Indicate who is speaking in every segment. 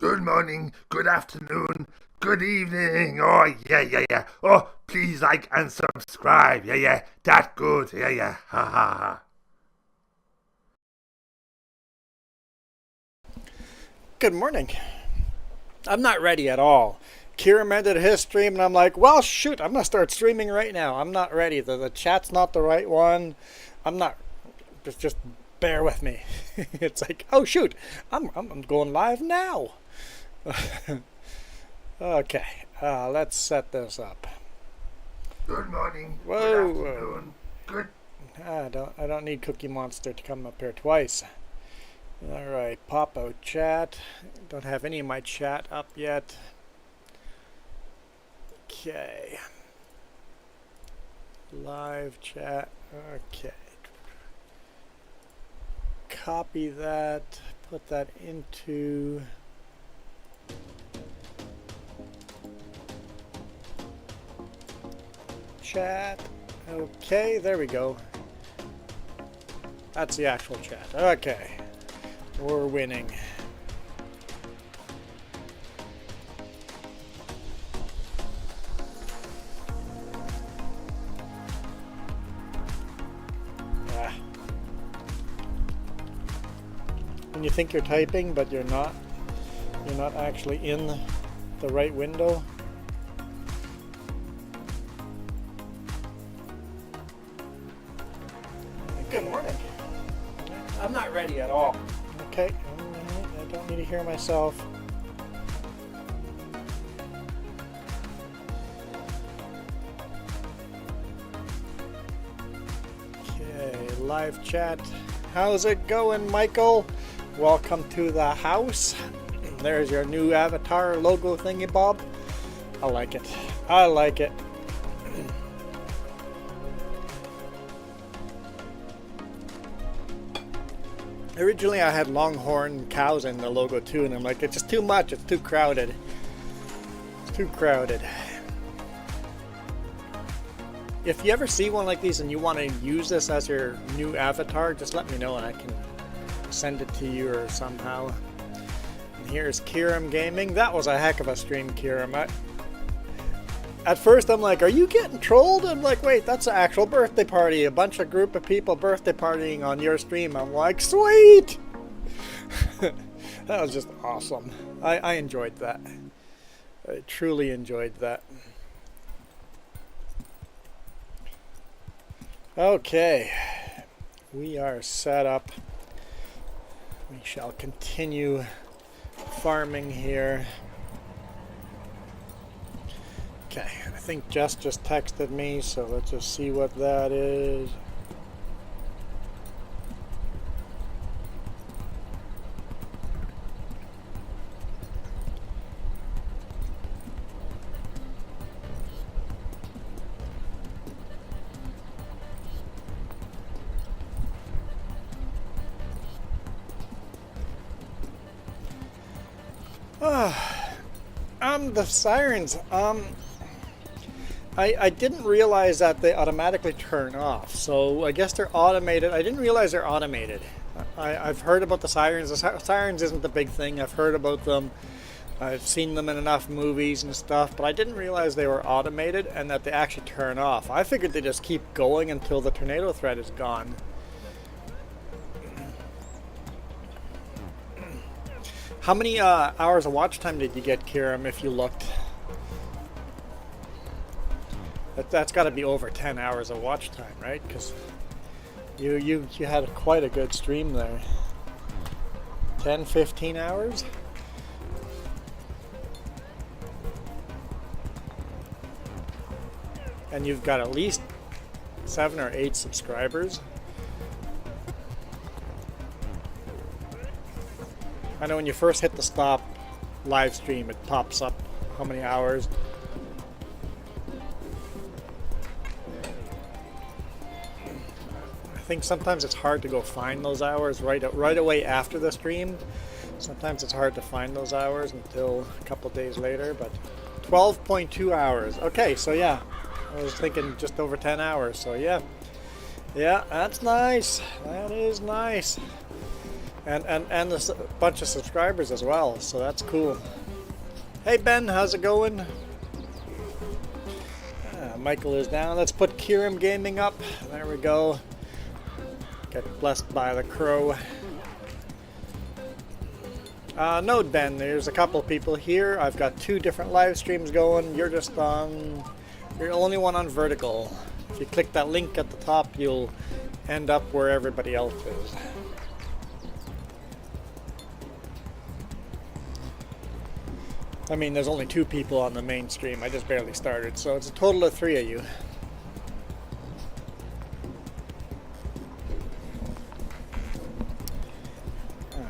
Speaker 1: Good morning, good afternoon, good evening. Oh, yeah. Oh, please like and subscribe. Yeah. That good. Yeah. Ha ha ha.
Speaker 2: Good morning. I'm not ready at all. Kieran ended his stream, and I'm like, well, shoot, I'm gonna start streaming right now. I'm not ready. The chat's not the right one. I'm not. Just bear with me. It's like, oh shoot, I'm going live now. Okay, let's set this up.
Speaker 1: Good morning.
Speaker 2: Whoa,
Speaker 1: good afternoon. Good.
Speaker 2: I don't need Cookie Monster to come up here twice. All right, pop out chat. Don't have any of my chat up yet. Okay. Live chat. Okay. Copy that. Put that into chat. Okay, there we go. That's the actual chat. Okay. We're winning. When you think you're typing, but you're not actually in the right window. Good morning. I'm not ready at all. Okay, I don't need to hear myself. Okay, live chat. How's it going, Michael? Welcome to the house. There's your new avatar logo thingy bob. I like it. I like it. Originally I had longhorn cows in the logo too, and I'm like, it's just too much, it's too crowded. It's too crowded. If you ever see one like these and you want to use this as your new avatar, just let me know and I can send it to you or somehow. And here's Kiram Gaming. That was a heck of a stream, Kiram. At first I'm like, are you getting trolled? I'm like, wait, that's an actual birthday party. A bunch of group of people birthday partying on your stream. I'm like, sweet! That was just awesome. I enjoyed that. I truly enjoyed that. Okay. We are set up. We shall continue farming here. Okay, I think Jess just texted me, so let's just see what that is. The sirens, I didn't realize that they automatically turn off, so I guess they're automated. I didn't realize they're automated. I've heard about the sirens. The sirens isn't the big thing. I've heard about them. I've seen them in enough movies and stuff, but I didn't realize they were automated and that they actually turn off. I figured they just keep going until the tornado threat is gone. How many hours of watch time did you get, Kiram, if you looked? That's got to be over 10 hours of watch time, right? Because you had quite a good stream there. 10, 15 hours? And you've got at least 7 or 8 subscribers. I know when you first hit the stop live stream, it pops up how many hours. I think sometimes it's hard to go find those hours right away after the stream. Sometimes it's hard to find those hours until a couple days later, but 12.2 hours. Okay, so yeah, I was thinking just over 10 hours, so yeah. Yeah, that's nice. That is nice. And a bunch of subscribers as well, so that's cool. Hey Ben, how's it going? Michael is down. Let's put Kiram Gaming up. There we go. Get blessed by the crow. No, Ben, there's a couple people here. I've got 2 different live streams going. You're just on... You're the only one on vertical. If you click that link at the top, you'll end up where everybody else is. I mean, there's only 2 people on the main stream. I just barely started, so it's a total of 3 of you.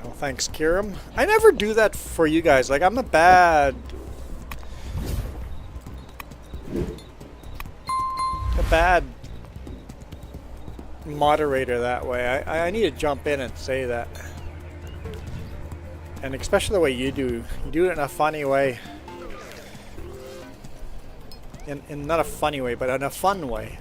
Speaker 2: Well, thanks, Kiram. I never do that for you guys. Like, I'm a bad moderator that way. I need to jump in and say that. And especially the way you do. You do it in a funny way. In not a funny way, but in a fun way.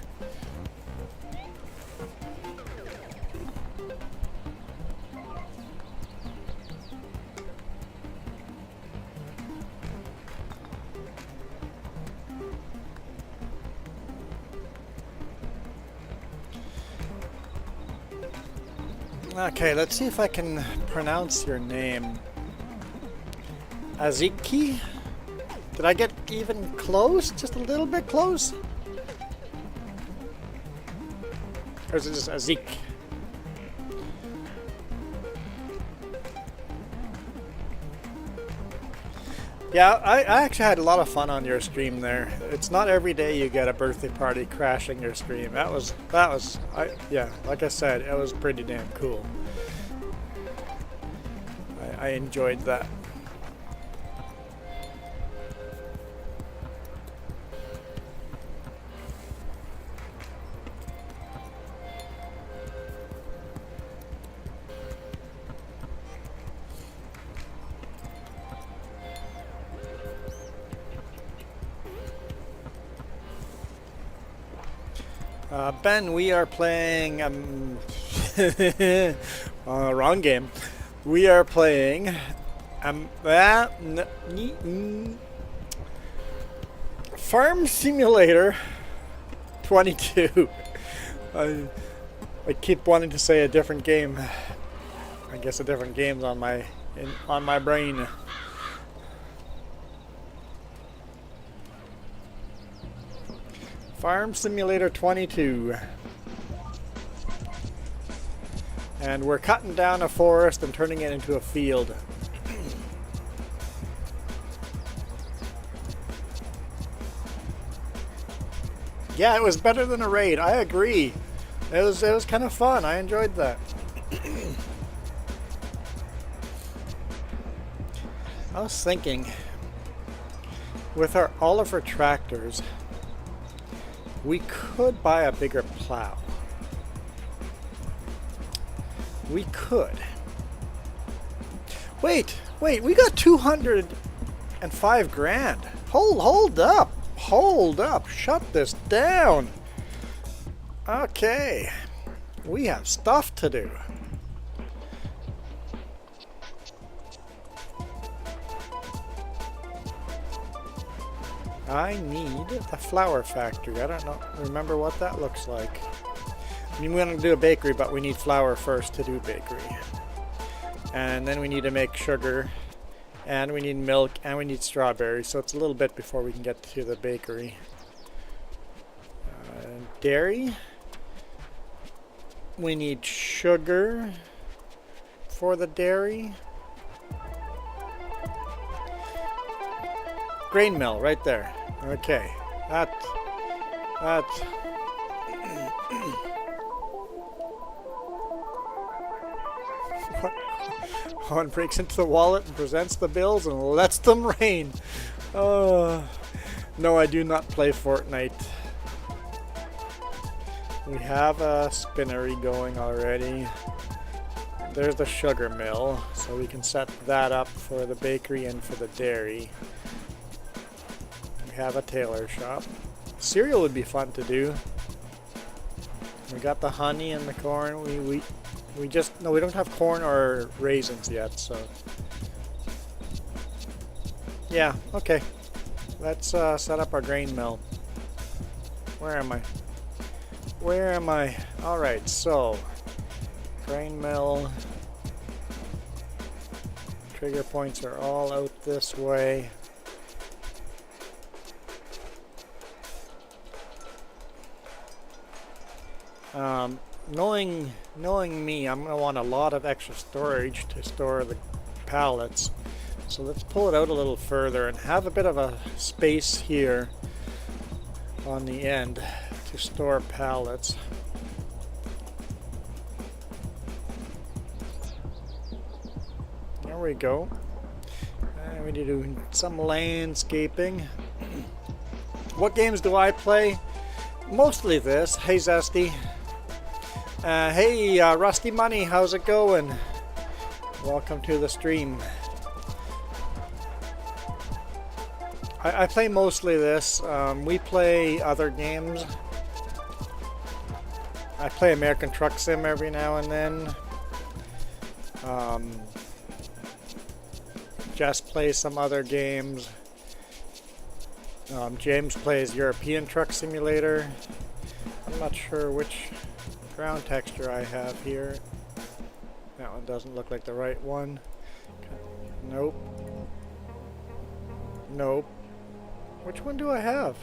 Speaker 2: Okay, let's see if I can pronounce your name. Aziki? Did I get even close? Just a little bit close? Or is it just Azik? Yeah, I actually had a lot of fun on your stream there. It's not every day you get a birthday party crashing your stream. Yeah, like I said, it was pretty damn cool. I enjoyed that. Ben, we are playing wrong game. We are playing Farm Simulator 22. I keep wanting to say a different game. I guess a different game's on my brain. Farm Simulator 22. And we're cutting down a forest and turning it into a field. Yeah, it was better than a raid. I agree. It was kind of fun. I enjoyed that. I was thinking, with all of our tractors, we could buy a bigger plow. We could. Wait, we got 205 grand. Hold up, shut this down. Okay, we have stuff to do. I need a flour factory. I don't remember what that looks like. I mean, we're going to do a bakery, but we need flour first to do bakery. And then we need to make sugar, and we need milk, and we need strawberries. So it's a little bit before we can get to the bakery. Dairy. We need sugar for the dairy. Grain mill, right there. Okay, that. One breaks into the wallet and presents the bills and lets them rain. No, I do not play Fortnite. We have a spinnery going already. There's the sugar mill, so we can set that up for the bakery and for the dairy. We have a tailor shop. Cereal would be fun to do. We got the honey and the corn. We don't have corn or raisins yet, so. Yeah, okay. Let's set up our grain mill. Where am I? Where am I? Alright, so. Grain mill. Trigger points are all out this way. Knowing me, I'm going to want a lot of extra storage to store the pallets. So let's pull it out a little further and have a bit of a space here on the end to store pallets. There we go. And we need to do some landscaping. What games do I play? Mostly this. Hey Zesty. Hey Rusty Money, how's it going? Welcome to the stream. I play mostly this. We play other games. I play American Truck Sim every now and then. Jess plays some other games. James plays European Truck Simulator. I'm not sure which ground texture I have here. That one doesn't look like the right one. Nope. Nope. Which one do I have?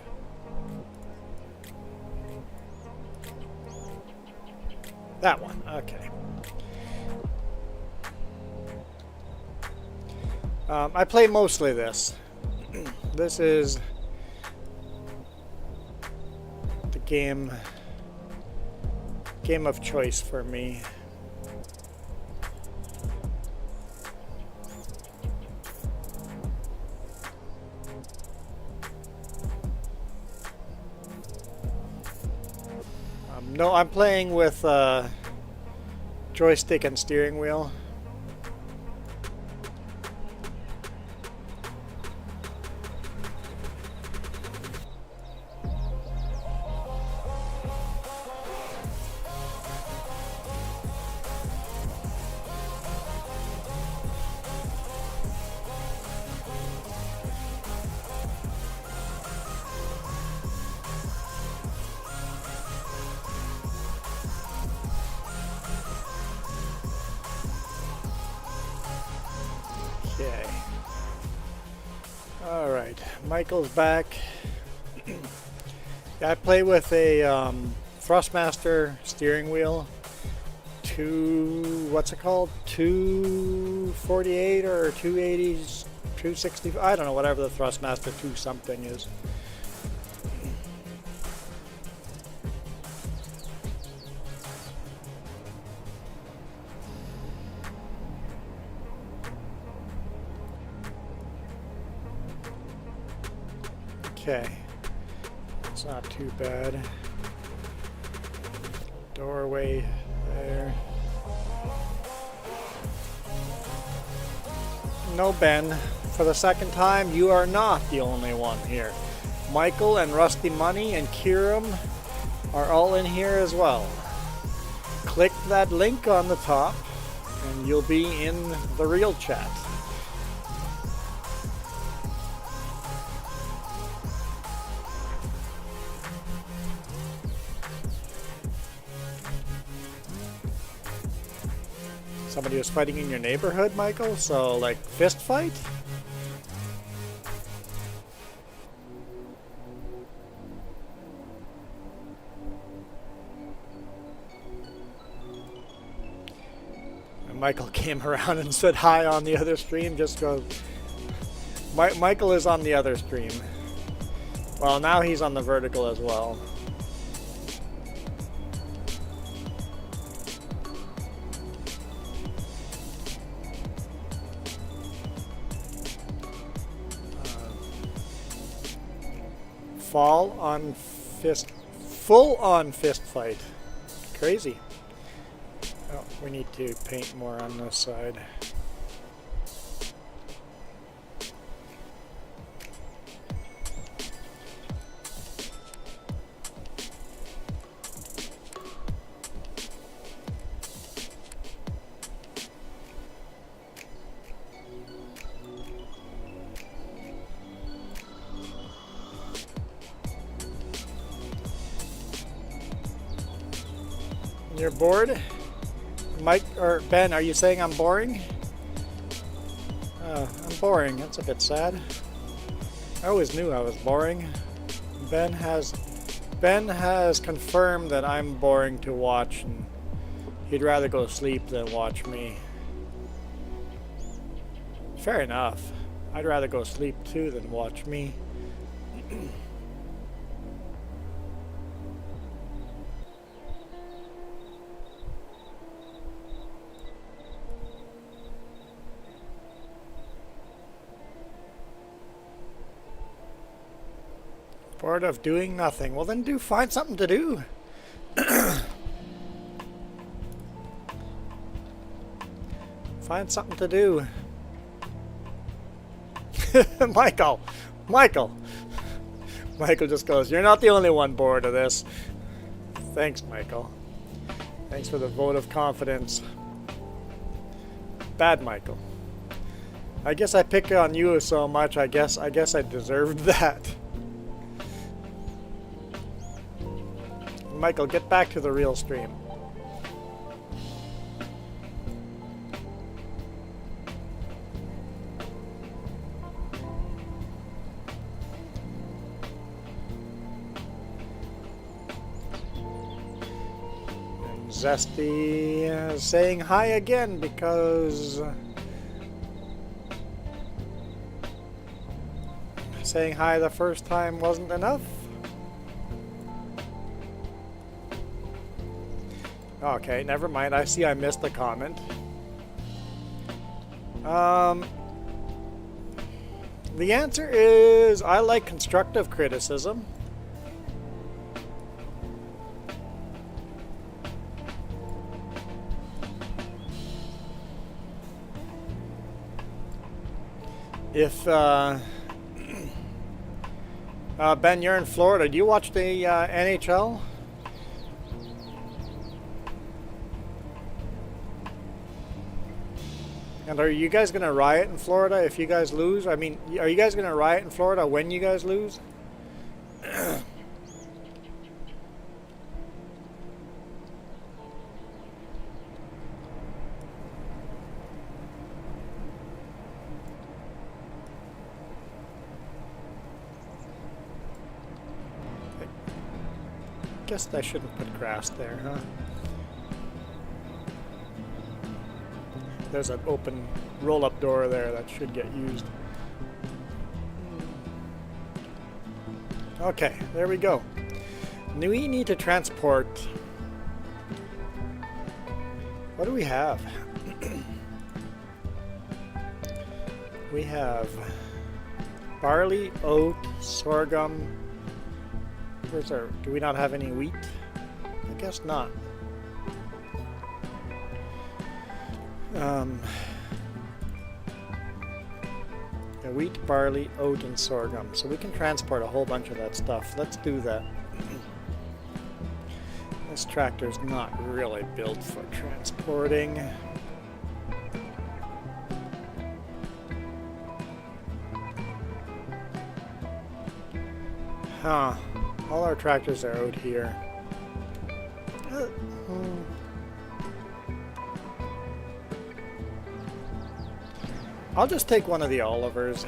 Speaker 2: That one. Okay. I play mostly this. This is the game of choice for me. No, I'm playing with joystick and steering wheel. Okay. Alright, Michael's back. I play with a Thrustmaster steering wheel. What's it called? 248 or 280s, 260, I don't know, whatever the Thrustmaster 2 something is. Okay, it's not too bad. Doorway there. No, Ben, for the second time, you are not the only one here. Michael and Rusty Money and Kieram are all in here as well. Click that link on the top and you'll be in the real chat. Somebody was fighting in your neighborhood, Michael? So, like, fist fight? And Michael came around and said hi on the other stream. Just goes. Michael is on the other stream. Well, now he's on the vertical as well. Full on fist fight. Crazy. Oh, we need to paint more on this side. You're bored? Mike or Ben, are you saying I'm boring? I'm boring. That's a bit sad. I always knew I was boring. Ben has confirmed that I'm boring to watch, and he'd rather go to sleep than watch me. Fair enough. I'd rather go to sleep too than watch me. Bored of doing nothing. Well, then find something to do. Find something to do. Michael just goes, "You're not the only one bored of this." Thanks, Michael. Thanks for the vote of confidence. Bad Michael. I guess I pick on you so much. I guess I deserved that. Michael, get back to the real stream. And Zesty saying hi again because saying hi the first time wasn't enough. Okay, never mind. I see I missed the comment. The answer is I like constructive criticism. If Ben, you're in Florida, do you watch the NHL? And are you guys going to riot in Florida if you guys lose? I mean, are you guys going to riot in Florida when you guys lose? I guess I shouldn't put grass there, huh? There's an open roll-up door there that should get used. Okay, there we go. We need to transport. What do we have? We have barley, oat, sorghum. Where's our? Do we not have any wheat? I guess not. Yeah, wheat, barley, oat, and sorghum. So we can transport a whole bunch of that stuff. Let's do that. This tractor's not really built for transporting. Huh. All our tractors are out here. I'll just take one of the Olivers.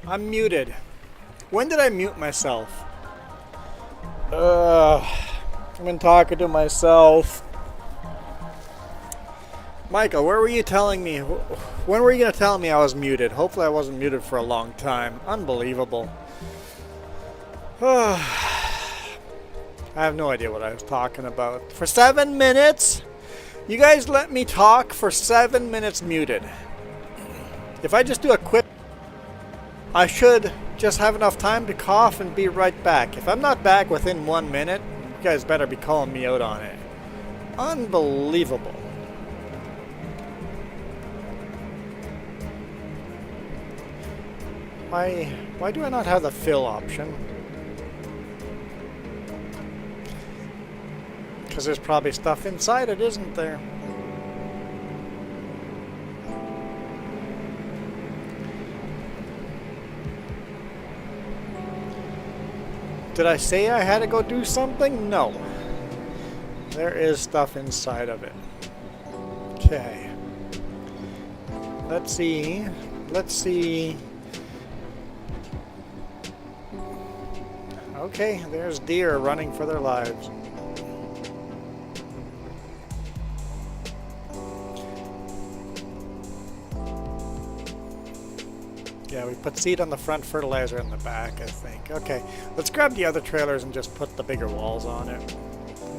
Speaker 2: I'm muted. When did I mute myself? I've been talking to myself. Michael, where were you telling me? When were you going to tell me I was muted? Hopefully I wasn't muted for a long time. Unbelievable. I have no idea what I was talking about. For 7 minutes? You guys let me talk for 7 minutes muted. If I just do a quick... I should just have enough time to cough and be right back. If I'm not back within 1 minute, you guys better be calling me out on it. Unbelievable. Why do I not have the fill option? Because there's probably stuff inside it, isn't there? Did I say I had to go do something? No. There is stuff inside of it. Okay. Let's see. Let's see. Okay, there's deer running for their lives. Yeah, we put seed on the front, fertilizer in the back, I think. Okay, let's grab the other trailers and just put the bigger walls on it.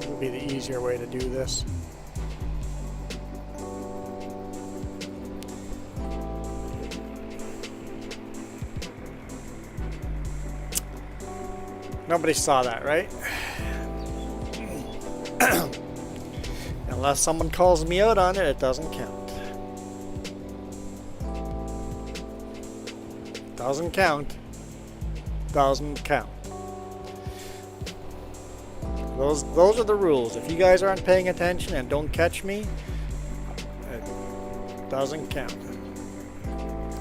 Speaker 2: It would be the easier way to do this. Nobody saw that, right? Unless someone calls me out on it, it doesn't count. Doesn't count. Doesn't count. Those are the rules. If you guys aren't paying attention and don't catch me, it doesn't count.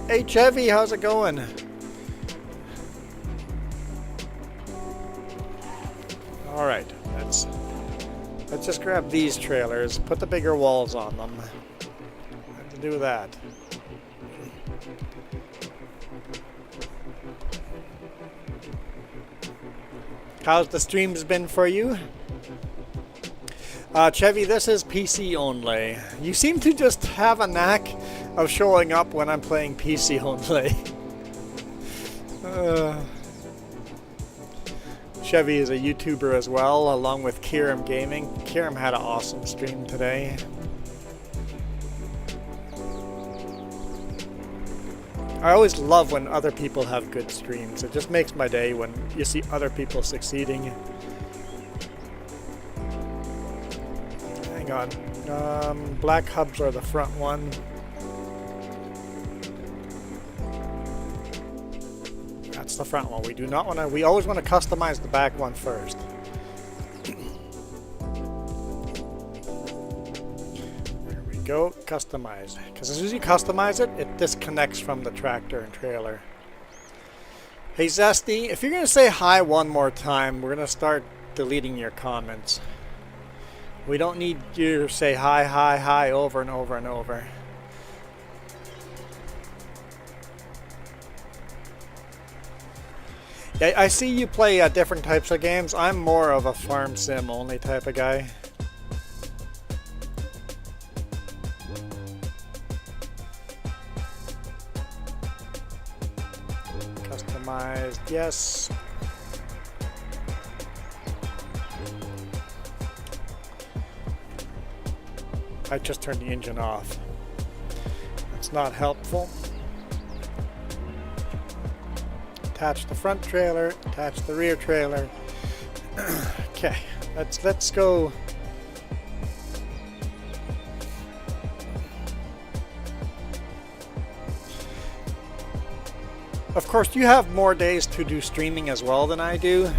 Speaker 2: Hey Chevy, how's it going? All right, let's just grab these trailers, put the bigger walls on them. Let's do that. How's the streams been for you? Chevy, this is PC only. You seem to just have a knack of showing up when I'm playing PC only. Chevy is a YouTuber as well, along with Kiram Gaming. Kiram had an awesome stream today. I always love when other people have good streams. It just makes my day when you see other people succeeding. Hang on. Black hubs are the front one. That's the front one. We do not want to. We always want to customize the back one first. There we go. Customize. Because as soon as you customize it, it disconnects from the tractor and trailer. Hey Zesty, if you're going to say hi one more time, we're going to start deleting your comments. We don't need you to say hi, hi, hi over and over and over. Yeah, I see you play different types of games. I'm more of a farm sim only type of guy. Customized, yes. I just turned the engine off. That's not helpful. Attach the front trailer, attach the rear trailer. Okay, let's go. Of course, you have more days to do streaming as well than I do.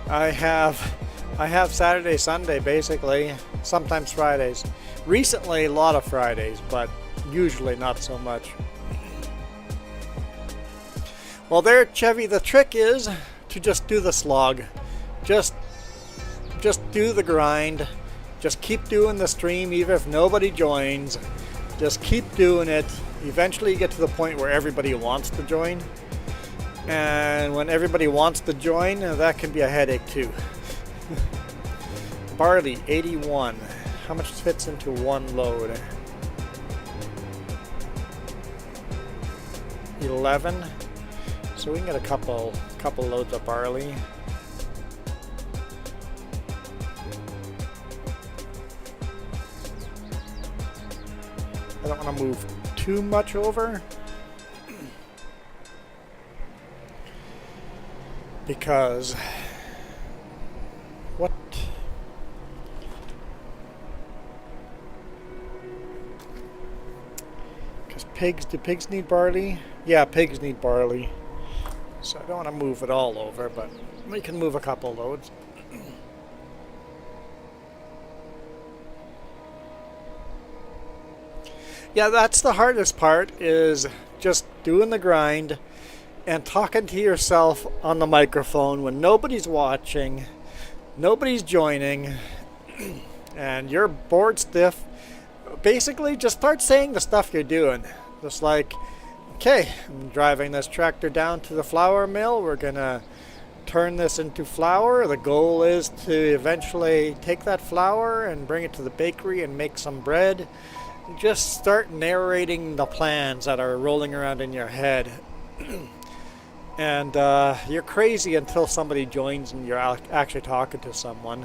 Speaker 2: I have Saturday, Sunday basically, sometimes Fridays. Recently, a lot of Fridays, but usually not so much. Well there, Chevy, the trick is to just do the slog. Just do the grind. Just keep doing the stream even if nobody joins. Just keep doing it. Eventually you get to the point where everybody wants to join. And when everybody wants to join, that can be a headache too. Barley, 81. How much fits into one load? 11. So we can get a couple loads of barley. I don't want to move too much over, because what? Because do pigs need barley? Yeah, pigs need barley. So I don't want to move it all over, but we can move a couple loads. Yeah, that's the hardest part, is just doing the grind and talking to yourself on the microphone when nobody's watching, nobody's joining, and you're bored stiff. Basically, just start saying the stuff you're doing. Just like, okay, I'm driving this tractor down to the flour mill. We're going to turn this into flour. The goal is to eventually take that flour and bring it to the bakery and make some bread. Just start narrating the plans that are rolling around in your head. And you're crazy until somebody joins and you're actually talking to someone.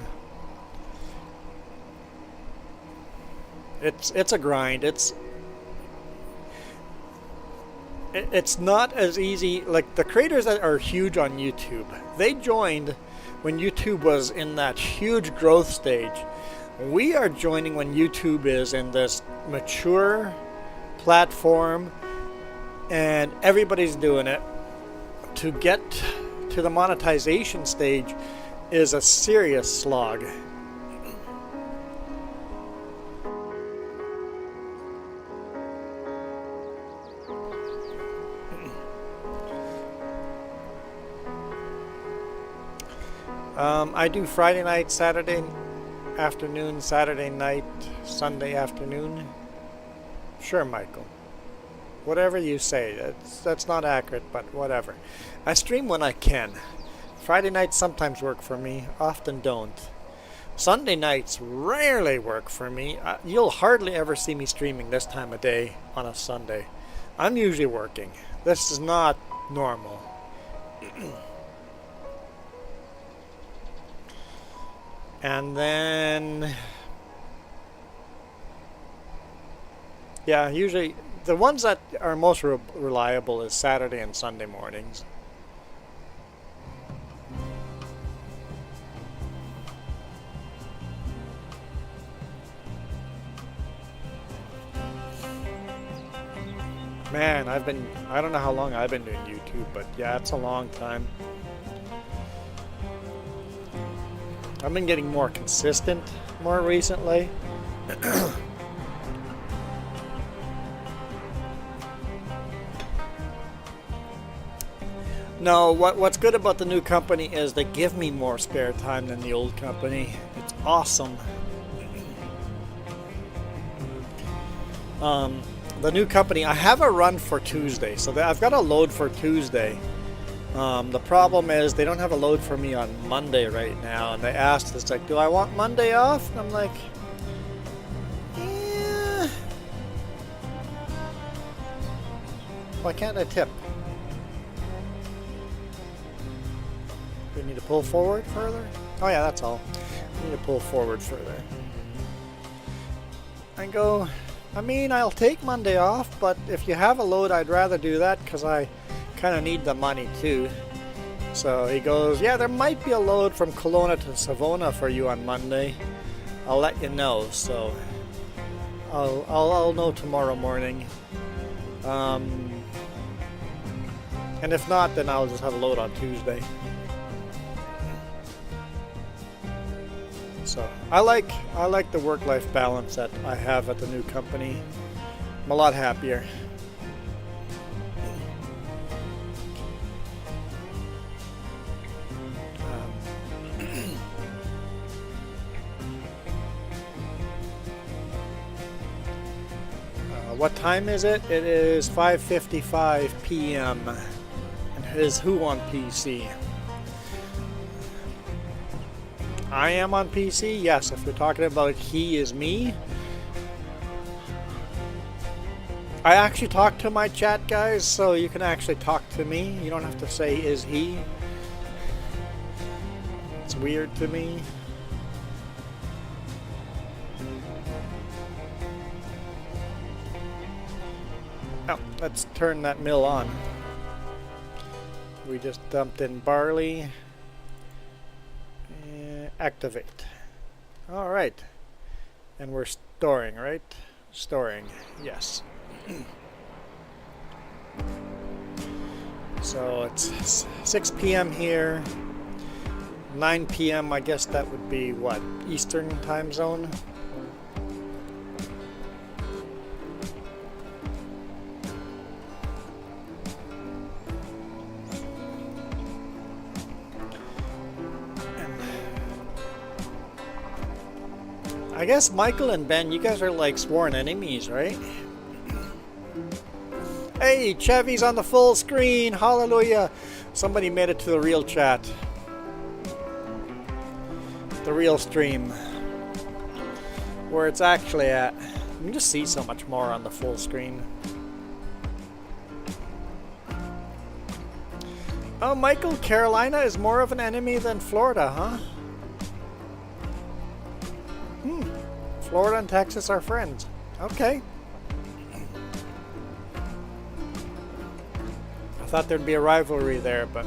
Speaker 2: It's a grind. It's not as easy. Like the creators that are huge on YouTube, they joined when YouTube was in that huge growth stage. We are joining when YouTube is in this mature platform and everybody's doing it. To get to the monetization stage is a serious slog. I do Friday night, Saturday afternoon, Saturday night, Sunday afternoon. Sure, Michael. Whatever you say. That's not accurate, but whatever. I stream when I can. Friday nights sometimes work for me, often don't. Sunday nights rarely work for me. You'll hardly ever see me streaming this time of day on a Sunday. I'm usually working. This is not normal. And then, yeah, usually the ones that are most reliable is Saturday and Sunday mornings. Man, I don't know how long I've been doing YouTube, but yeah, it's a long time. I've been getting more consistent more recently. No, what's good about the new company is they give me more spare time than the old company. It's awesome. The new company, I have a run for Tuesday, so I've got a load for Tuesday. The problem is they don't have a load for me on Monday right now, and they asked, it's like, do I want Monday off? And I'm like, yeah. Why can't I tip? Do we need to pull forward further? Oh yeah, that's all. We need to pull forward further. I go, I mean, I'll take Monday off, but if you have a load, I'd rather do that because I kind of need the money too. So he goes, yeah, there might be a load from Kelowna to Savona for you on Monday. I'll let you know. So I'll know tomorrow morning. And if not, then I'll just have a load on Tuesday. So I like the work-life balance that I have at the new company. I'm a lot happier. What time is it? It is 5:55 p.m. And is who on PC? I am on PC? Yes, if you're talking about he is me. I actually talk to my chat, guys, so you can actually talk to me. You don't have to say is he. It's weird to me. Oh, let's turn that mill on. We just dumped in barley. Activate. All right. And we're storing, right? Storing, yes. So it's 6 p.m. here. 9 p.m. I guess that would be what? Eastern time zone? I guess Michael and Ben, you guys are like sworn enemies, right? Hey, Chevy's on the full screen. Hallelujah. Somebody made it to the real chat. The real stream. Where it's actually at. You can just see so much more on the full screen. Oh, Michael, Carolina is more of an enemy than Florida, huh? Florida and Texas are friends. Okay. I thought there'd be a rivalry there, but...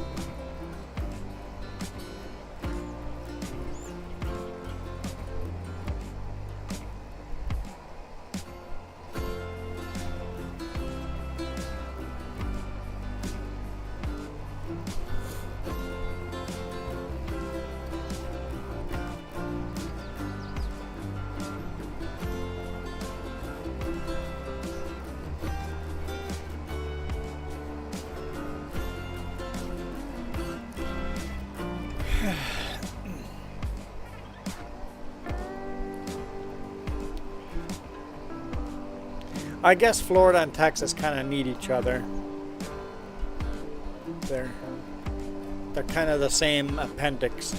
Speaker 2: I guess Florida and Texas kind of need each other. They're kind of the same appendage.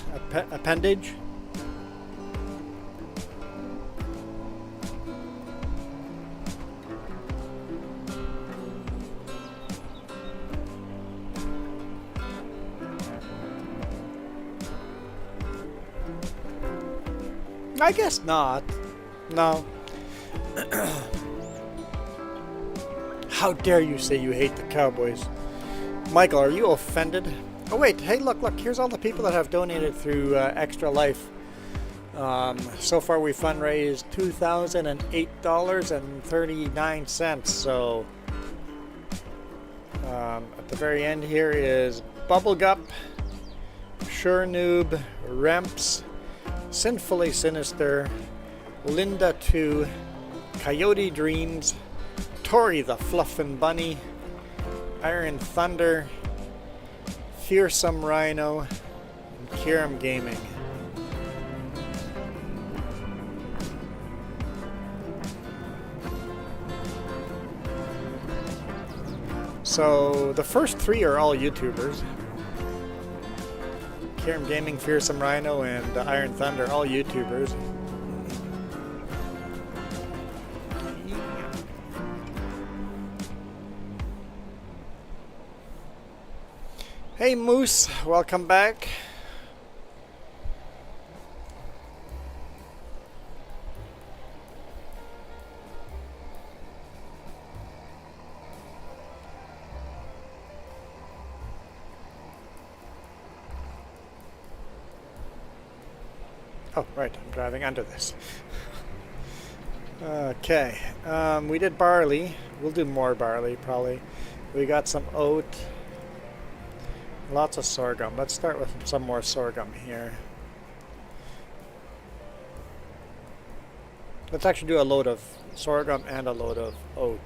Speaker 2: I guess not. No. How dare you say you hate the Cowboys? Michael, are you offended? Oh wait, hey look, here's all the people that have donated through Extra Life. So far we fundraised $2,008.39, so at the very end here is Bubblegup, Sure Noob, Remps, Sinfully Sinister, Linda 2, Coyote Dreams, Tori the Fluffin' Bunny, Iron Thunder, Fearsome Rhino, and Kiram Gaming. So the first three are all YouTubers. Kiram Gaming, Fearsome Rhino, and Iron Thunder, all YouTubers. Hey Moose, welcome back. Oh, right, I'm driving under this. Okay, we did barley. We'll do more barley, probably. We got some oat. Lots of sorghum. Let's start with some more sorghum here. Let's actually do a load of sorghum and a load of oat.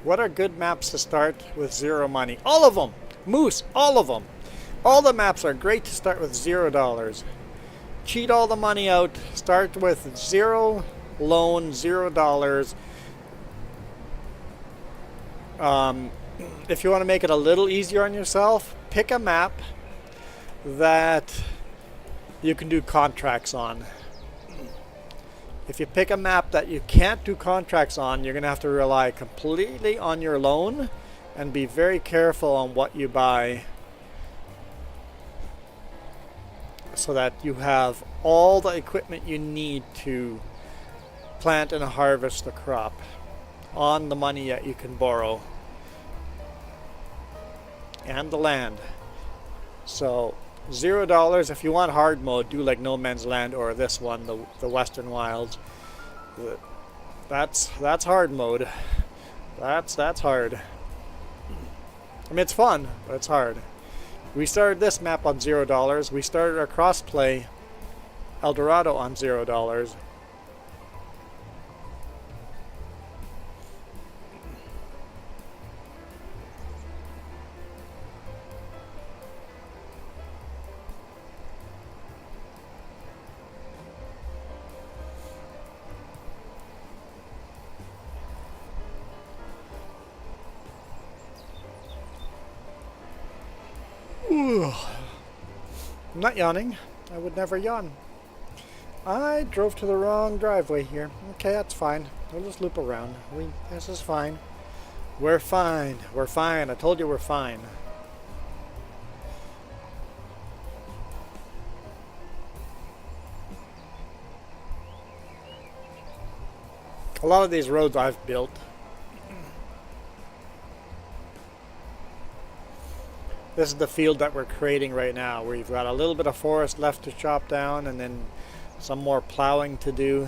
Speaker 2: What are good maps to start with 0 money? All of them! Moose, all of them! All the maps are great to start with $0. Cheat all the money out. Start with 0 loan, $0. If you want to make it a little easier on yourself, pick a map that you can do contracts on. If you pick a map that you can't do contracts on, you're going to have to rely completely on your loan and be very careful on what you buy so that you have all the equipment you need to plant and harvest the crop on the money that you can borrow and the land. So $0. If you want hard mode, do like No Man's Land or this one, the Western Wilds. That's hard mode. That's hard. I mean, it's fun, but it's hard. We started this map on $0. We started our crossplay El Dorado on $0. I'm not yawning. I would never yawn. I drove to the wrong driveway here. Okay, that's fine. We'll just loop around. This is fine. We're fine. We're fine. I told you we're fine. A lot of these roads I've built. This is the field that we're creating right now. We've got a little bit of forest left to chop down and then some more plowing to do.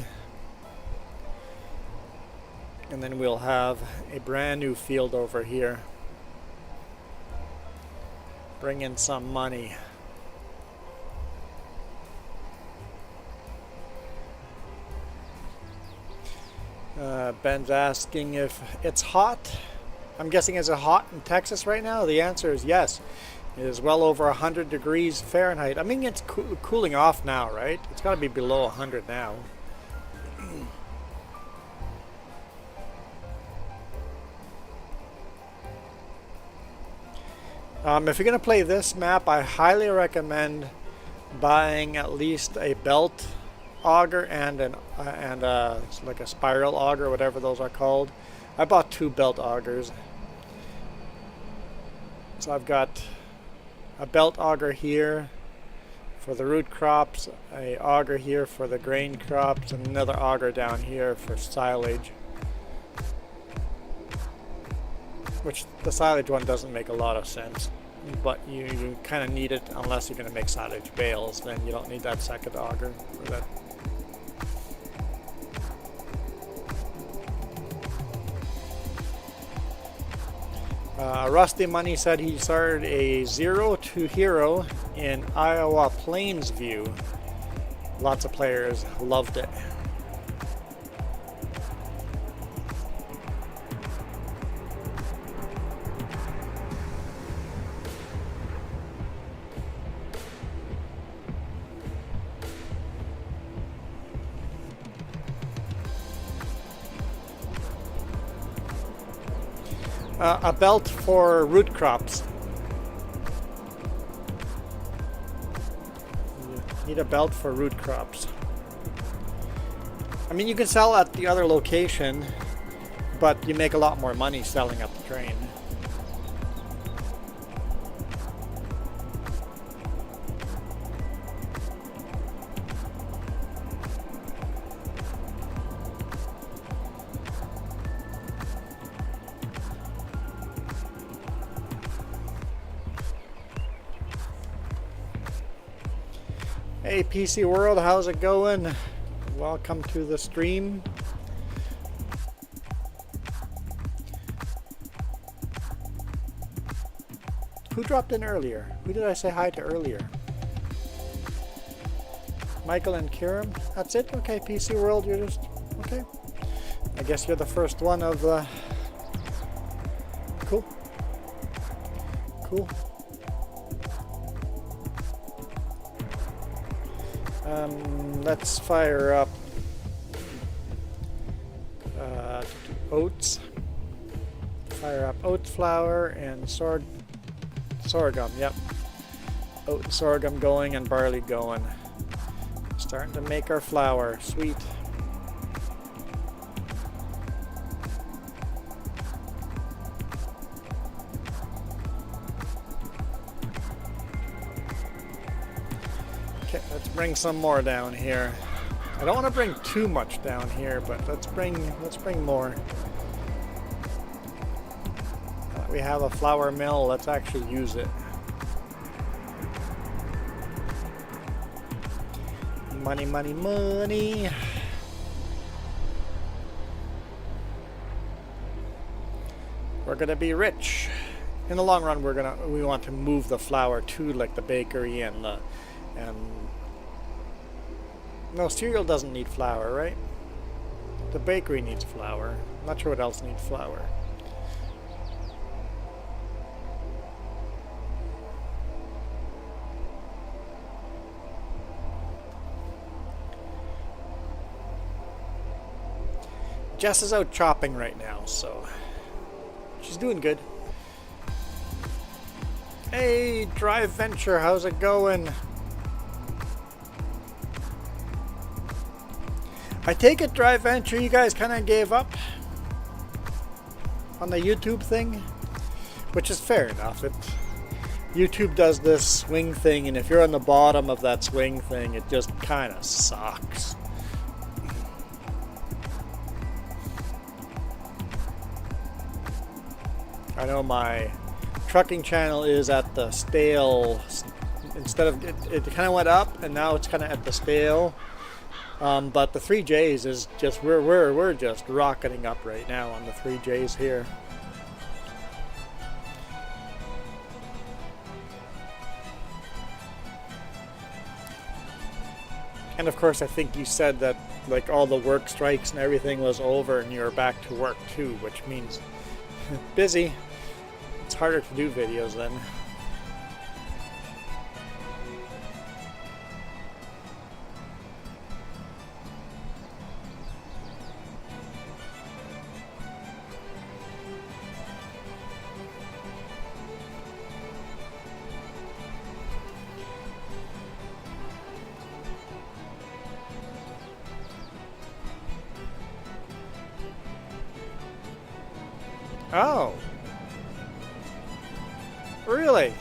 Speaker 2: And then we'll have a brand new field over here. Bring in some money. Ben's asking if it's hot. I'm guessing, is it hot in Texas right now? The answer is yes. It is well over 100 degrees Fahrenheit. I mean, it's cooling off now, right? It's got to be below 100 now. If you're going to play this map, I highly recommend buying at least a belt auger and like a spiral auger, whatever those are called. I bought 2 belt augers. So I've got a belt auger here for the root crops, a auger here for the grain crops, and another auger down here for silage. Which the silage one doesn't make a lot of sense, but you kind of need it unless you're going to make silage bales. Then you don't need that second auger for that. Rusty Money said he started a 0 to hero in Iowa Plains View. Lots of players loved it. A belt for root crops. You need a belt for root crops. I mean, you can sell at the other location, but you make a lot more money selling up the train. Hey PC World, how's it going? Welcome to the stream. Who dropped in earlier? Who did I say hi to earlier? Michael and Kieran? That's it? Okay, PC World, you're just... okay. I guess you're the first one of the Cool. Let's fire up oats. Fire up oat flour and sorghum. Yep. Oat and sorghum going and barley going. Starting to make our flour. Sweet. Okay, let's bring some more down here. I don't want to bring too much down here, but let's bring more. We have a flour mill, let's actually use it. Money, money, money. We're gonna be rich. In the long run, we want to move the flour to like the bakery and no, cereal doesn't need flour, right? The bakery needs flour. I'm not sure what else needs flour. Jess is out chopping right now, so she's doing good. Hey, Drive Venture, how's it going? I take it, Drive Venture, you guys kind of gave up on the YouTube thing, which is fair enough. YouTube does this swing thing, and if you're on the bottom of that swing thing, it just kind of sucks. I know my trucking channel is at the stale. Instead of it kind of went up, and now it's kind of at the stale. But the 3Js is just we're just rocketing up right now on the 3Js here. And of course, I think you said that like all the work strikes and everything was over, and you're back to work too, which means busy. It's harder to do videos then. Oh. Really?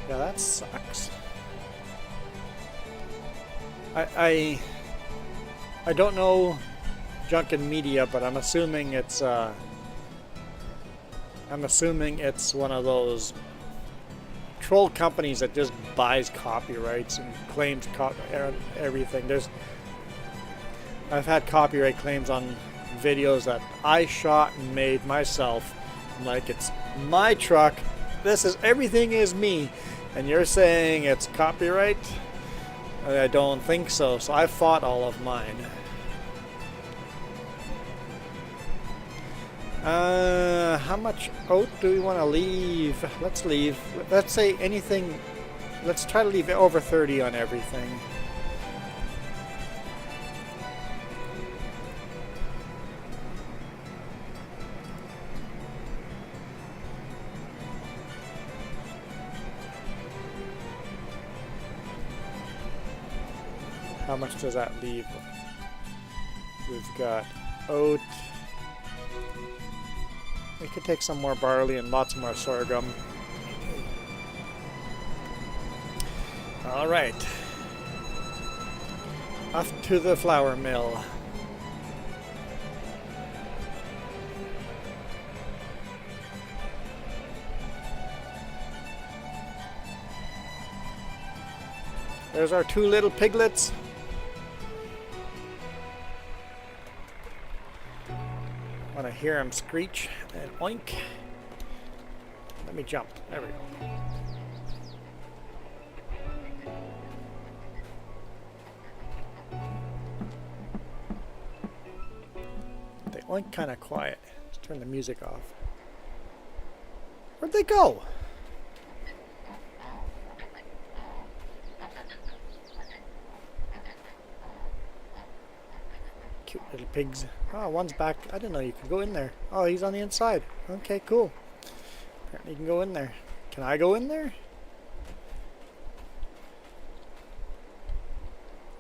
Speaker 2: Yeah, that sucks. I don't know junk and media, but I'm assuming it's one of those troll companies that just buys copyrights and claims everything. I've had copyright claims on videos that I shot and made myself. I'm like, it's my truck. Everything is me. And you're saying it's copyright? I don't think so. So I fought all of mine. How much oat do we want to leave? Let's leave. Let's say anything. Let's try to leave it over 30 on everything. How much does that leave? We've got oat. We could take some more barley and lots more sorghum. All right. Off to the flour mill. There's our two little piglets. I want to hear them screech and oink. Let me jump. There we go. They oink kind of quiet. Let's Turn the music off. Where'd they go? Cute little pigs. Oh, one's back. I didn't know you could go in there. Oh, he's on the inside. Okay, cool. Apparently you can go in there. Can I go in there?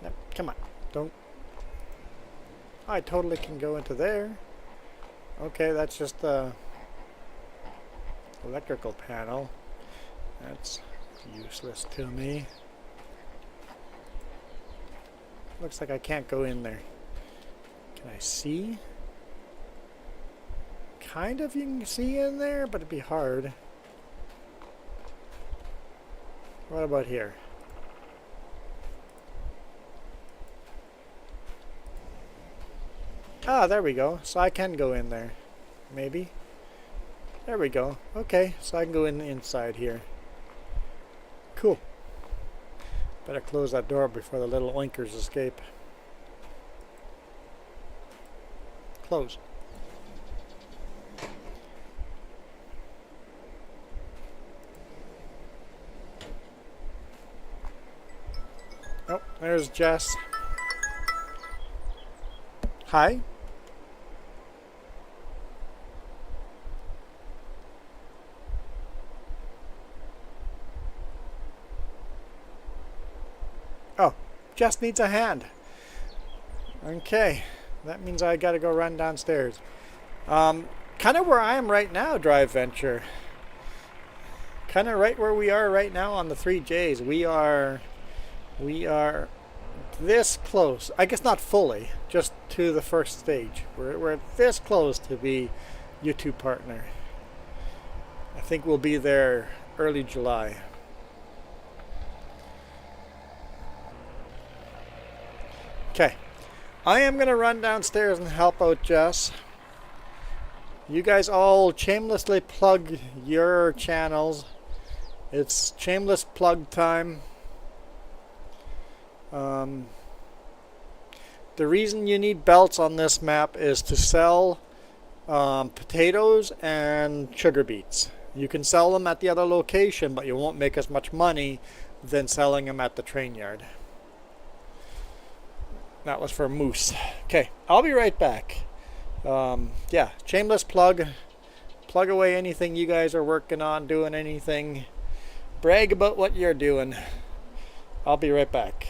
Speaker 2: Nope. Come on. Don't. I totally can go into there. Okay, that's just the electrical panel. That's useless to me. Looks like I can't go in there. Can I see? Kind of you can see in there, but it'd be hard. What about here? Ah, there we go. So I can go in there. Maybe. There we go. Okay, so I can go in inside here. Cool. Better close that door before the little oinkers escape. Close. Oh, there's Jess. Hi. Oh, Jess needs a hand. Okay, that means I gotta go run downstairs. Kind of where I am right now, Drive Venture. Kind of right where we are right now on the 3Js. We are this close. I guess not fully, just to the first stage. We're this close to be YouTube partner. I think we'll be there early July. Okay, I am gonna run downstairs and help out Jess. You guys all shamelessly plug your channels. It's shameless plug time. The reason you need belts on this map is to sell potatoes and sugar beets. You can sell them at the other location, but you won't make as much money than selling them at the train yard. That was for moose. Okay, I'll be right back. Yeah, shameless plug. Plug away anything you guys are working on, doing anything. Brag about what you're doing. I'll be right back.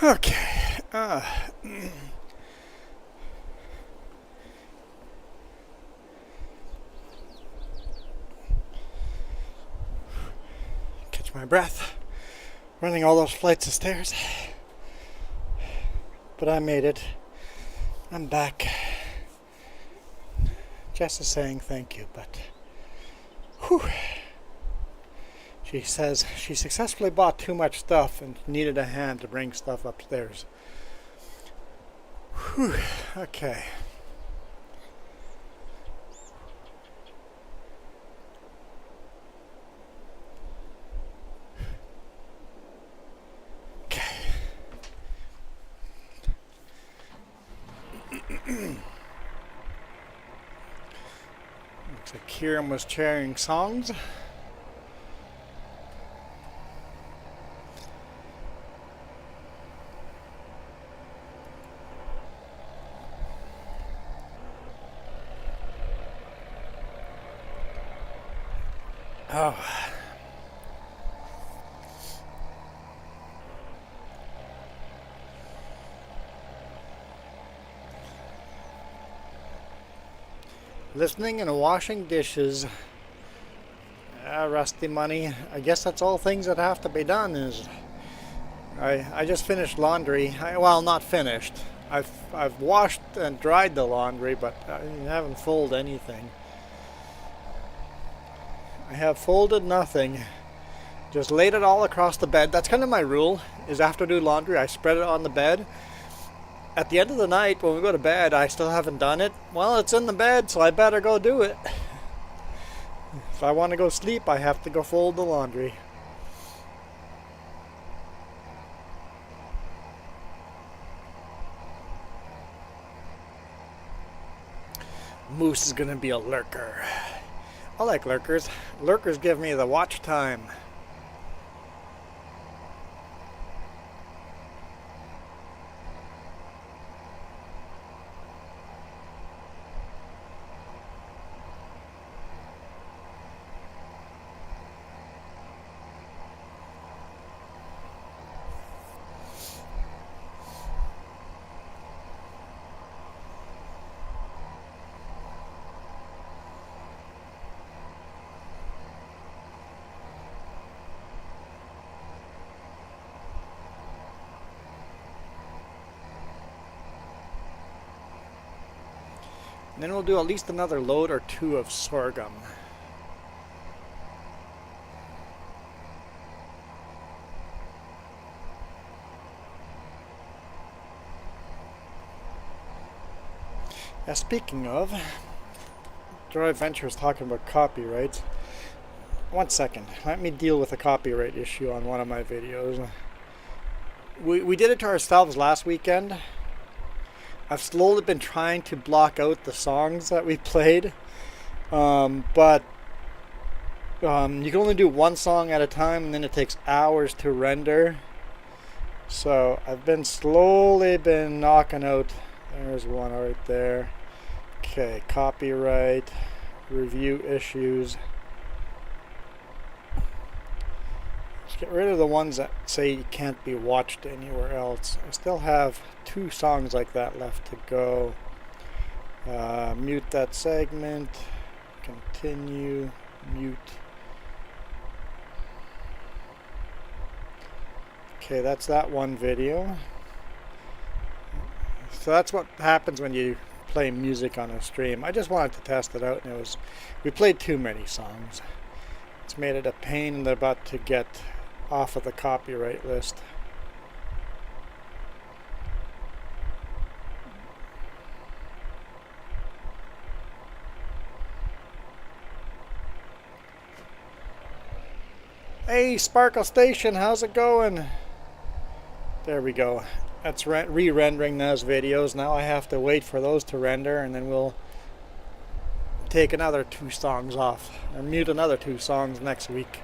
Speaker 2: Okay. Catch my breath. Running all those flights of stairs. But I made it. I'm back. Jess is saying thank you, but whew. She says she successfully bought too much stuff and needed a hand to bring stuff upstairs. Whew. Okay. Looks like Kieran was sharing songs. Oh. Listening and washing dishes. Rusty money. I guess that's all things that have to be done. Is I just finished laundry. Well, not finished. I've washed and dried the laundry, but I haven't folded anything. I have folded nothing. Just laid it all across the bed. That's kind of my rule, is after I do laundry, I spread it on the bed. At the end of the night, when we go to bed, I still haven't done it. Well, it's in the bed, so I better go do it. If I want to go sleep, I have to go fold the laundry. Moose is going to be a lurker. I like lurkers. Lurkers give me the watch time. And then we'll do at least another load or two of sorghum. Now, speaking of, Drive Venture is talking about copyrights. 1 second, let me deal with a copyright issue on one of my videos. We did it to ourselves last weekend. I've slowly been trying to block out the songs that we played, but you can only do one song at a time, and then it takes hours to render. So I've been slowly knocking out. There's one right there. Okay, copyright, review issues. Let's get rid of the ones that say you can't be watched anywhere else. I still have 2 songs like that left to go. Mute that segment. Continue. Mute. Okay, that's that one video. So that's what happens when you play music on a stream. I just wanted to test it out, and we played too many songs. It's made it a pain in the butt to get off of the copyright list. Hey, Sparkle Station, how's it going? There we go. That's re-rendering those videos. Now I have to wait for those to render, and then we'll take another 2 songs off, or mute another 2 songs next week.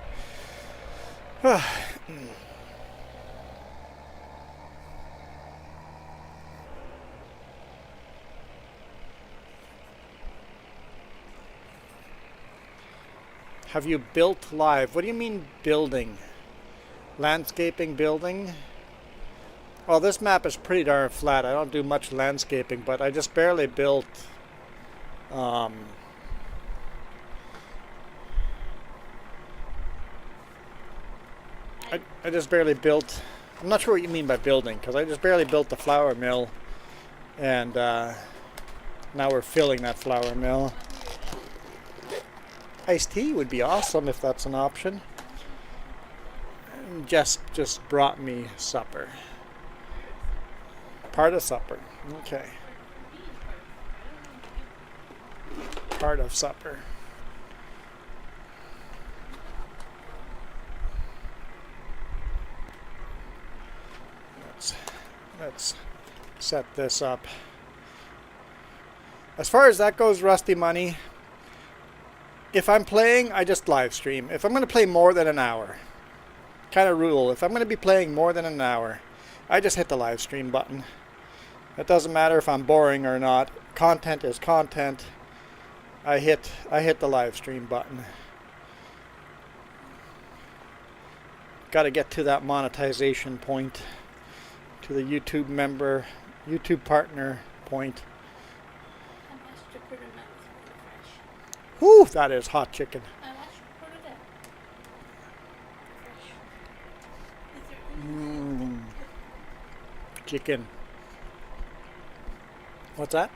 Speaker 2: Have you built live? What do you mean building? Landscaping, building? Well, this map is pretty darn flat. I don't do much landscaping, but I just barely built I just barely built, I'm not sure what you mean by building, because I just barely built the flour mill, and now we're filling that flour mill. Iced tea would be awesome if that's an option. And just brought me supper. Part of supper. Okay. Part of supper. Let's set this up. As far as that goes, Rusty Money, if I'm playing, I just live stream. If I'm going to play more than an hour, kind of rule, if I'm going to be playing more than an hour, I just hit the live stream button. It doesn't matter if I'm boring or not. Content is content. I hit the live stream button. Got to get to that monetization point, to the YouTube partner point. Whew, that is hot chicken. Chicken. What's that?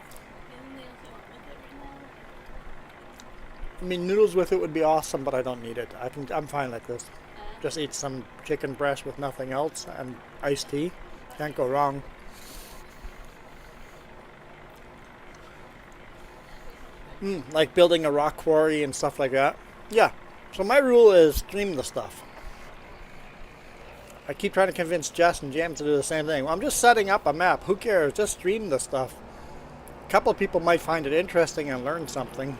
Speaker 2: I mean, noodles with it would be awesome, but I don't need it. I'm fine like this. Just eat some chicken breast with nothing else and iced tea. Can't go wrong. Like building a rock quarry and stuff like that. Yeah. So my rule is stream the stuff. I keep trying to convince Jess and James to do the same thing. Well, I'm just setting up a map. Who cares? Just stream the stuff. A couple of people might find it interesting and learn something.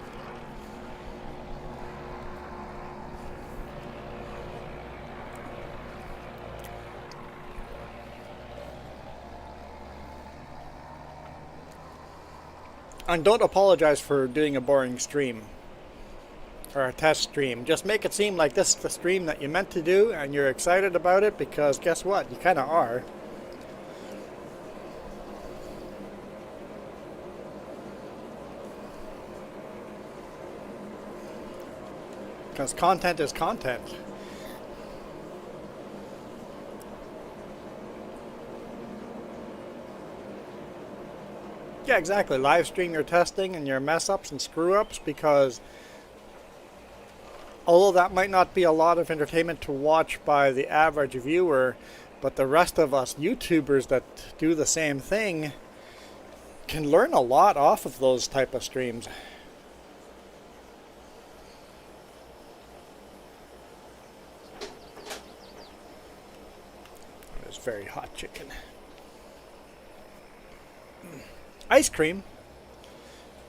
Speaker 2: And don't apologize for doing a boring stream or a test stream. Just make it seem like this is the stream that you meant to do and you're excited about it, because guess what? You kind of are. Because content is content. Yeah, exactly. Live stream your testing and your mess ups and screw ups, because although that might not be a lot of entertainment to watch by the average viewer, but the rest of us YouTubers that do the same thing can learn a lot off of those type of streams. It's very hot chicken. Ice cream?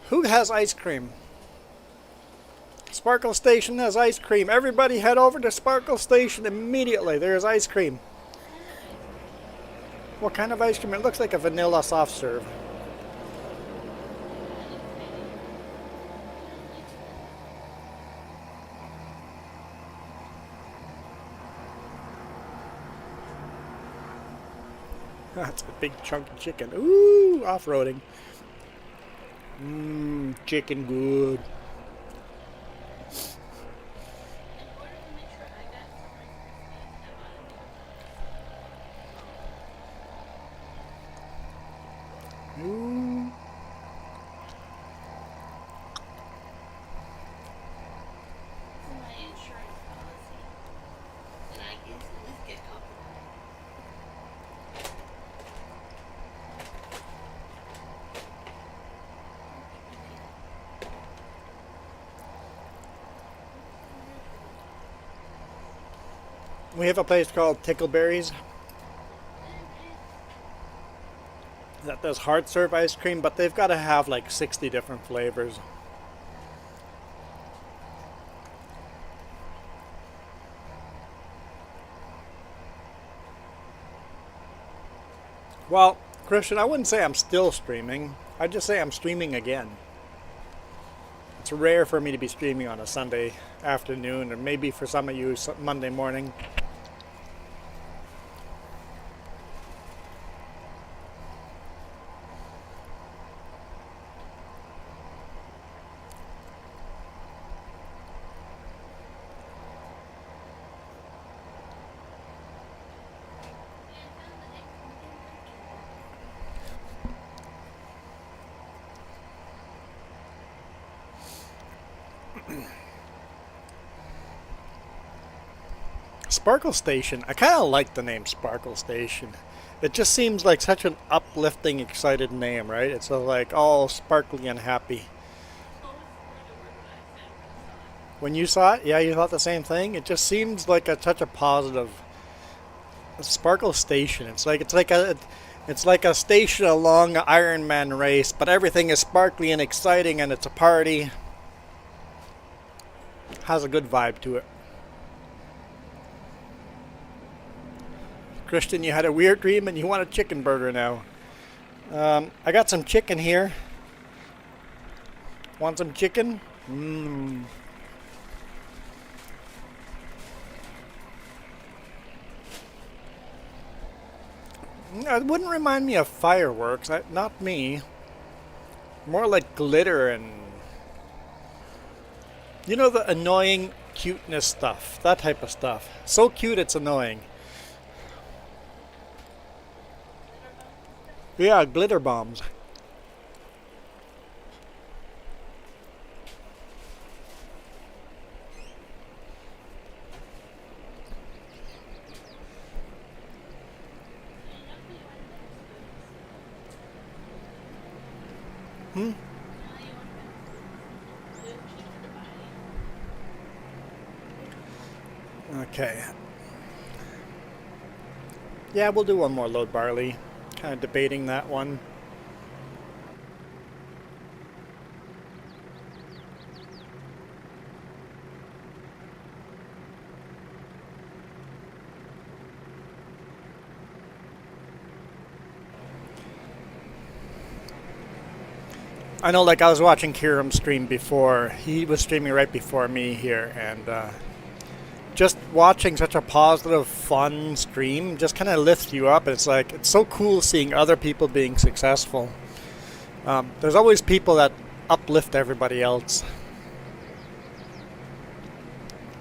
Speaker 2: Who has ice cream? Sparkle Station has ice cream. Everybody head over to Sparkle Station immediately. There's ice cream. What kind of ice cream? It looks like a vanilla soft serve. That's a big chunk of chicken. Ooh, off-roading. Chicken good. Ooh. We have a place called Tickleberries that does hard serve ice cream, but they've got to have like 60 different flavors. Well, Christian, I wouldn't say I'm still streaming. I'd just say I'm streaming again. It's rare for me to be streaming on a Sunday afternoon, or maybe for some of you Monday morning. Sparkle Station. I kind of like the name Sparkle Station. It just seems like such an uplifting, excited name, right? It's like all sparkly and happy. When you saw it, yeah, you thought the same thing. It just seems like such a positive Sparkle Station. It's like a station along an Ironman race, but everything is sparkly and exciting, and it's a party. Has a good vibe to it. Christian, you had a weird dream and you want a chicken burger now. I got some chicken here. Want some chicken? It wouldn't remind me of fireworks. Not me. More like glitter and... You know, the annoying cuteness stuff. That type of stuff. So cute it's annoying. Yeah, glitter bombs. Okay. Yeah, we'll do one more load barley. Kind of debating that one. I know, like, I was watching Kiram stream before. He was streaming right before me here, and just watching such a positive, fun stream just kind of lifts you up. It's like, it's so cool seeing other people being successful. There's always people that uplift everybody else.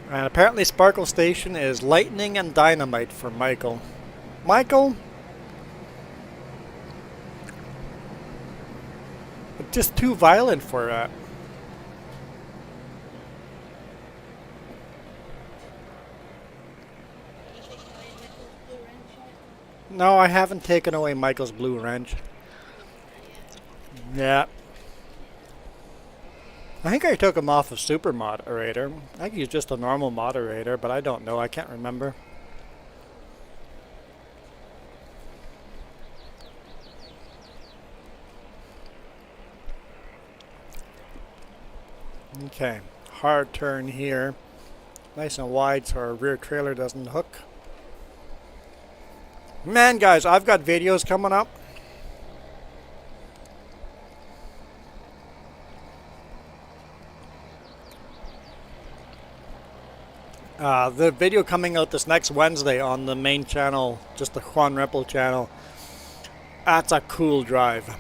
Speaker 2: And apparently Sparkle Station is lightning and dynamite for Michael. Michael? Just too violent for that. No, I haven't taken away Michael's blue wrench. Yeah. I think I took him off of Super Moderator. I think he's just a normal moderator, but I don't know. I can't remember. Okay, hard turn here. Nice and wide so our rear trailer doesn't hook. Man, guys, I've got videos coming up. The video coming out this next Wednesday on the main channel, just the Juan Rempel channel. That's a cool drive.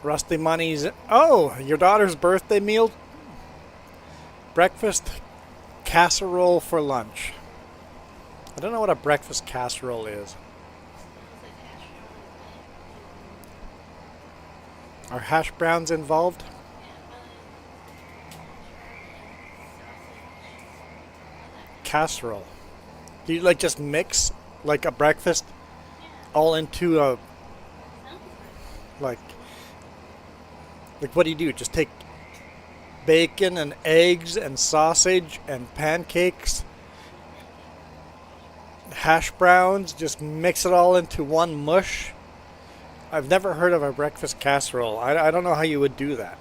Speaker 2: Rusty Money's... Oh, your daughter's birthday meal? Breakfast casserole for lunch. I don't know what a breakfast casserole is. Are hash browns involved? Casserole. Do you like just mix like a breakfast all into a like what do you do? Just take bacon and eggs and sausage and pancakes, hash browns, just mix it all into one mush? I've never heard of a breakfast casserole. I don't know how you would do that.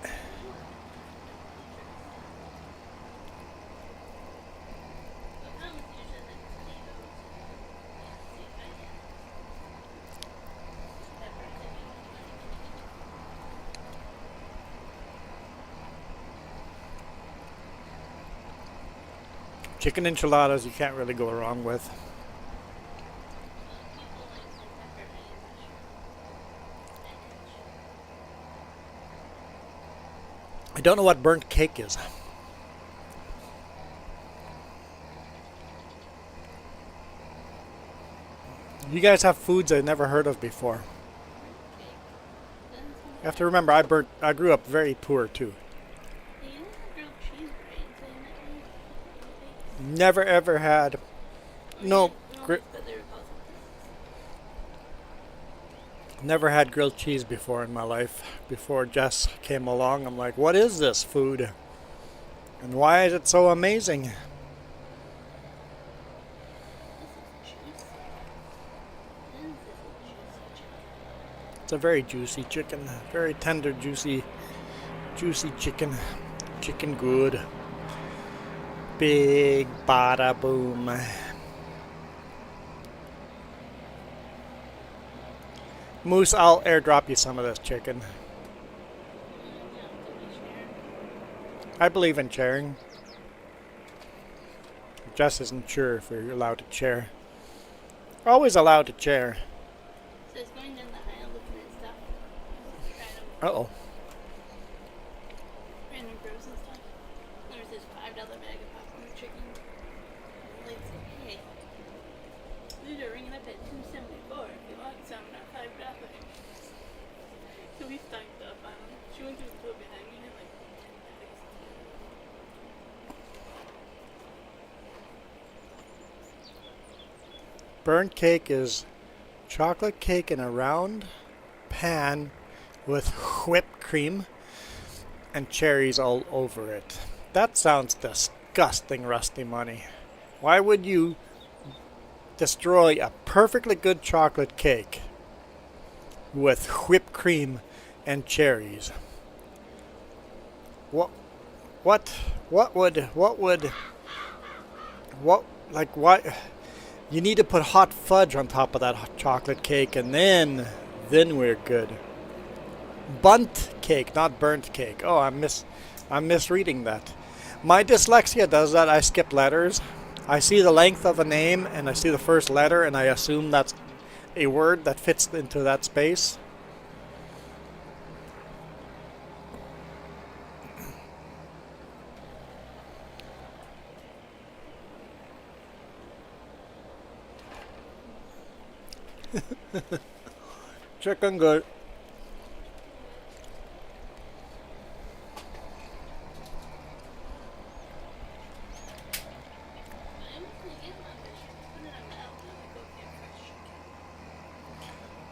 Speaker 2: Chicken enchiladas you can't really go wrong with. I don't know what burnt cake is. You guys have foods I've never heard of before. You have to remember, I grew up very poor too.
Speaker 3: You know the grilled cheese grains
Speaker 2: Never ever had. No, never had grilled cheese before in my life. Before Jess came along, I'm like, what is this food? And why is it so amazing? It's a very juicy chicken. Very tender, juicy chicken. Chicken good. Big bada boom. Moose, I'll airdrop you some of this chicken. I believe in sharing. Jess isn't sure if you're allowed to share. We're always allowed to share.
Speaker 3: So it's going down the aisle looking at stuff.
Speaker 2: Uh-oh.
Speaker 3: Random gross and stuff. There's this $5 bag of popcorn chicken. And the lady said, hey, these are ringing up at $2.74 if you want some, not $5. So we stocked up on them. She went through the club behind me and had like 10 bags.
Speaker 2: Burnt cake is chocolate cake in a round pan with whipped cream and cherries all over it. That sounds disgusting, Rusty Money. Why would you destroy a perfectly good chocolate cake with whipped cream and cherries? What you need to put hot fudge on top of that hot chocolate cake, and then we're good. Bunt cake, not burnt cake. Oh, I'm misreading that. My dyslexia does that. I skip letters. I see the length of a name, and I see the first letter, and I assume that's a word that fits into that space. Chicken good.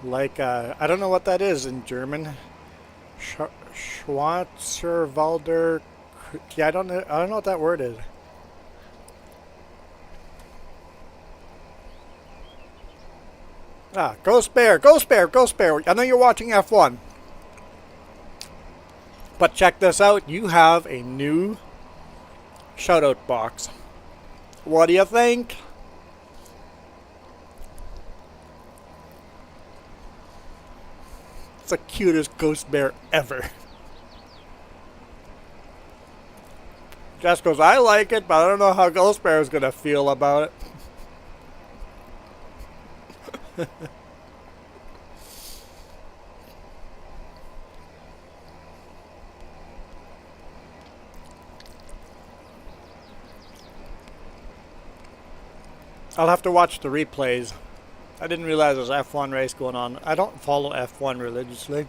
Speaker 2: Like, I don't know what that is in German. Schwarzwälder. Yeah, I don't know what that word is. Ah, Ghost Bear, Ghost Bear, Ghost Bear. I know you're watching F1. But check this out. You have a new shoutout box. What do you think? It's the cutest Ghost Bear ever. Jess goes, I like it, but I don't know how Ghost Bear is going to feel about it. I'll have to watch the replays. I didn't realize there's an F1 race going on. I don't follow F1 religiously.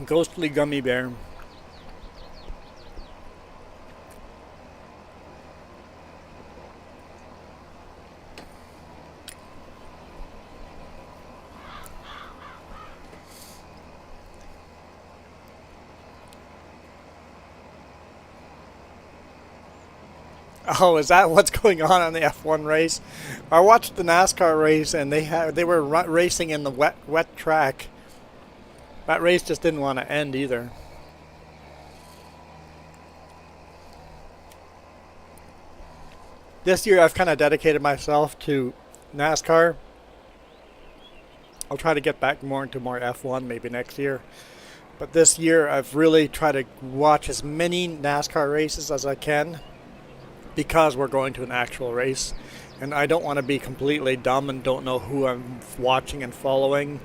Speaker 2: Ghostly gummy bear. Oh, is that what's going on the F1 race? I watched the NASCAR race, and they were racing in the wet track. That race just didn't want to end either. This year I've kind of dedicated myself to NASCAR. I'll try to get back more into more F1 maybe next year. But this year I've really tried to watch as many NASCAR races as I can, because we're going to an actual race. And I don't want to be completely dumb and don't know who I'm watching and following.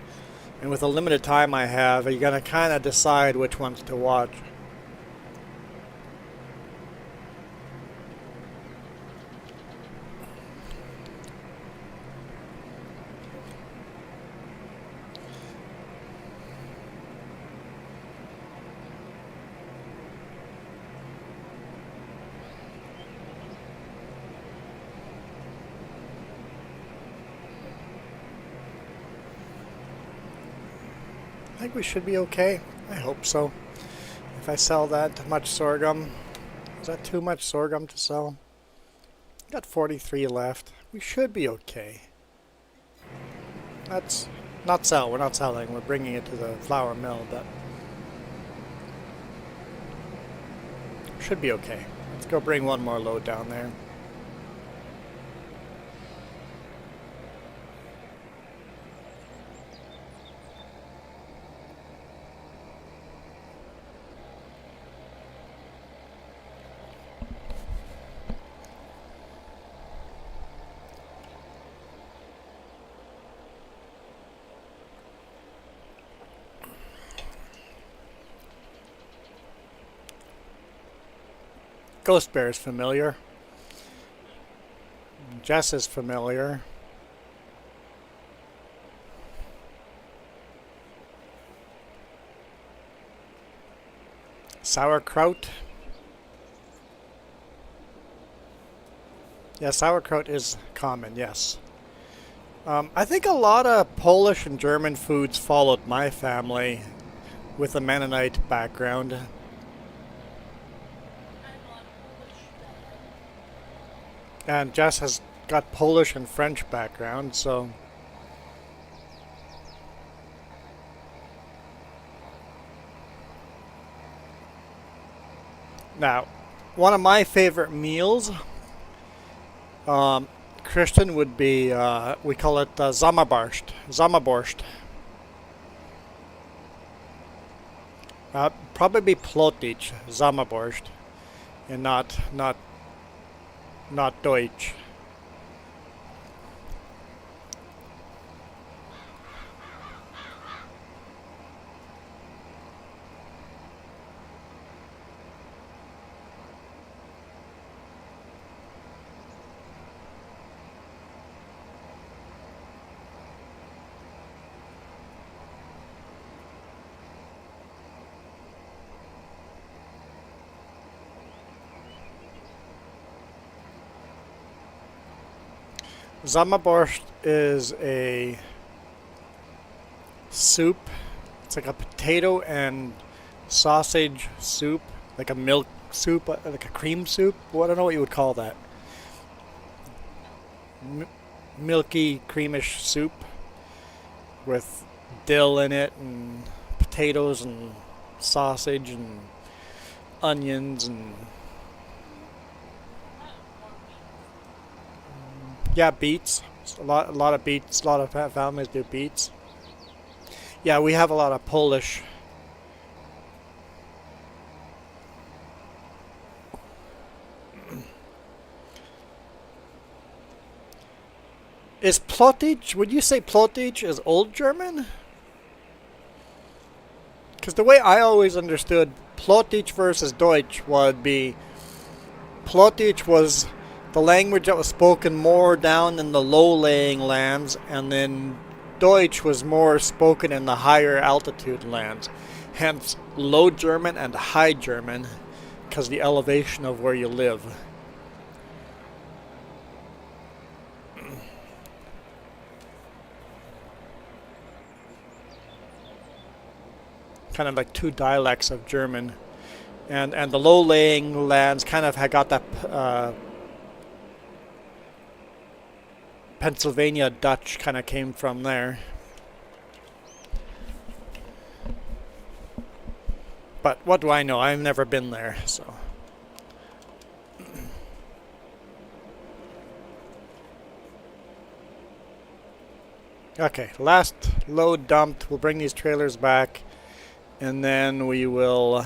Speaker 2: And with the limited time I have, you're going to kind of decide which ones to watch. I think we should be okay. I hope so. If I sell that much sorghum, is that too much sorghum to sell? Got 43 left. We should be okay. That's not sell. We're not selling. We're bringing it to the flour mill, but should be okay. Let's go bring one more load down there. Ghost Bear is familiar. Jess is familiar. Sauerkraut. Yeah, sauerkraut is common, yes. I think a lot of Polish and German foods followed my family with a Mennonite background. And Jess has got Polish and French background, so now one of my favorite meals, Christian, would be we call it Zamaborscht. Probably be Plotich, Zamaborscht, and not Deutsch. Zamaborscht is a soup. It's like a potato and sausage soup, like a milk soup, like a cream soup. Well, I don't know what you would call that. Milky, creamish soup with dill in it and potatoes and sausage and onions and yeah, beets. A lot of beets. A lot of families do beets. Yeah, we have a lot of Polish. Is Plotich? Would you say Plotich is Old German? Because the way I always understood Plotich versus Deutsch would be Plotich was the language that was spoken more down in the low-laying lands, and then Deutsch was more spoken in the higher altitude lands. Hence, Low German and High German, because the elevation of where you live. Kind of like two dialects of German. And the low-laying lands kind of had got that Pennsylvania Dutch kind of came from there. But what do I know? I've never been there, so. Okay, last load dumped. We'll bring these trailers back, and then we will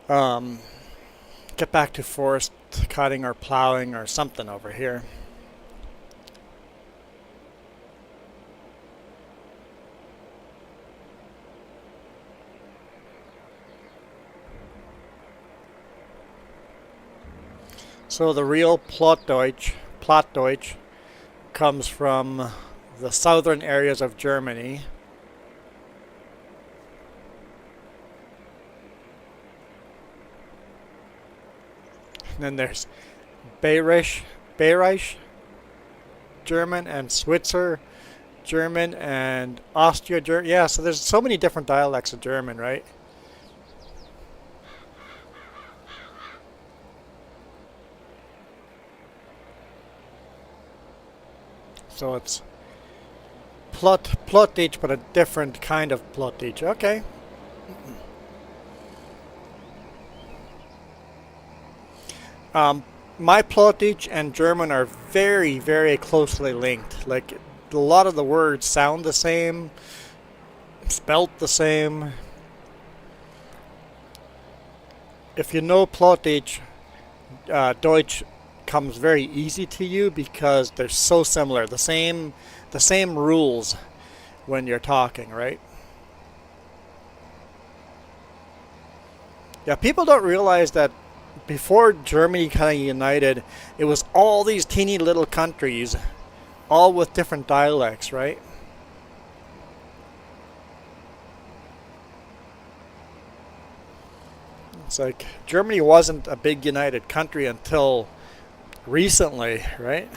Speaker 2: get back to forest cutting or plowing or something over here. So the real Plattdeutsch comes from the southern areas of Germany. And then there's Bayerisch German and Switzer German and Austria German. Yeah, so there's so many different dialects of German, right? So it's Plattdeutsch, but a different kind of Plattdeutsch. Okay. My Plattdeutsch and German are very, very closely linked. Like, a lot of the words sound the same, spelt the same. If you know Plattdeutsch, Deutsch comes very easy to you because they're so similar. The same rules when you're talking, right? Yeah, people don't realize that before Germany kind of united, it was all these teeny little countries, all with different dialects, right? It's like Germany wasn't a big united country until recently, right?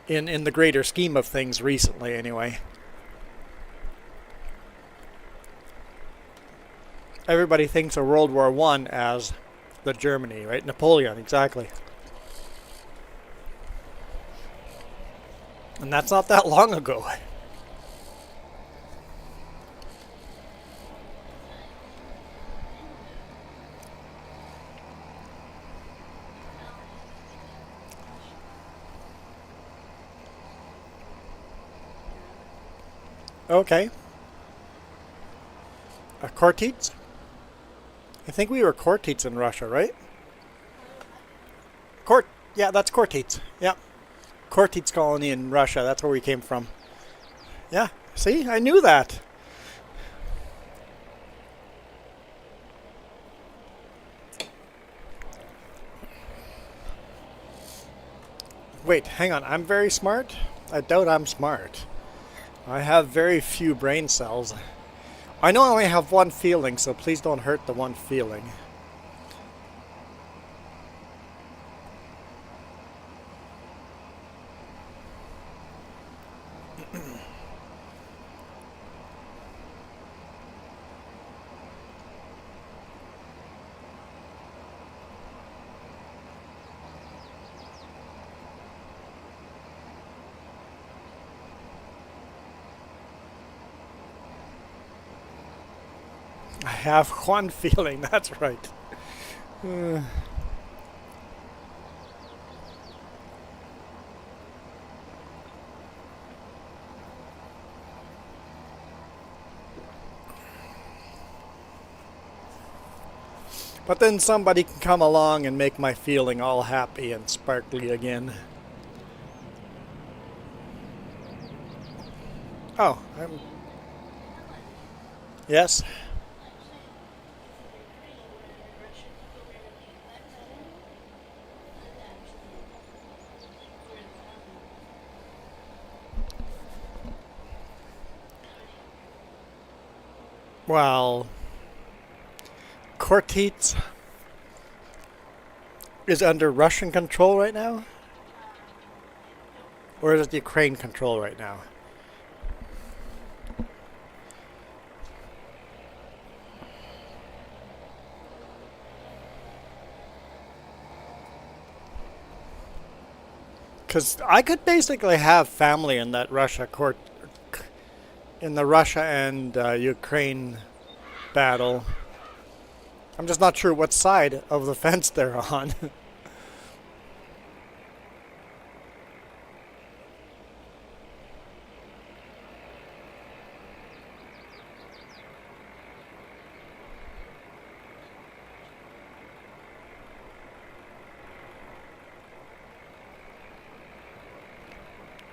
Speaker 2: In the greater scheme of things, recently anyway. Everybody thinks of World War I as the Germany, right? Napoleon, exactly. And that's not that long ago. Okay. Khortyts? I think we were Khortyts in Russia, right? Yeah, that's Khortyts. Yeah. Khortyts colony in Russia. That's where we came from. Yeah. See, I knew that. Wait, hang on. I'm very smart? I doubt I'm smart. I have very few brain cells. I know I only have one feeling, so please don't hurt the one feeling. I have one feeling, that's right. But then somebody can come along and make my feeling all happy and sparkly again. Oh, yes? Well, Khortyts is under Russian control right now? Or is it Ukraine control right now? Because I could basically have family in that in the Russia and Ukraine battle. I'm just not sure what side of the fence they're on.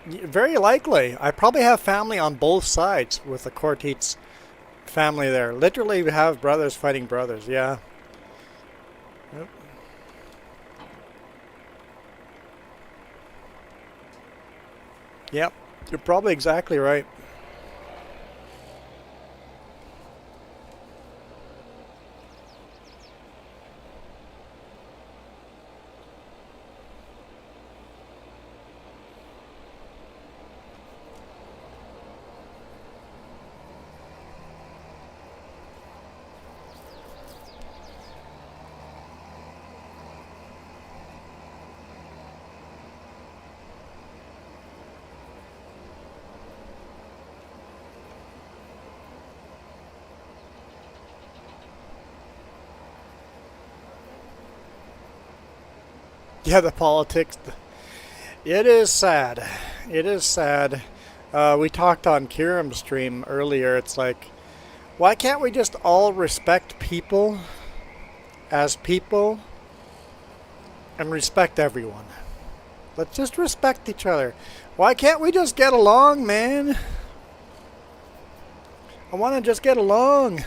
Speaker 2: Very likely. I probably have family on both sides with the Khortyts family there. Literally we have brothers fighting brothers, yeah. Yep, you're probably exactly right. Yeah, the politics. It is sad. It is sad. We talked on Kiram's stream earlier. It's like, why can't we just all respect people as people and respect everyone? Let's just respect each other. Why can't we just get along, man? I want to just get along.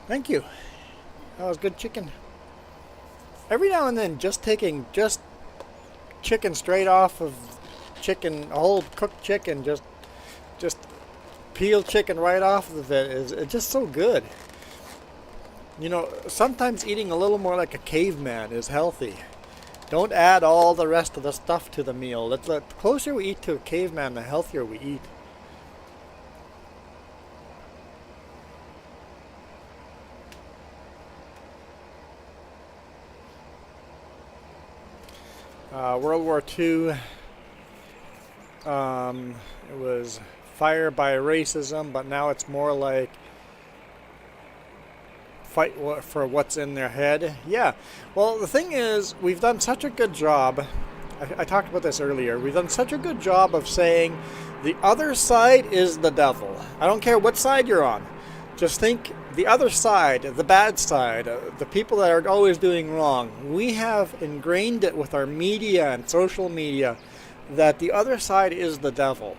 Speaker 2: Thank you. That was good chicken. Every now and then, just taking just chicken straight off of chicken, a whole cooked chicken, just peel chicken right off of it is it's just so good. You know, sometimes eating a little more like a caveman is healthy. Don't add all the rest of the stuff to the meal. The closer we eat to a caveman, the healthier we eat. World War II, it was fire by racism, but now it's more like fight for what's in their head. Yeah, well, the thing is, we've done such a good job, I talked about this earlier, we've done such a good job of saying the other side is the devil. I don't care what side you're on. Just think the other side, the bad side, the people that are always doing wrong. We have ingrained it with our media and social media that the other side is the devil.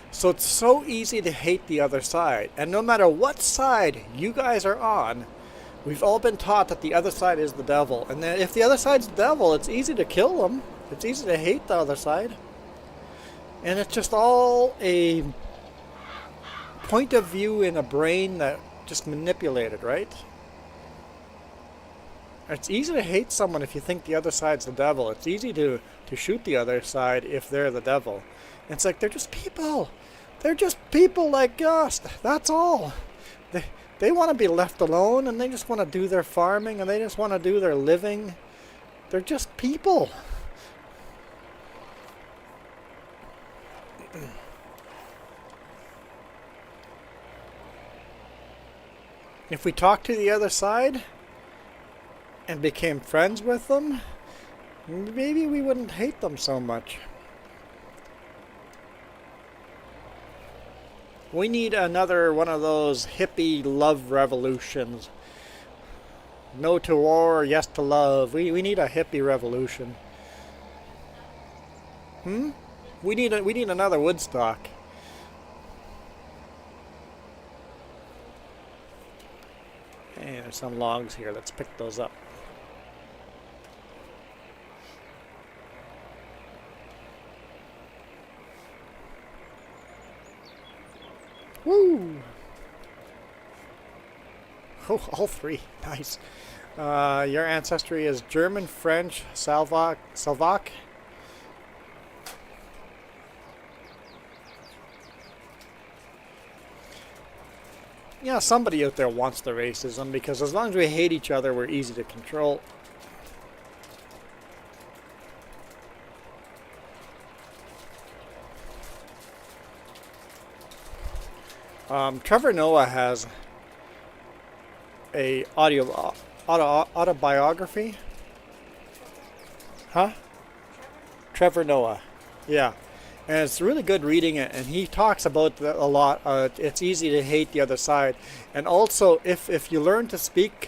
Speaker 2: So it's so easy to hate the other side. And no matter what side you guys are on, we've all been taught that the other side is the devil. And then if the other side's the devil, it's easy to kill them. It's easy to hate the other side. And it's just all a point of view in a brain that just manipulated, right? It's easy to hate someone if you think the other side's the devil. It's easy to shoot the other side if they're the devil. And it's like, they're just people. They're just people like us. That's all. They want to be left alone, and they just want to do their farming, and they just want to do their living. They're just people. If we talked to the other side and became friends with them, maybe we wouldn't hate them so much. We need another one of those hippie love revolutions. No to war, yes to love. We need a hippie revolution. We need another Woodstock. Hey, there's some logs here. Let's pick those up. Woo! Oh, all three. Nice. Your ancestry is German, French, Slovak. Yeah, somebody out there wants the racism, because as long as we hate each other, we're easy to control. Trevor Noah has a autobiography. Huh? Trevor Noah. Yeah. And it's really good reading it, and he talks about that a lot. It's easy to hate the other side. And also, if you learn to speak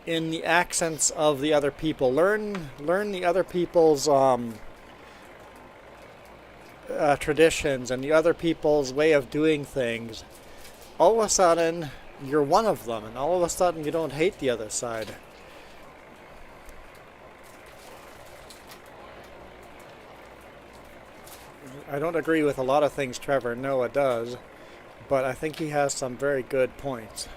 Speaker 2: in the accents of the other people. Learn the other people's traditions and the other people's way of doing things. All of a sudden, you're one of them, and all of a sudden you don't hate the other side. I don't agree with a lot of things Trevor Noah does, but I think he has some very good points.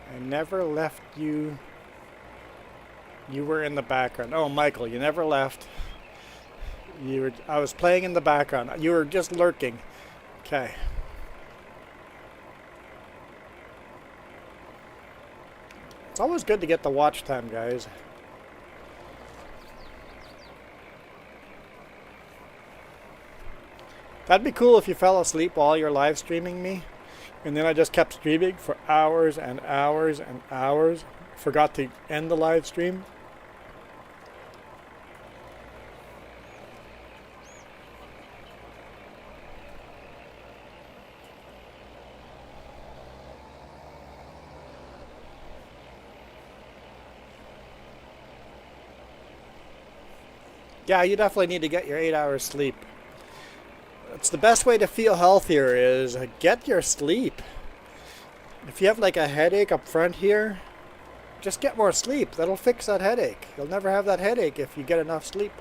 Speaker 2: I never left you. You were in the background. Oh, Michael, you never left. I was playing in the background. You were just lurking. Okay. It's always good to get the watch time, guys. That'd be cool if you fell asleep while you're live streaming me. And then I just kept streaming for hours and hours and hours. Forgot to end the live stream. Yeah, you definitely need to get your 8 hours sleep. It's the best way to feel healthier is get your sleep. If you have like a headache up front here, just get more sleep. That'll fix that headache. You'll never have that headache if you get enough sleep.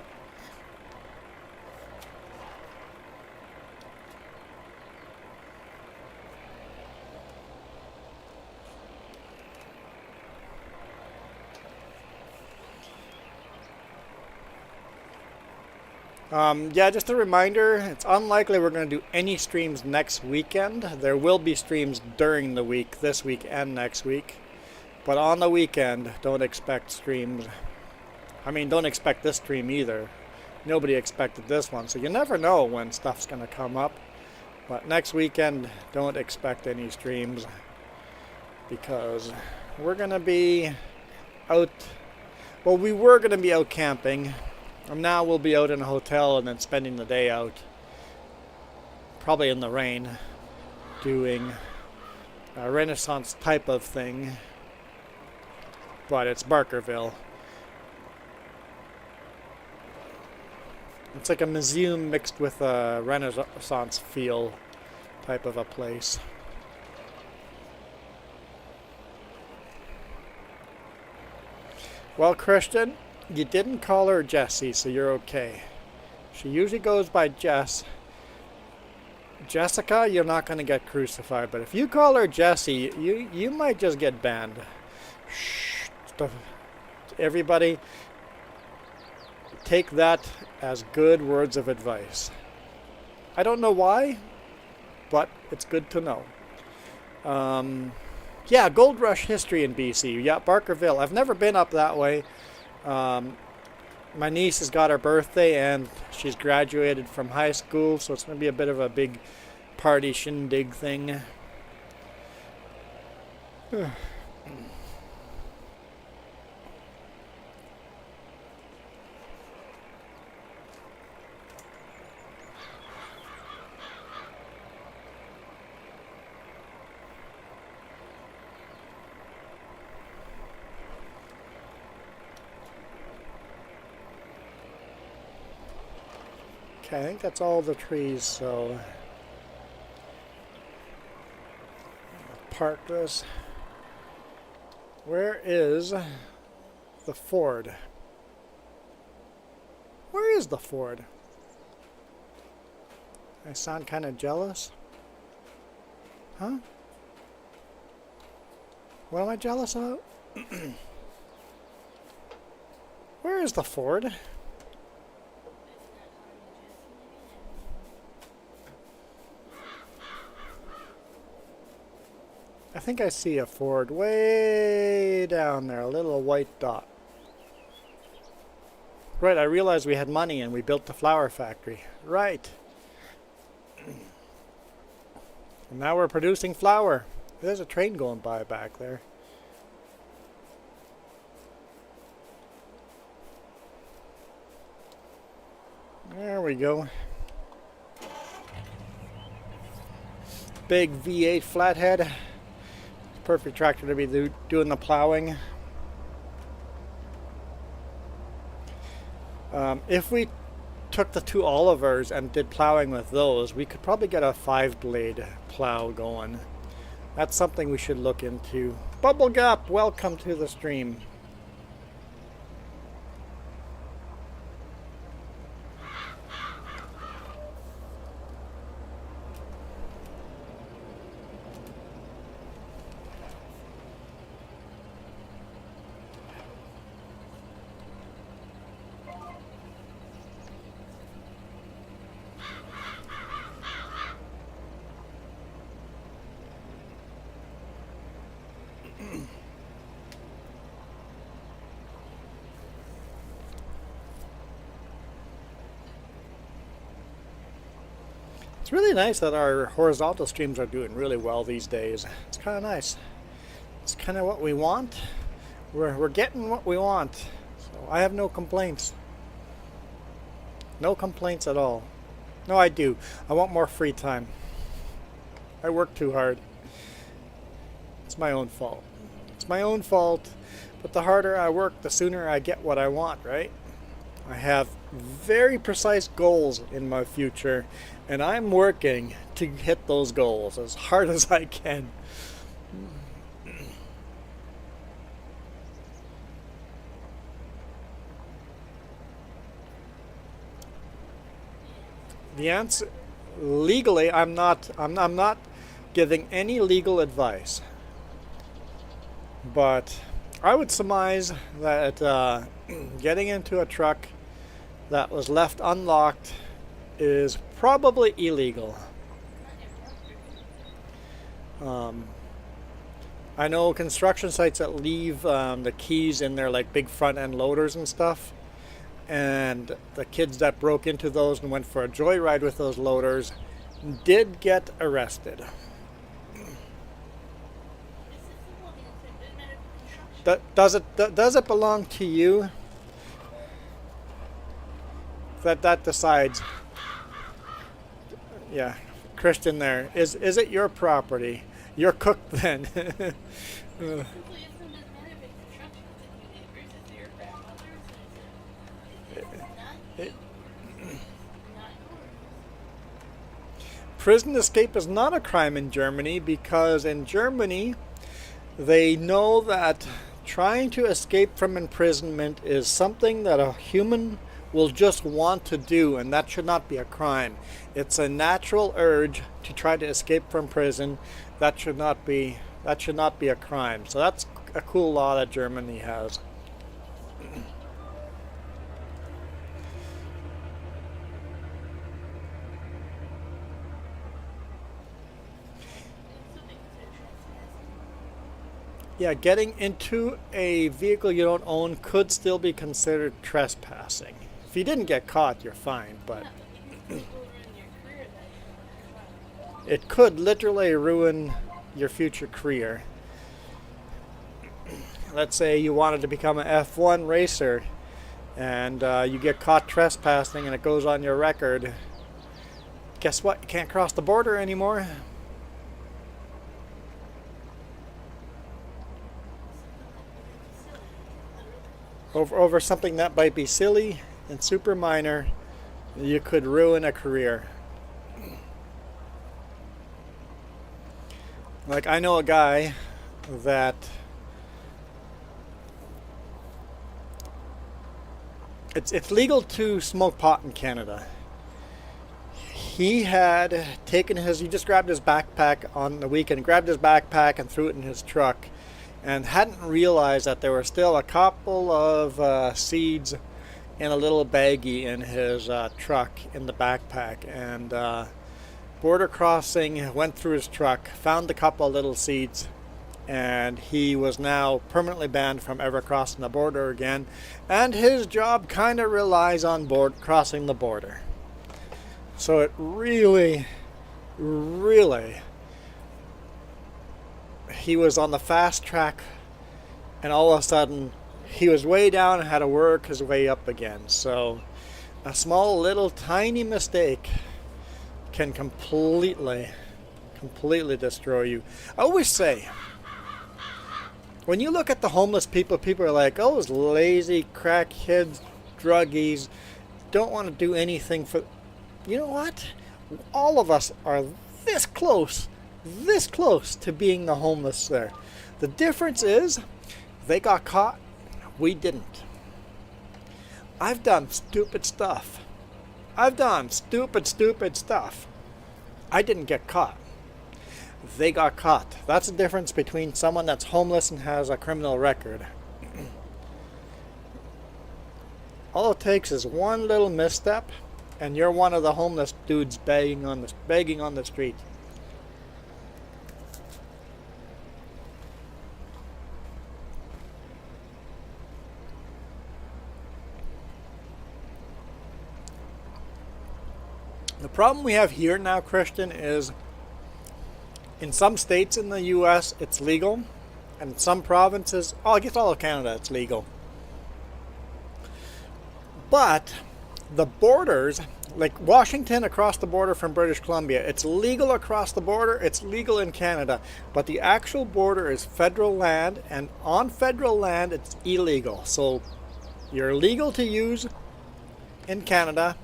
Speaker 2: Yeah, just a reminder, it's unlikely we're going to do any streams next weekend. There will be streams during the week, this week and next week. But on the weekend, don't expect streams. I mean, don't expect this stream either. Nobody expected this one, so you never know when stuff's going to come up. But next weekend, don't expect any streams. Because we're going to be out... Well, we were going to be out camping. And now we'll be out in a hotel and then spending the day out, probably in the rain, doing a Renaissance type of thing, but it's Barkerville. It's like a museum mixed with a Renaissance feel type of a place. Well, Christian, you didn't call her Jessie, so you're okay. She usually goes by Jess. Jessica, you're not going to get crucified, but if you call her Jessie, you might just get banned. Shh. Everybody, take that as good words of advice. I don't know why, but it's good to know. Yeah, Gold Rush history in BC. Yeah, Barkerville. I've never been up that way. My niece has got her birthday and she's graduated from high school, so it's going to be a bit of a big party shindig thing. Okay, I think that's all the trees, so I'll park this. Where is the Ford? Where is the Ford? I sound kind of jealous. Huh? What am I jealous about? Where is the Ford? I think I see a Ford way down there, a little white dot. Right, I realized we had money and we built the flower factory. Right. And now we're producing flour. There's a train going by back there. There we go. Big V8 flathead. Perfect tractor to be doing the plowing. If we took the two Olivers and did plowing with those, we could probably get a 5-blade plow going. That's something we should look into. Bubblegap, welcome to the stream. It's really nice that our horizontal streams are doing really well these days. It's kind of nice. It's kind of what we want. We're getting what we want. So I have no complaints. No complaints at all. No, I do. I want more free time. I work too hard. It's my own fault. It's my own fault. But the harder I work, the sooner I get what I want, right? I have very precise goals in my future, and I'm working to hit those goals as hard as I can. The answer, legally, I'm not giving any legal advice, but I would surmise that getting into a truck that was left unlocked is probably illegal. I know construction sites that leave the keys in their like big front end loaders and stuff, and the kids that broke into those and went for a joyride with those loaders did get arrested. Does it belong to you? That decides. Yeah, Christian there. Is it your property? You're cooked then. Prison escape is not a crime in Germany because in Germany they know that trying to escape from imprisonment is something that a human will just want to do, and that should not be a crime. It's a natural urge to try to escape from prison. That should not be a crime. So that's a cool law that Germany has. Yeah, getting into a vehicle you don't own could still be considered trespassing. If you didn't get caught, you're fine, but it could literally ruin your future career. Let's say you wanted to become an F1 racer and you get caught trespassing and it goes on your record. Guess what? You can't cross the border anymore. Over something that might be silly and super minor, you could ruin a career. Like, I know a guy that it's legal to smoke pot in Canada. he had taken he just grabbed his backpack on the weekend, grabbed his backpack and threw it in his truck, and hadn't realized that there were still a couple of seeds in a little baggie in his truck in the backpack. And border crossing, went through his truck, found a couple of little seeds, and he was now permanently banned from ever crossing the border again. And his job kind of relies on crossing the border. So it really, he was on the fast track, and all of a sudden he was way down and had to work his way up again. So a small little tiny mistake can completely destroy you. I always say, when you look at the homeless people, people are like, oh, those lazy crackheads, druggies, don't want to do anything for... You know what? All of us are this close to being the homeless there. The difference is, they got caught, we didn't. I've done stupid stuff. I've done stupid stuff. I didn't get caught. They got caught. That's the difference between someone that's homeless and has a criminal record. All it takes is one little misstep, and you're one of the homeless dudes begging on the street. The problem we have here now, Christian, is in some states in the U.S. it's legal, and in some provinces, I guess all of Canada, it's legal. But the borders, like Washington across the border from British Columbia, it's legal across the border, it's legal in Canada, but the actual border is federal land, and on federal land it's illegal. So you're legal to use in Canada,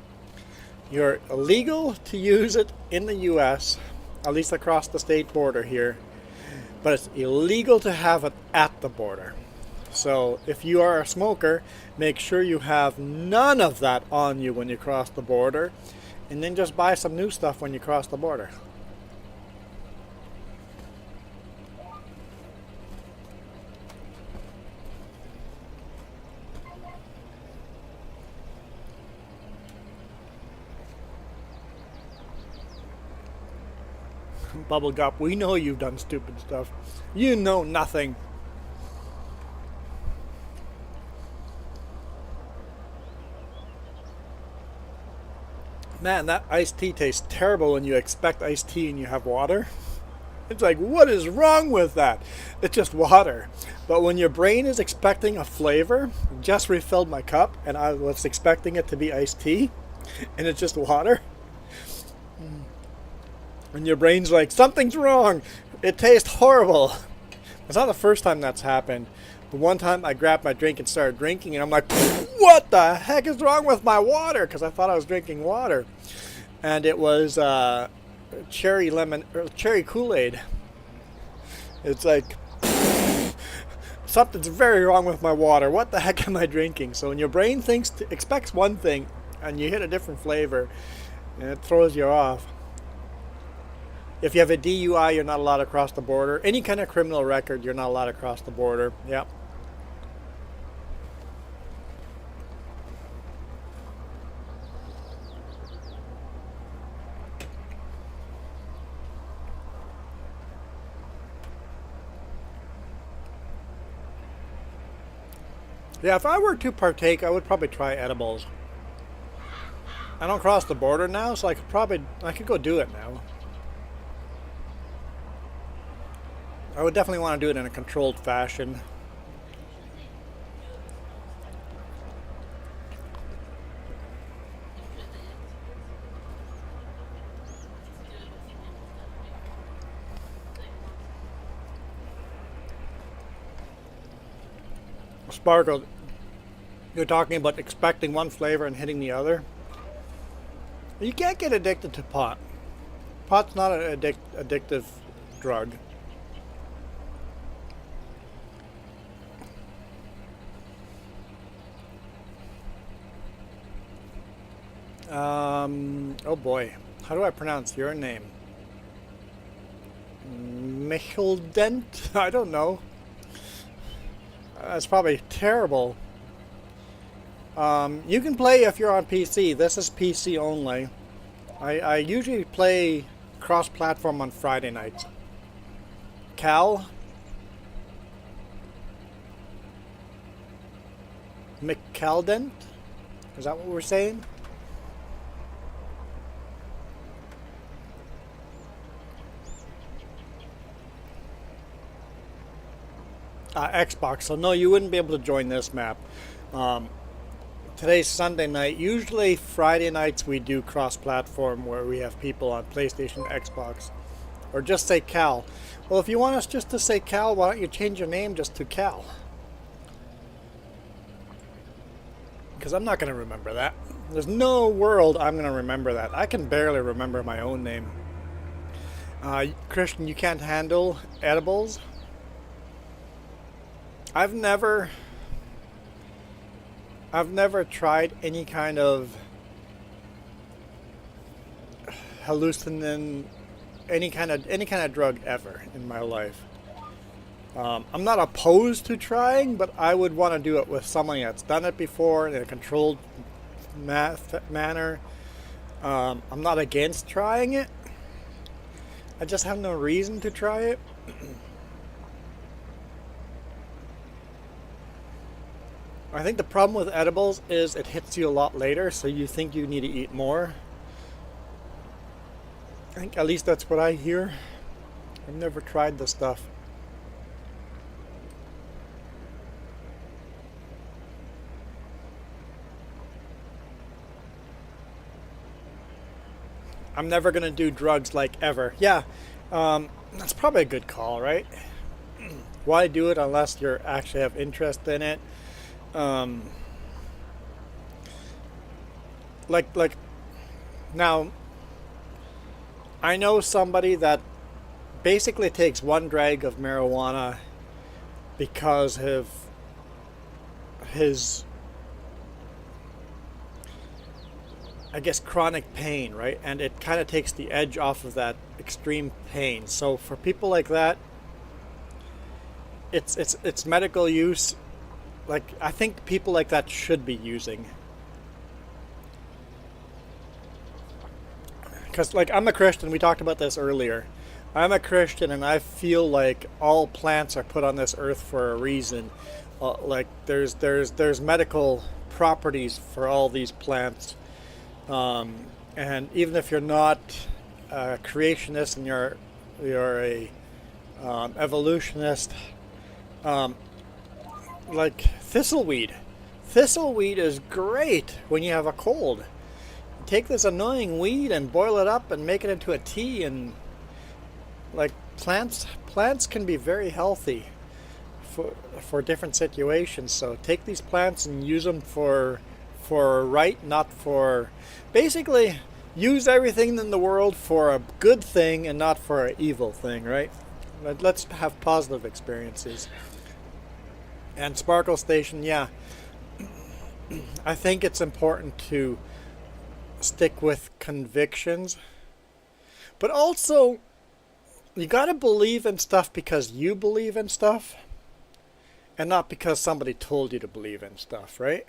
Speaker 2: you're illegal to use it in the US, at least across the state border here, but it's illegal to have it at the border. So if you are a smoker, make sure you have none of that on you when you cross the border, and then just buy some new stuff when you cross the border. Bubblegup, we know you've done stupid stuff. You know nothing. Man, that iced tea tastes terrible when you expect iced tea and you have water. It's like, what is wrong with that? It's just water. But when your brain is expecting a flavor, just refilled my cup and I was expecting it to be iced tea, and it's just water. And your brain's like, something's wrong. It tastes horrible. It's not the first time that's happened. But one time I grabbed my drink and started drinking, and I'm like, what the heck is wrong with my water? Because I thought I was drinking water. And it was cherry Kool-Aid. It's like, something's very wrong with my water. What the heck am I drinking? So when your brain expects one thing, and you hit a different flavor, and it throws you off. If you have a DUI, you're not allowed to cross the border. Any kind of criminal record, you're not allowed to cross the border. Yep. Yeah, if I were to partake, I would probably try edibles. I don't cross the border now, so I could go do it now. I would definitely want to do it in a controlled fashion. Sparkle, you're talking about expecting one flavor and hitting the other. You can't get addicted to pot. Pot's not an addictive drug. Oh boy, How do I pronounce your name? Micheldent? I don't know. That's probably terrible. You can play if you're on PC. This is PC only. I usually play cross-platform on Friday nights. Cal? McCaldent? Is that what we're saying? Xbox. So no, you wouldn't be able to join this map. Today's Sunday night. Usually Friday nights we do cross-platform where we have people on PlayStation, Xbox. Or just say Cal. Well, if you want us just to say Cal, why don't you change your name just to Cal? Because I'm not going to remember that. There's no world I'm going to remember that. I can barely remember my own name. Christian, you can't handle edibles? I've never tried any kind of hallucinant, any kind of drug ever in my life. I'm not opposed to trying, but I would want to do it with someone that's done it before in a controlled manner. I'm not against trying it. I just have no reason to try it. I think the problem with edibles is it hits you a lot later, so you think you need to eat more. I think at least that's what I hear. I've never tried this stuff. I'm never going to do drugs like ever. Yeah, that's probably a good call, right? Why do it unless you actually have interest in it? Like now I know somebody that basically takes one drag of marijuana because of his, I guess, chronic pain, right? And it kind of takes the edge off of that extreme pain. So for people like that, it's medical use. Like, I think people like that should be using. Because, like, I'm a Christian. We talked about this earlier. I'm a Christian, and I feel like all plants are put on this earth for a reason. Like, there's medical properties for all these plants. And even if you're not a creationist and you're a evolutionist, like thistleweed. Thistleweed is great when you have a cold. Take this annoying weed and boil it up and make it into a tea, and like plants can be very healthy for different situations. So take these plants and use them for right, not for, basically use everything in the world for a good thing and not for an evil thing, right? Let's have positive experiences. And Sparkle Station, yeah, I think it's important to stick with convictions, but also you gotta believe in stuff because you believe in stuff and not because somebody told you to believe in stuff, right?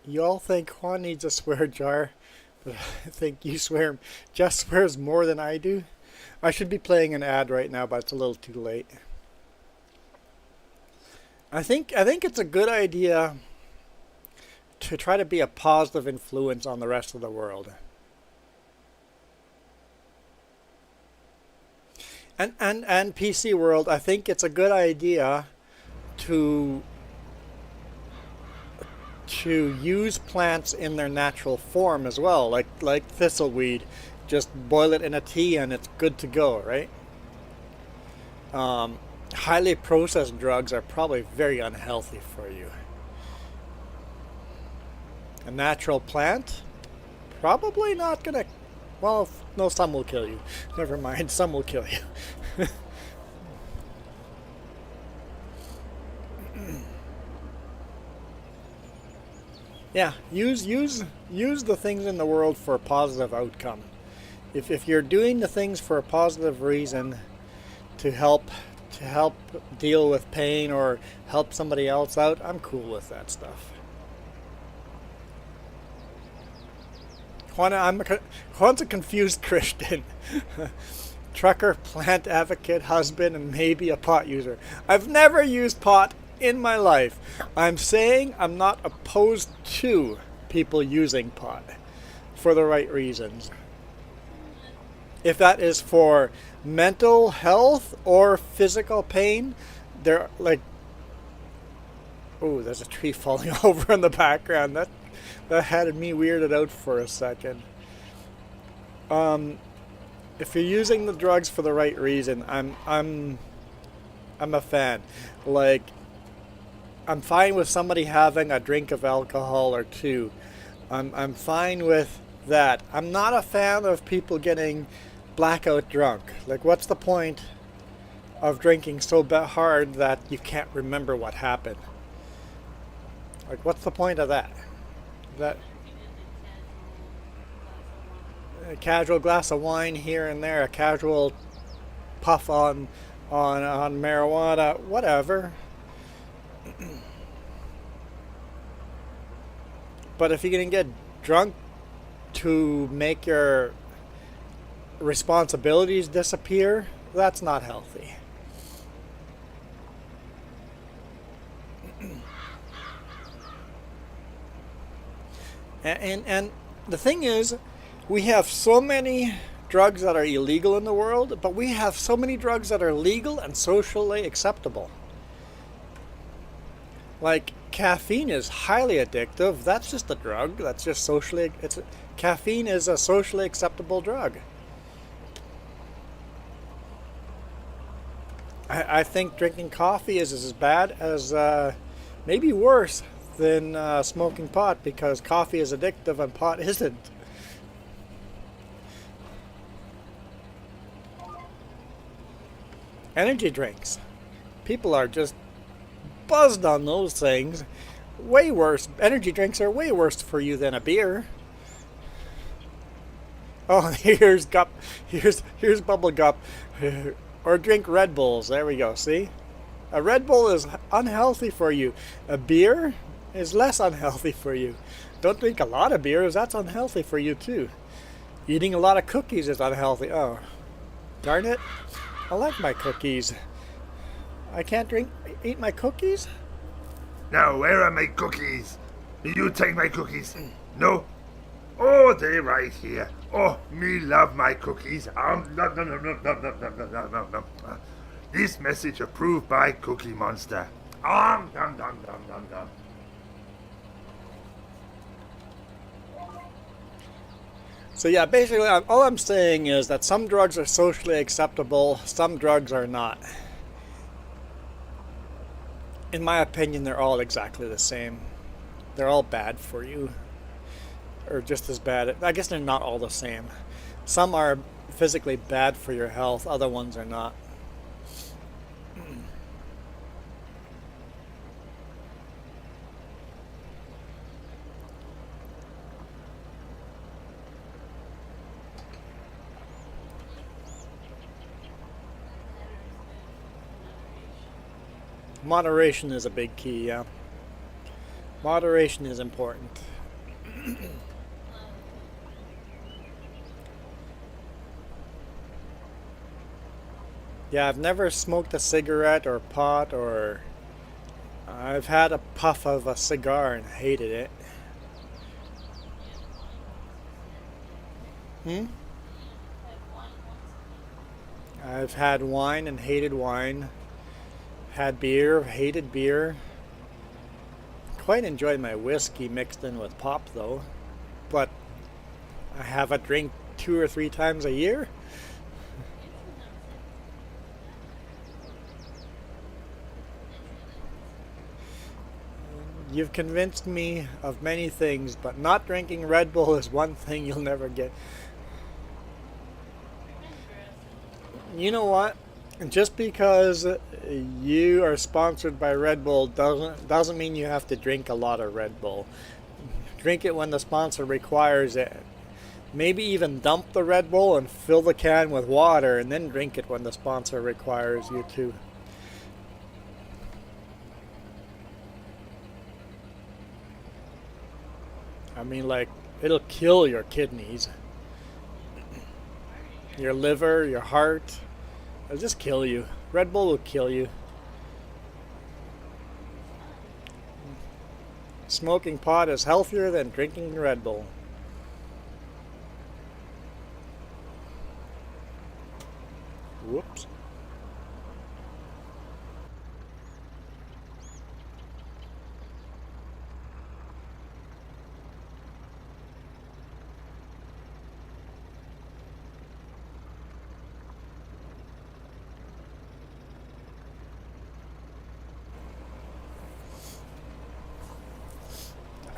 Speaker 2: Y'all think Juan needs a swear jar, but I think you just swears more than I do. I should be playing an ad right now, but it's a little too late. I think it's a good idea to try to be a positive influence on the rest of the world. And PC world, I think it's a good idea to use plants in their natural form as well, like thistleweed. Just boil it in a tea and it's good to go, right? Highly processed drugs are probably very unhealthy for you. A natural plant, probably not gonna Well, no, some will kill you. Never mind, some will kill you. Yeah, use the things in the world for a positive outcome. If you're doing the things for a positive reason to help deal with pain or help somebody else out, I'm cool with that stuff. Juan's a confused Christian. Trucker, plant advocate, husband, and maybe a pot user. I've never used pot in my life. I'm saying I'm not opposed to people using pot for the right reasons. If that is for mental health or physical pain, they're like, oh, there's a tree falling over in the background. That had me weirded out for a second. If you're using the drugs for the right reason, I'm a fan. Like, I'm fine with somebody having a drink of alcohol or two. I'm fine with that. I'm not a fan of people getting blackout drunk. Like, what's the point of drinking so hard that you can't remember what happened? Like, what's the point of that? That a casual glass of wine here and there, a casual puff on marijuana, whatever. But if you're gonna get drunk to make your responsibilities disappear, that's not healthy. And the thing is, we have so many drugs that are illegal in the world, but we have so many drugs that are legal and socially acceptable. Like, caffeine is highly addictive. That's just a drug. That's just caffeine is a socially acceptable drug. I think drinking coffee is as bad as, maybe worse than smoking pot, because coffee is addictive and pot isn't. Energy drinks. People are just buzzed on those things. Way worse. Energy drinks are way worse for you than a beer. Oh, here's Gup. Here's Bubble Gup. Or drink Red Bulls. There we go. See? A Red Bull is unhealthy for you. A beer is less unhealthy for you. Don't drink a lot of beers. That's unhealthy for you too. Eating a lot of cookies is unhealthy. Oh, darn it. I like my cookies. I can't eat my cookies?
Speaker 1: Now, where are my cookies? Will you take my cookies? No? Oh, they're right here. Oh, me love my cookies. Nom, nom, nom, nom, nom, nom, nom, nom, nom, nom. This message approved by Cookie Monster. Nom, nom, nom, nom, nom, nom.
Speaker 2: So yeah, basically all I'm saying is that some drugs are socially acceptable, some drugs are not. In my opinion, they're all exactly the same. They're all bad for you. Or just as bad. I guess they're not all the same. Some are physically bad for your health, other ones are not. Moderation is a big key, yeah. Moderation is important. Yeah, I've never smoked a cigarette or pot, or I've had a puff of a cigar and hated it. I've had wine and hated wine. Had beer, hated beer. Quite enjoyed my whiskey mixed in with pop though. But I have a drink 2 or 3 times a year. You've convinced me of many things, but not drinking Red Bull is one thing you'll never get. You know what? Just because you are sponsored by Red Bull doesn't mean you have to drink a lot of Red Bull. Drink it when the sponsor requires it. Maybe even dump the Red Bull and fill the can with water and then drink it when the sponsor requires you to. I mean, like, it'll kill your kidneys, your liver, your heart. It'll just kill you. Red Bull will kill you. Smoking pot is healthier than drinking Red Bull. Whoops.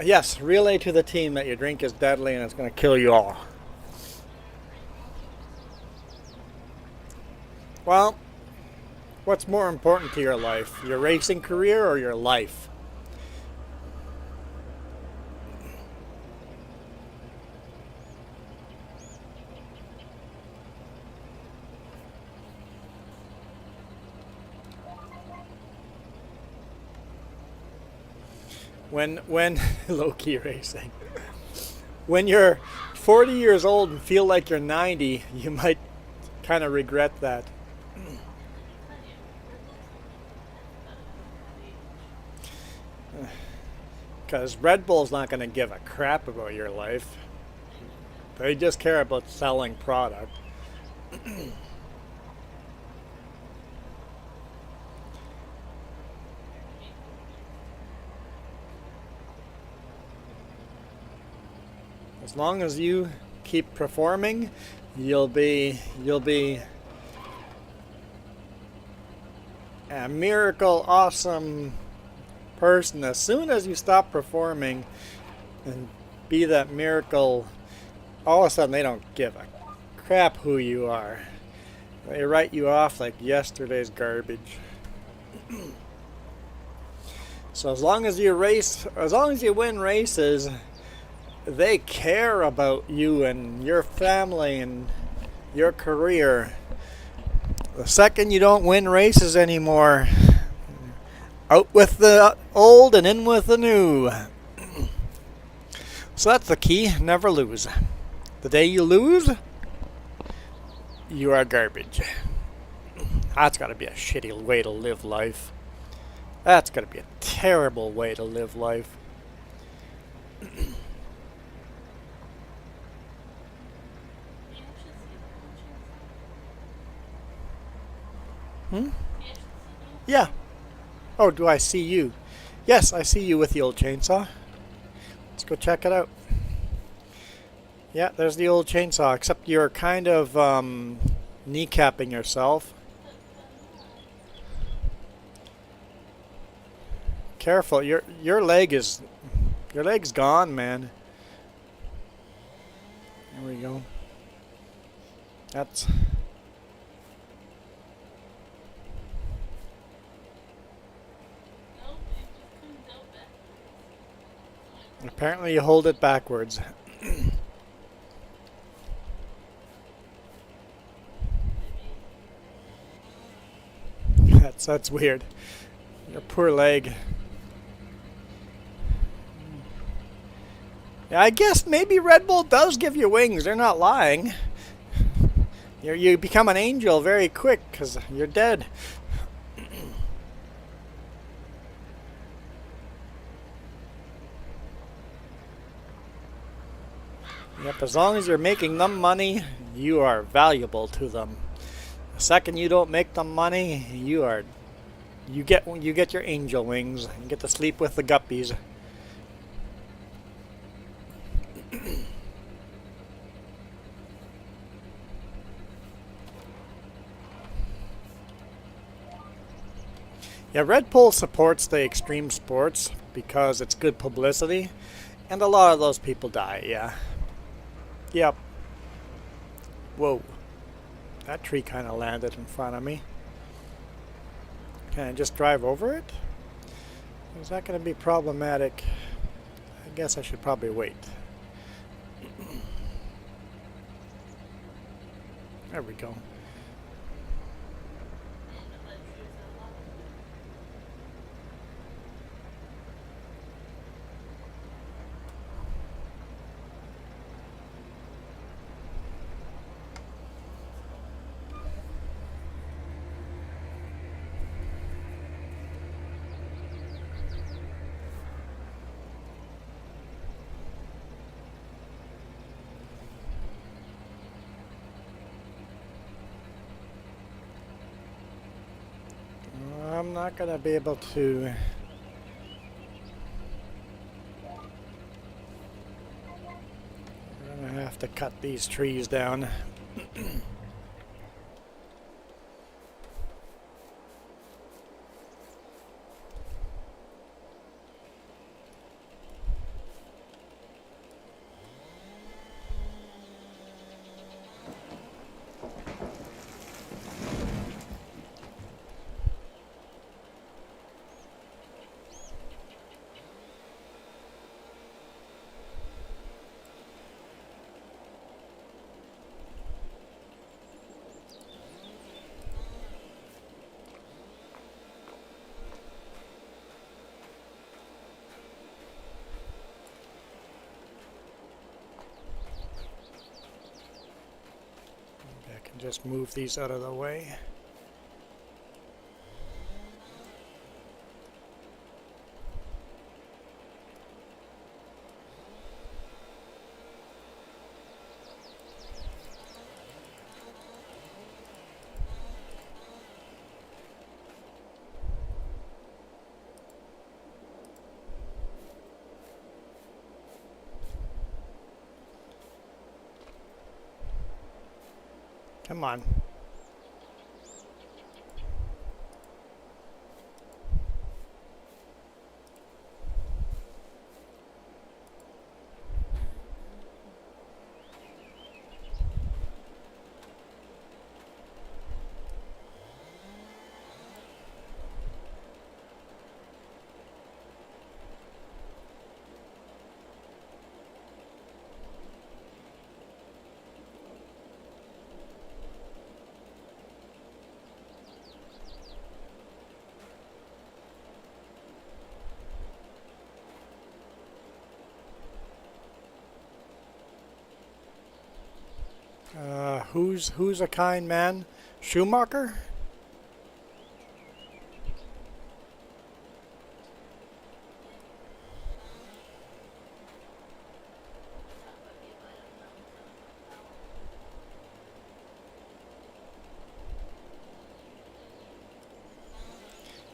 Speaker 2: Yes, relay to the team that your drink is deadly and it's going to kill you all. Well, what's more important to your life? Your racing career or your life? When low-key racing. When you're 40 years old and feel like you're 90, you might kind of regret that. Because Red Bull's not going to give a crap about your life. They just care about selling product. As long as you keep performing, you'll be a miracle awesome person. As soon as you stop performing and be that miracle, all of a sudden they don't give a crap who you are. They write you off like yesterday's garbage. So as long as you win races, they care about you and your family and your career. The second you don't win races anymore, out with the old and in with the new. So that's the key, never lose. The day you lose, you are garbage. That's got to be a shitty way to live life. That's got to be a terrible way to live life. Yeah. Oh, do I see you? Yes, I see you with the old chainsaw. Let's go check it out. Yeah, there's the old chainsaw, except you're kind of kneecapping yourself. Careful, your leg's gone, man. There we go. That's apparently you hold it backwards. That's weird. Your poor leg. Yeah, I guess maybe Red Bull does give you wings. They're not lying. You become an angel very quick because you're dead. Yep, as long as you're making them money, you are valuable to them. The second you don't make them money, you get your angel wings and get to sleep with the guppies. Yeah, Red Bull supports the extreme sports because it's good publicity, and a lot of those people die, yeah. Yep. Whoa. That tree kind of landed in front of me. Can I just drive over it? Is that going to be problematic? I guess I should probably wait. There we go. I'm not going to be able to. I'm going to have to cut these trees down. Just move these out of the way. Come on. Who's a kind man? Schumacher?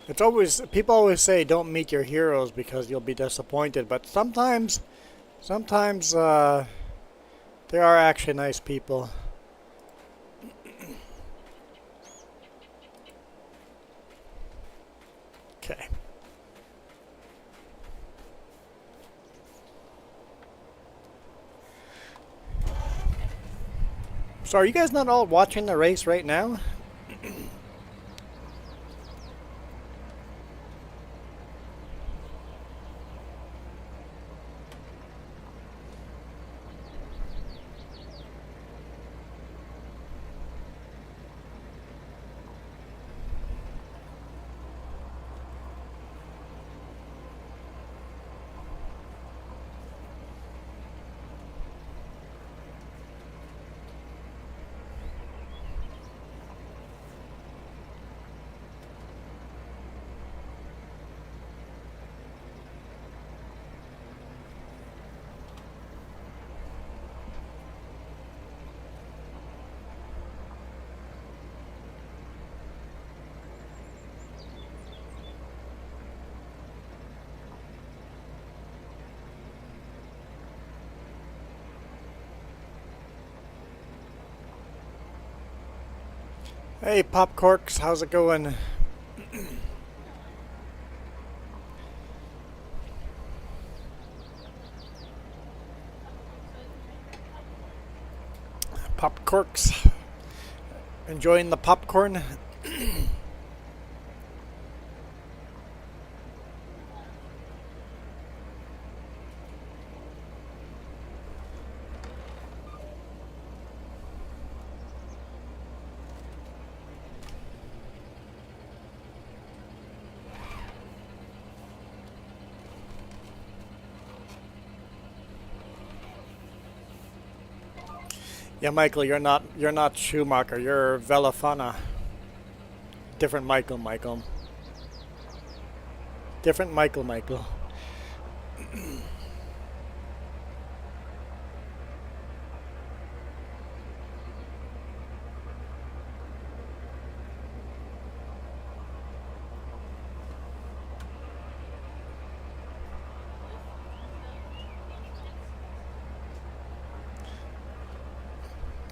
Speaker 2: It's always, people always say don't meet your heroes because you'll be disappointed, but sometimes there are actually nice people. Okay. So are you guys not all watching the race right now? Hey, Pop Corks, how's it going? Pop Corks. Enjoying the popcorn? Yeah, Michael, you're not Schumacher. You're Velafana. Different Michael. Different Michael.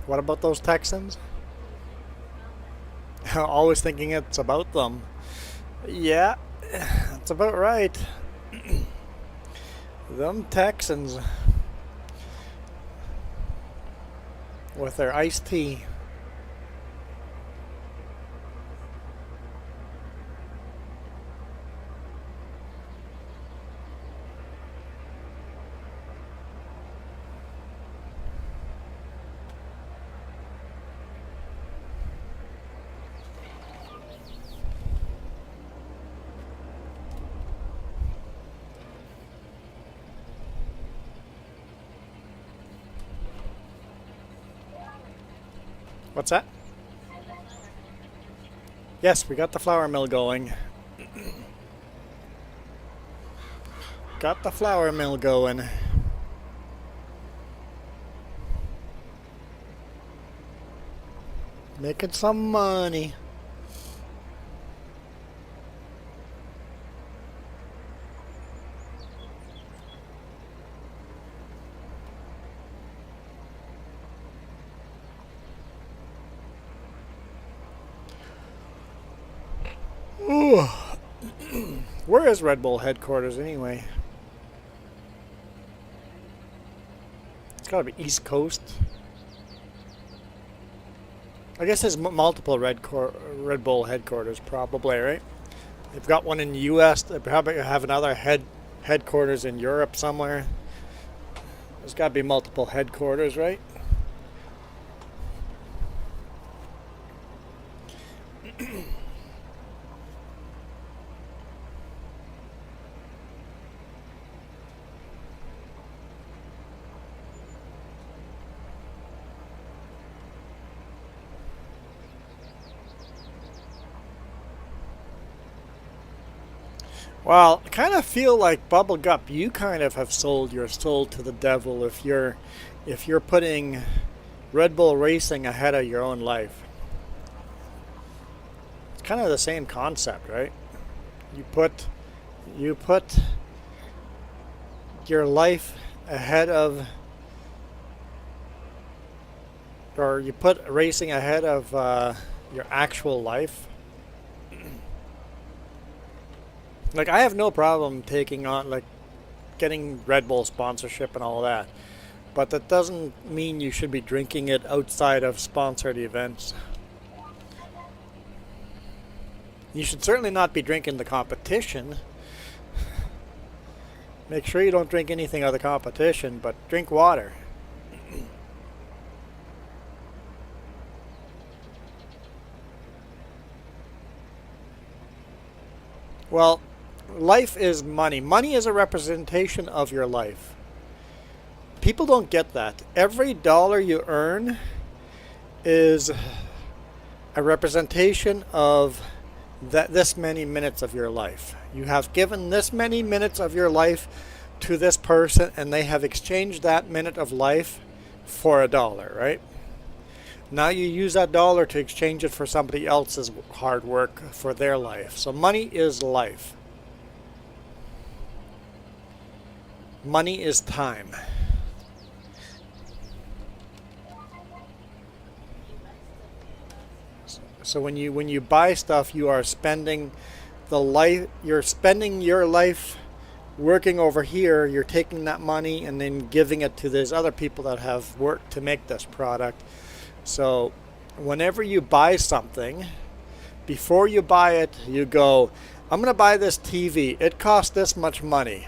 Speaker 2: What about those Texans? Always thinking it's about them. Yeah, that's about right. Them Texans with their iced tea. What's that? Yes, we got the flour mill going. Got the flour mill going. Making some money. Ooh. Where is Red Bull headquarters anyway? It's gotta be East Coast. I guess there's multiple Red Bull headquarters probably, right? They've got one in the US. They probably have another headquarters in Europe somewhere. There's gotta be multiple headquarters, right? Well, I kind of feel like Bubble Gup, you kind of have sold your soul to the devil if you're putting Red Bull Racing ahead of your own life. It's kind of the same concept, right? You put your life ahead of, or you put racing ahead of your actual life. Like, I have no problem taking on, like, getting Red Bull sponsorship and all that. But that doesn't mean you should be drinking it outside of sponsored events. You should certainly not be drinking the competition. Make sure you don't drink anything out of the competition, but drink water. Well, life is money. Money is a representation of your life. People don't get that. Every dollar you earn is a representation of this many minutes of your life. You have given this many minutes of your life to this person, and they have exchanged that minute of life for a dollar, right? Now you use that dollar to exchange it for somebody else's hard work for their life. So money is life. Money is time. So when you buy stuff, you are spending you're spending your life working over here. You're taking that money and then giving it to these other people that have worked to make this product. So whenever you buy something, before you buy it, you go, I'm going to buy this TV. It costs this much money.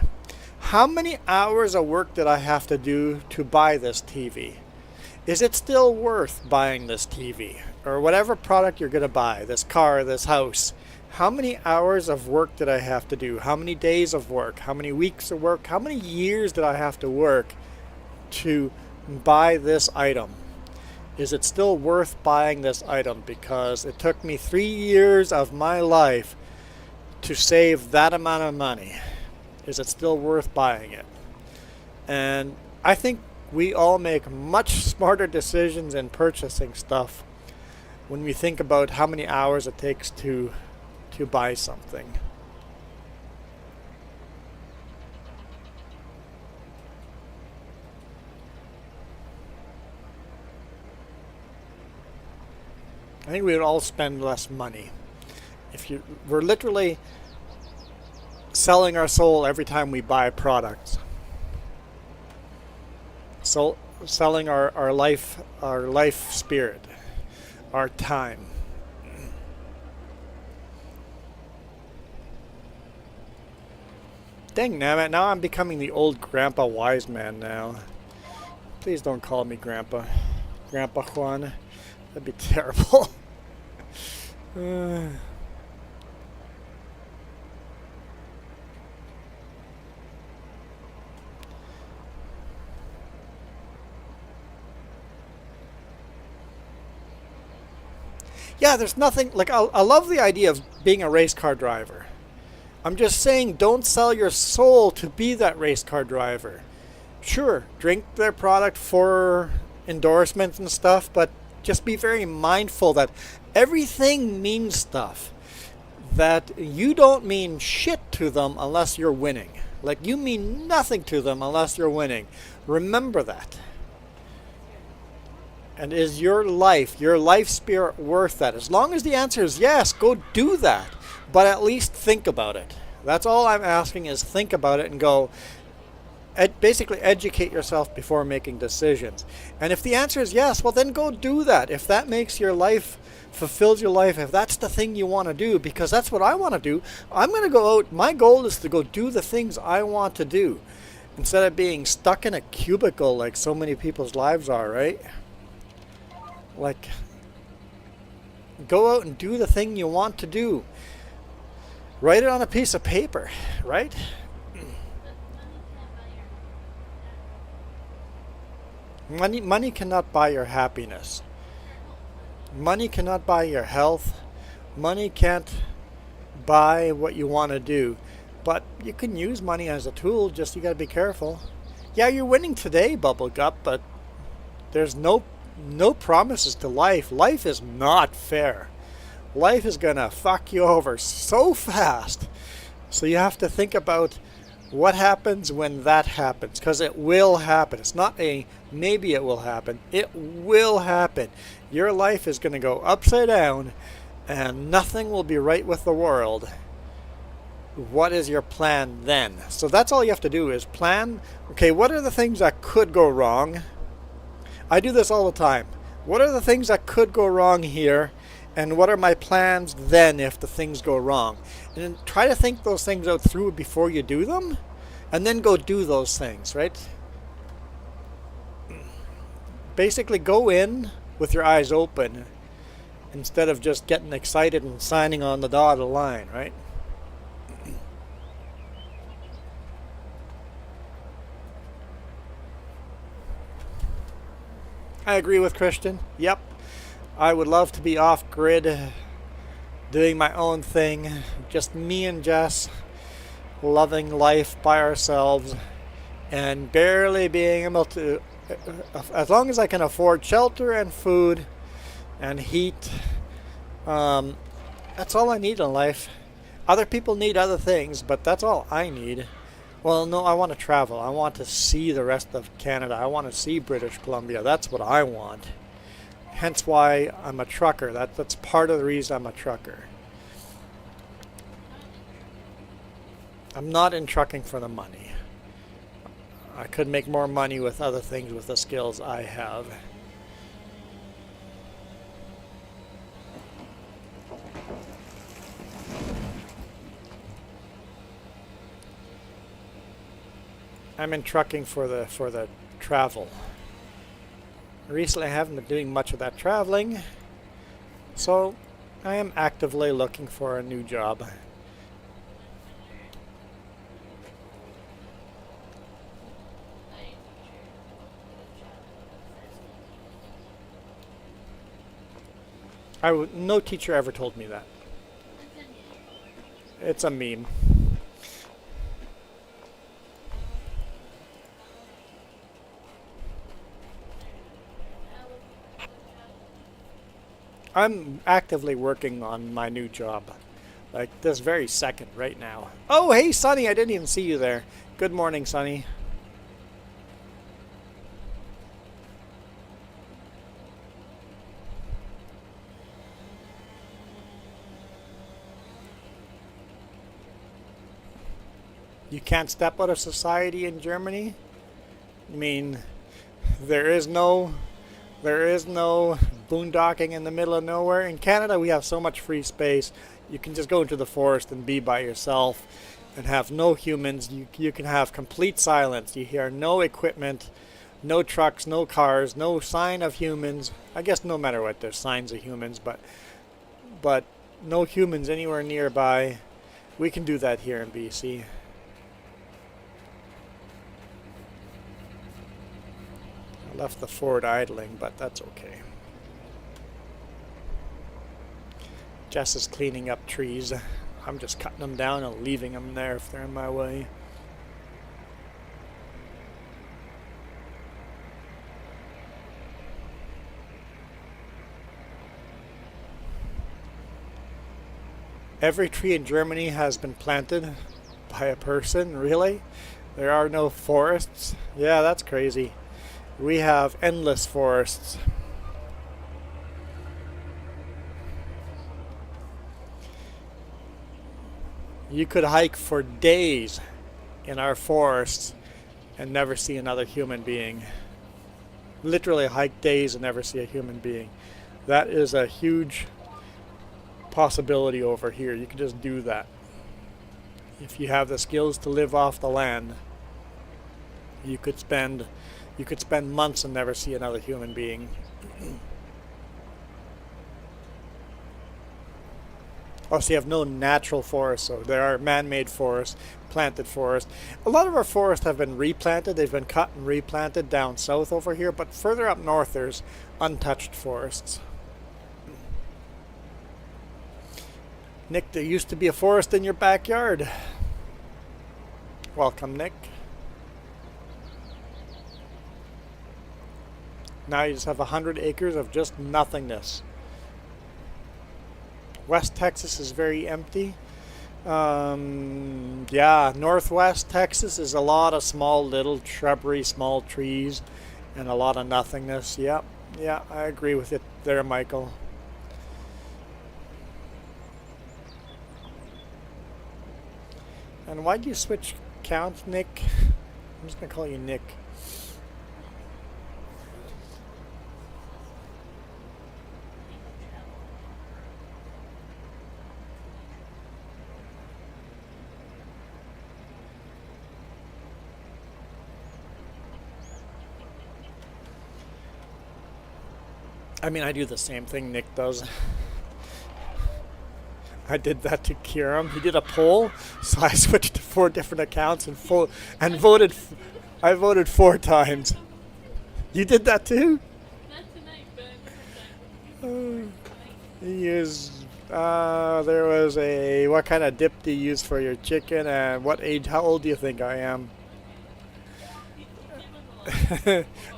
Speaker 2: How many hours of work did I have to do to buy this TV? Is it still worth buying this TV? Or whatever product you're going to buy, this car, this house. How many hours of work did I have to do? How many days of work? How many weeks of work? How many years did I have to work to buy this item? Is it still worth buying this item? Because it took me 3 years of my life to save that amount of money. Is it still worth buying it? And I think we all make much smarter decisions in purchasing stuff when we think about how many hours it takes to buy something. I think we would all spend less money. We're literally selling our soul every time we buy products. So selling our life spirit, our time. Dang nabbit, now I'm becoming the old Grandpa Wise Man now. Please don't call me Grandpa. Grandpa Juan. That'd be terrible. Yeah, there's nothing, like, I love the idea of being a race car driver. I'm just saying, don't sell your soul to be that race car driver. Sure, drink their product for endorsements and stuff, but just be very mindful that everything means stuff. That you don't mean shit to them unless you're winning. Like, you mean nothing to them unless you're winning. Remember that. And is your life spirit worth that? As long as the answer is yes, go do that. But at least think about it. That's all I'm asking, is think about it and go, basically educate yourself before making decisions. And if the answer is yes, well then go do that. If that makes your life, fulfills your life, if that's the thing you want to do, because that's what I want to do, I'm going to go out, my goal is to go do the things I want to do. Instead of being stuck in a cubicle like so many people's lives are, right? Like, go out and do the thing you want to do. Write it on a piece of paper, right? Money cannot buy your happiness. Money cannot buy your health. Money can't buy what you want to do. But you can use money as a tool, just you got to be careful. Yeah, you're winning today, Bubblegut, but there's no promises to life. Life is not fair. Life is gonna fuck you over so fast. So you have to think about what happens when that happens, because it will happen. It's not a maybe it will happen. It will happen. Your life is gonna go upside down and nothing will be right with the world. What is your plan then? So that's all you have to do, is plan. Okay, what are the things that could go wrong? I do this all the time. What are the things that could go wrong here? And what are my plans then if the things go wrong? And then try to think those things out through before you do them. And then go do those things, right? Basically go in with your eyes open instead of just getting excited and signing on the dotted line, right? I agree with Christian. Yep. I would love to be off grid, doing my own thing. Just me and Jess, loving life by ourselves, and barely being able to, as long as I can afford shelter and food and heat, that's all I need in life. Other people need other things, but that's all I need. Well, no, I want to travel. I want to see the rest of Canada. I want to see British Columbia. That's what I want. Hence why I'm a trucker. That's part of the reason I'm a trucker. I'm not in trucking for the money. I could make more money with other things with the skills I have. I'm in trucking for the travel. Recently I haven't been doing much of that traveling, so I am actively looking for a new job. No teacher ever told me that. It's a meme. I'm actively working on my new job. Like this very second right now. Oh, hey Sonny, I didn't even see you there. Good morning, Sonny. You can't step out of society in Germany? I mean, there is no boondocking in the middle of nowhere. In Canada, we have so much free space. You can just go into the forest and be by yourself and have no humans. You can have complete silence. You hear no equipment, no trucks, no cars, no sign of humans. I guess no matter what, there's signs of humans, but no humans anywhere nearby. We can do that here in BC. I left the Ford idling, but that's okay. Jess is cleaning up trees. I'm just cutting them down and leaving them there if they're in my way. Every tree in Germany has been planted by a person, really? There are no forests? Yeah, that's crazy. We have endless forests. You could hike for days in our forests and never see another human being. Literally hike days and never see a human being. That is a huge possibility over here. You can just do that. If you have the skills to live off the land, you could spend months and never see another human being. Oh, so you have no natural forests. So there are man-made forests, planted forests. A lot of our forests have been replanted. They've been cut and replanted down south over here. But further up north, there's untouched forests. Nick, there used to be a forest in your backyard. Welcome, Nick. Now you just have 100 acres of just nothingness. West Texas is very empty. Yeah, Northwest Texas is a lot of small little shrubbery, small trees, and a lot of nothingness. Yep, yeah, I agree with it there, Michael. And why do you switch counts, Nick? I'm just going to call you Nick. I mean, I do the same thing Nick does. I did that to Kiram. He did a poll, so I switched to 4 different accounts and voted. I voted 4 times. You did that too?
Speaker 3: Not tonight, but another time.
Speaker 2: He used. There was a. What kind of dip do you use for your chicken, and what age? How old do you think I am?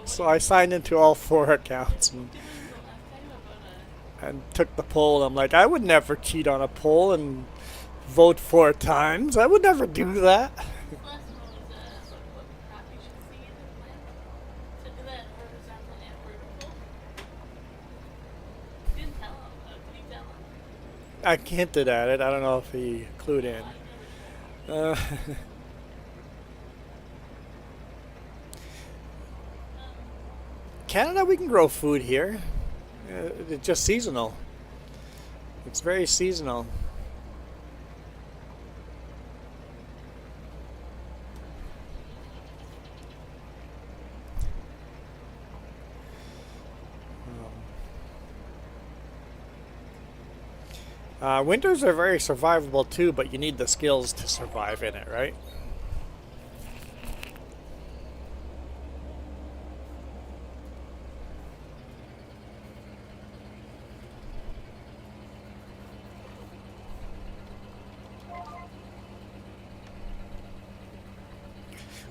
Speaker 2: So I signed into all 4 accounts and took the poll. I'm like, I would never cheat on a poll and vote 4 times. I would never do that.
Speaker 3: This last one was what crop you should see in the plant. So do that horizontal and vertical. Didn't tell him. Can you tell him?
Speaker 2: I hinted at it. I don't know if he clued in. Canada, we can grow food here. It's just seasonal. It's very seasonal. Winters are very survivable too, but you need the skills to survive in it, right?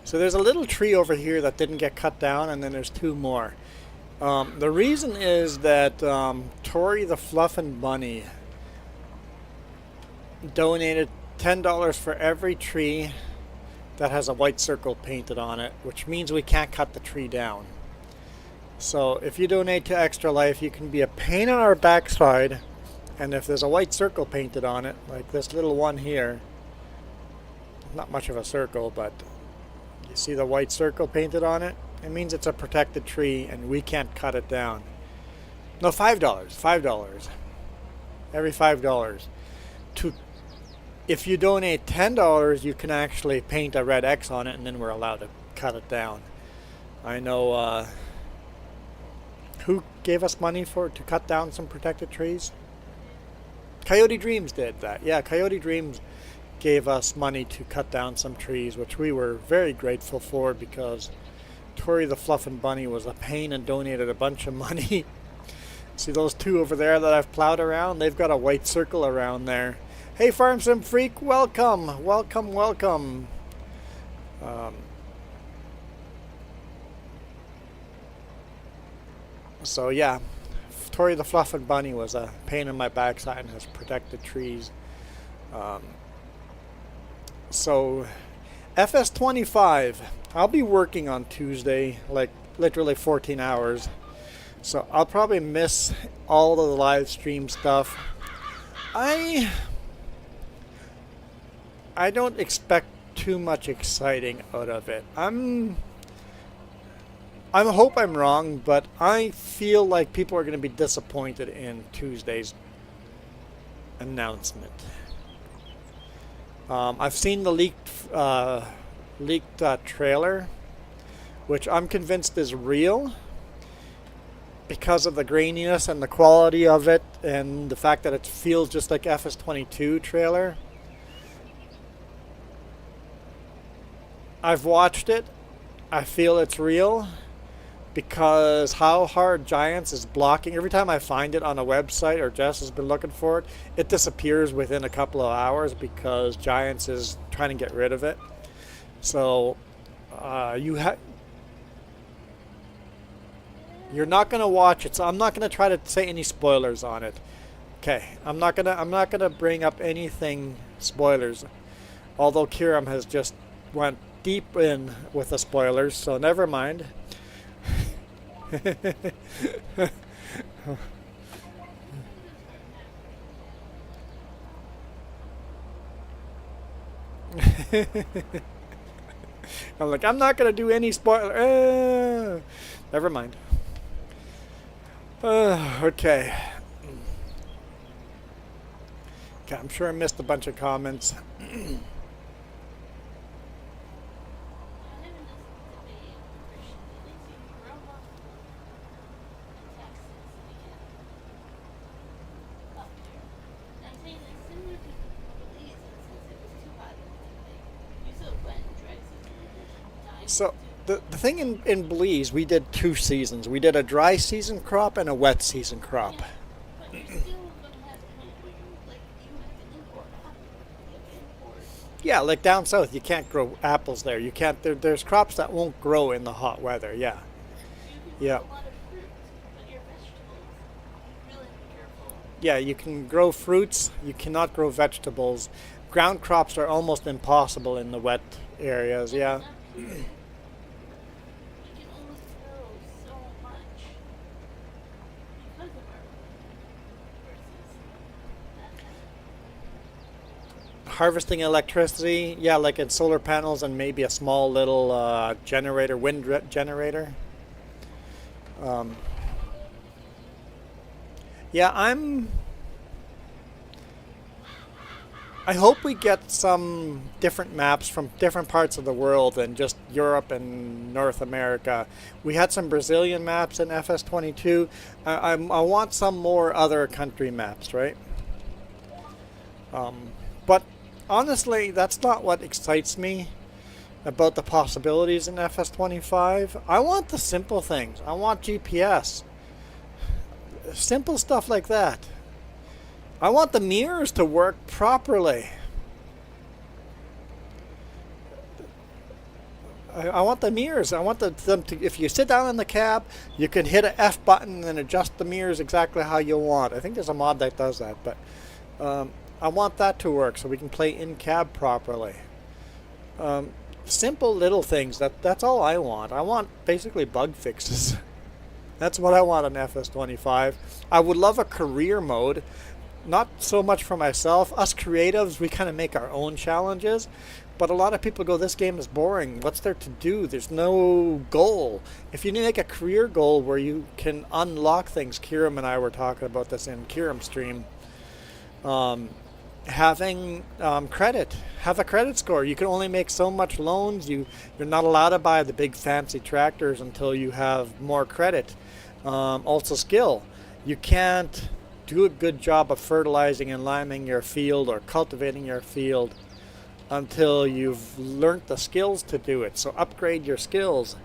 Speaker 2: So there's a little tree over here that didn't get cut down, and then there's two more. The reason is that Tori the Fluffin' Bunny donated $10 for every tree that has a white circle painted on it, which means we can't cut the tree down. So if you donate to Extra Life, you can be a pain on our backside, and if there's a white circle painted on it, like this little one here, not much of a circle, but you see the white circle painted on it? It means it's a protected tree and we can't cut it down. No, $5. $5. Every $5. If you donate $10, you can actually paint a red X on it, and then we're allowed to cut it down. I know who gave us money to cut down some protected trees? Coyote Dreams did that. Yeah, Coyote Dreams gave us money to cut down some trees, which we were very grateful for, because Tori the Fluffin' Bunny was a pain and donated a bunch of money. See those two over there that I've plowed around? They've got a white circle around there. Hey, Farm Sim Freak, welcome, welcome, welcome. So yeah, Tori the Fluffin' Bunny was a pain in my backside and has protected trees. So FS25, I'll be working on Tuesday, like literally 14 hours. So I'll probably miss all of the live stream stuff. I don't expect too much exciting out of it. I hope I'm wrong, but I feel like people are going to be disappointed in Tuesday's announcement. I've seen the leaked trailer, which I'm convinced is real because of the graininess and the quality of it, and the fact that it feels just like FS22 trailer. I've watched it. I feel it's real because how hard Giants is blocking. Every time I find it on a website, or Jess has been looking for it, it disappears within a couple of hours because Giants is trying to get rid of it. So you're not going to watch it. So I'm not going to try to say any spoilers on it. Okay, I'm not gonna bring up anything spoilers. Although Kiram has just went deep in with the spoilers, so never mind. I'm like, I'm not gonna do any spoiler. Never mind. Okay. Okay, I'm sure I missed a bunch of comments. So the thing in Belize, we did 2 seasons. We did a dry season crop and a wet season crop. Yeah, like down south, you can't grow apples there. You can't. There's crops that won't grow in the hot weather. Yeah, yeah. Yeah, you can grow fruits. You cannot grow vegetables. Ground crops are almost impossible in the wet areas. Yeah. Harvesting electricity, yeah, like in solar panels and maybe a small little generator, wind generator. Yeah, I hope we get some different maps from different parts of the world than just Europe and North America. We had some Brazilian maps in FS22. I want some more other country maps, right? But honestly, that's not what excites me about the possibilities in FS25. I want the simple things. I want GPS. Simple stuff like that. I want the mirrors to work properly. I want the mirrors. I want them to, if you sit down in the cab, you can hit an F button and adjust the mirrors exactly how you want. I think there's a mod that does that, but I want that to work so we can play in cab properly. Simple little things. That's all I want. I want basically bug fixes. That's what I want on FS25. I would love a career mode. Not so much for myself. Us creatives, we kind of make our own challenges. But a lot of people go, this game is boring. What's there to do? There's no goal. If you make a career goal where you can unlock things, Kieran and I were talking about this in Kieran's stream, having credit. Have a credit score. You can only make so much loans. You're not allowed to buy the big fancy tractors until you have more credit. Also skill. You can't do a good job of fertilizing and liming your field or cultivating your field until you've learnt the skills to do it. So upgrade your skills.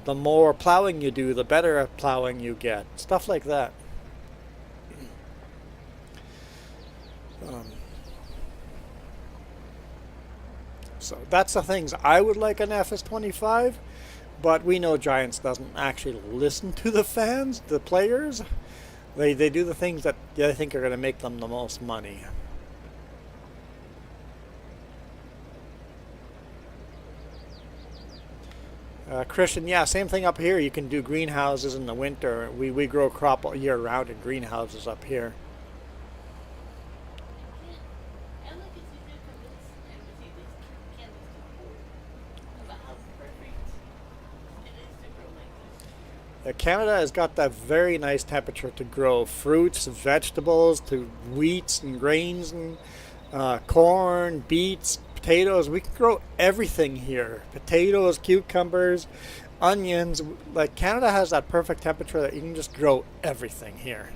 Speaker 2: The more plowing you do, the better at plowing you get. Stuff like that. So that's the things I would like on FS25, but we know Giants doesn't actually listen to the fans, the players. They do the things that they think are going to make them the most money. Christian, yeah, same thing up here. You can do greenhouses in the winter. We grow crop all year round in greenhouses up here. Canada has got that very nice temperature to grow fruits, vegetables, to wheats and grains and corn, beets, potatoes. We can grow everything here. Potatoes, cucumbers, onions. Like Canada has that perfect temperature that you can just grow everything here.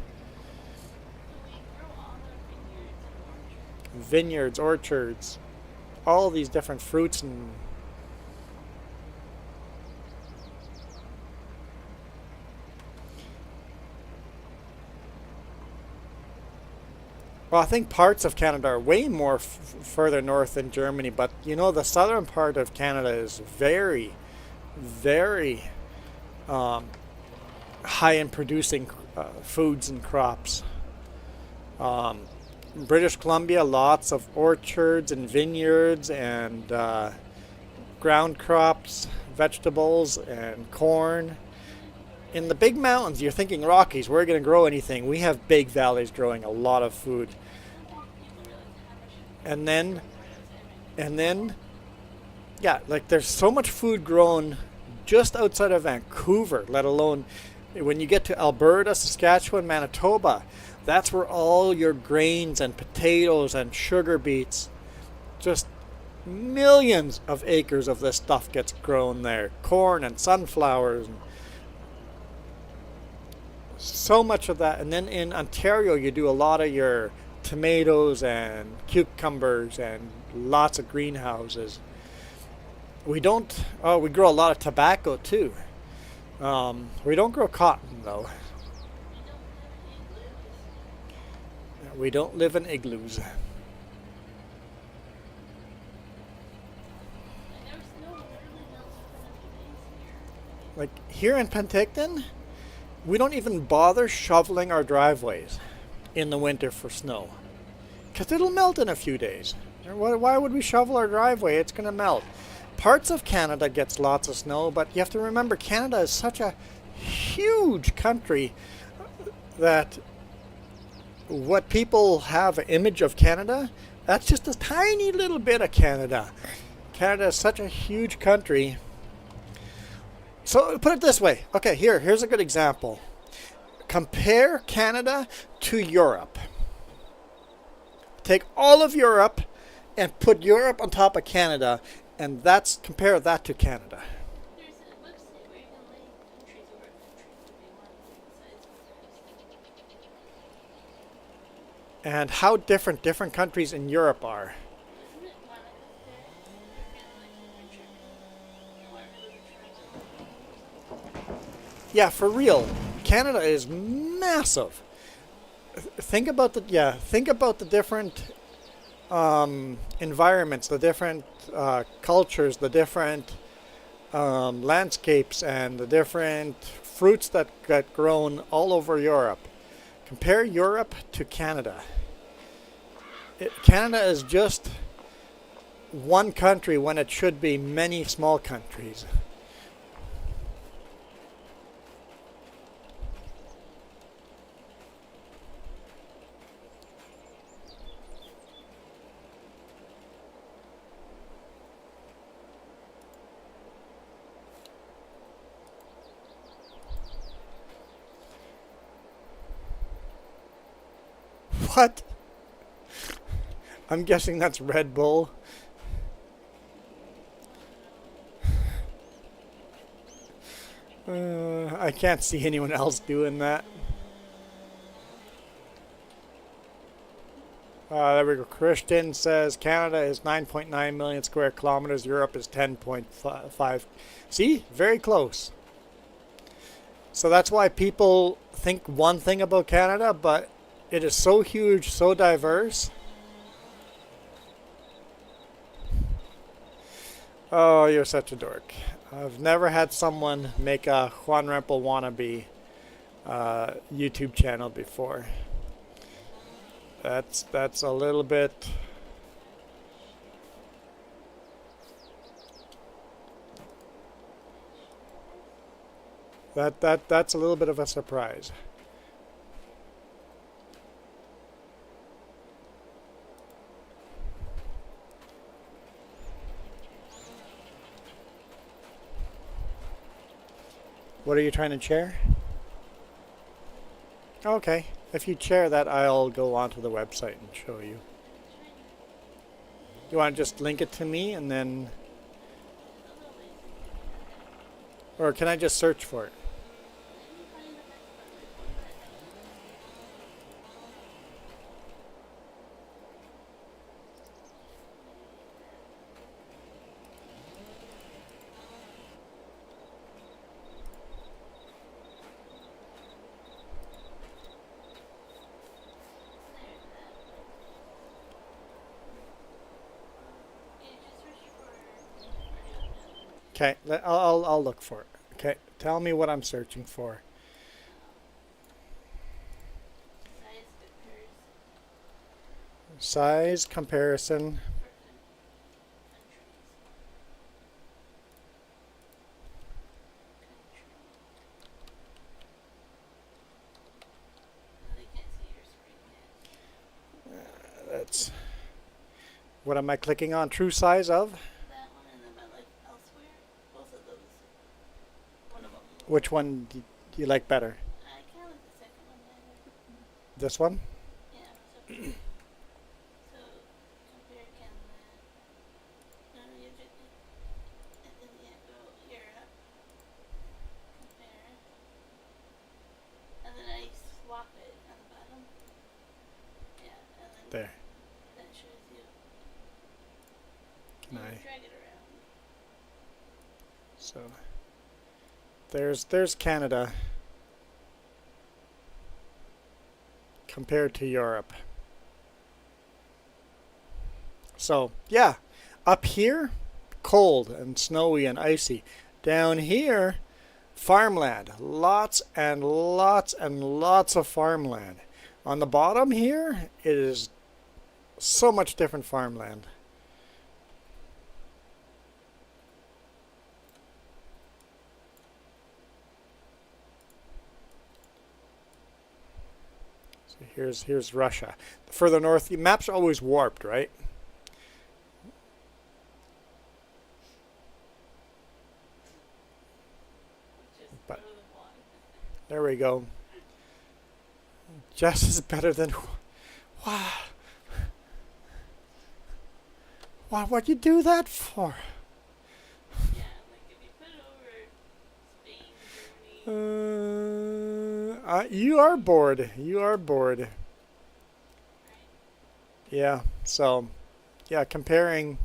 Speaker 2: Vineyards, orchards, all these different fruits and well, I think parts of Canada are way more further north than Germany, but you know, the southern part of Canada is very, very high in producing foods and crops. British Columbia, lots of orchards and vineyards and ground crops, vegetables and corn. In the big mountains, you're thinking Rockies, we're going to grow anything. We have big valleys growing a lot of food. And then, yeah, like there's so much food grown just outside of Vancouver, let alone when you get to Alberta, Saskatchewan, Manitoba. That's where all your grains and potatoes and sugar beets, just millions of acres of this stuff gets grown there. Corn and sunflowers and so much of that. And then in Ontario, you do a lot of your tomatoes and cucumbers and lots of greenhouses. We grow a lot of tobacco too. We don't grow cotton though. We don't live in igloos. Like here in Penticton, we don't even bother shoveling our driveways in the winter for snow, because it'll melt in a few days. Why would we shovel our driveway? It's going to melt. Parts of Canada gets lots of snow, but you have to remember Canada is such a huge country that what people have an image of Canada, that's just a tiny little bit of Canada. Canada is such a huge country. So put it this way. Okay, here's a good example. Compare Canada to Europe. Take all of Europe and put Europe on top of Canada, and compare that to Canada.
Speaker 3: There's a website where you can link countries or countries to be one besides
Speaker 2: and how different different countries in Europe are.
Speaker 3: Isn't it Monica's day? They're kind of like different trips. Whatever the trips.
Speaker 2: Yeah, for real. Canada is massive. Think about the different environments, the different cultures, the different landscapes, and the different fruits that get grown all over Europe. Compare Europe to Canada. Canada is just one country when it should be many small countries. What? I'm guessing that's Red Bull. I can't see anyone else doing that. There we go. Christian says Canada is 9.9 million square kilometers. Europe is 10.5. See? Very close. So that's why people think one thing about Canada, but it is so huge, so diverse. Oh, you're such a dork. I've never had someone make a Juan Rempel wannabe YouTube channel before. That's a little bit. That's a little bit of a surprise. What are you trying to chair? Okay. If you chair that, I'll go onto the website and show you. You want to just link it to me and then... Or can I just search for it? Okay, I'll look for it. Okay, tell me what I'm searching for. Size comparison. That's. What am I clicking on? True size of? Which one do you like better?
Speaker 3: I kind of like the second one better.
Speaker 2: This one?
Speaker 3: Yeah. So compare Canada. No, you just and then you go Europe. Compare. And then I swap it on the bottom. Yeah, and then
Speaker 2: There.
Speaker 3: that shows you.
Speaker 2: Can I?
Speaker 3: Drag it around.
Speaker 2: So. There's Canada compared to Europe. So, yeah, up here, cold and snowy and icy. Down here, farmland. Lots and lots and lots of farmland. On the bottom here, it is so much different farmland. Here's Russia. Further north, the maps are always warped, right? But there we go. Jess is better than. Wow. What'd you do that for?
Speaker 3: Yeah, like if you put it over Spain, Germany.
Speaker 2: You are bored. You are bored.
Speaker 3: Right?
Speaker 2: Yeah. So, yeah, comparing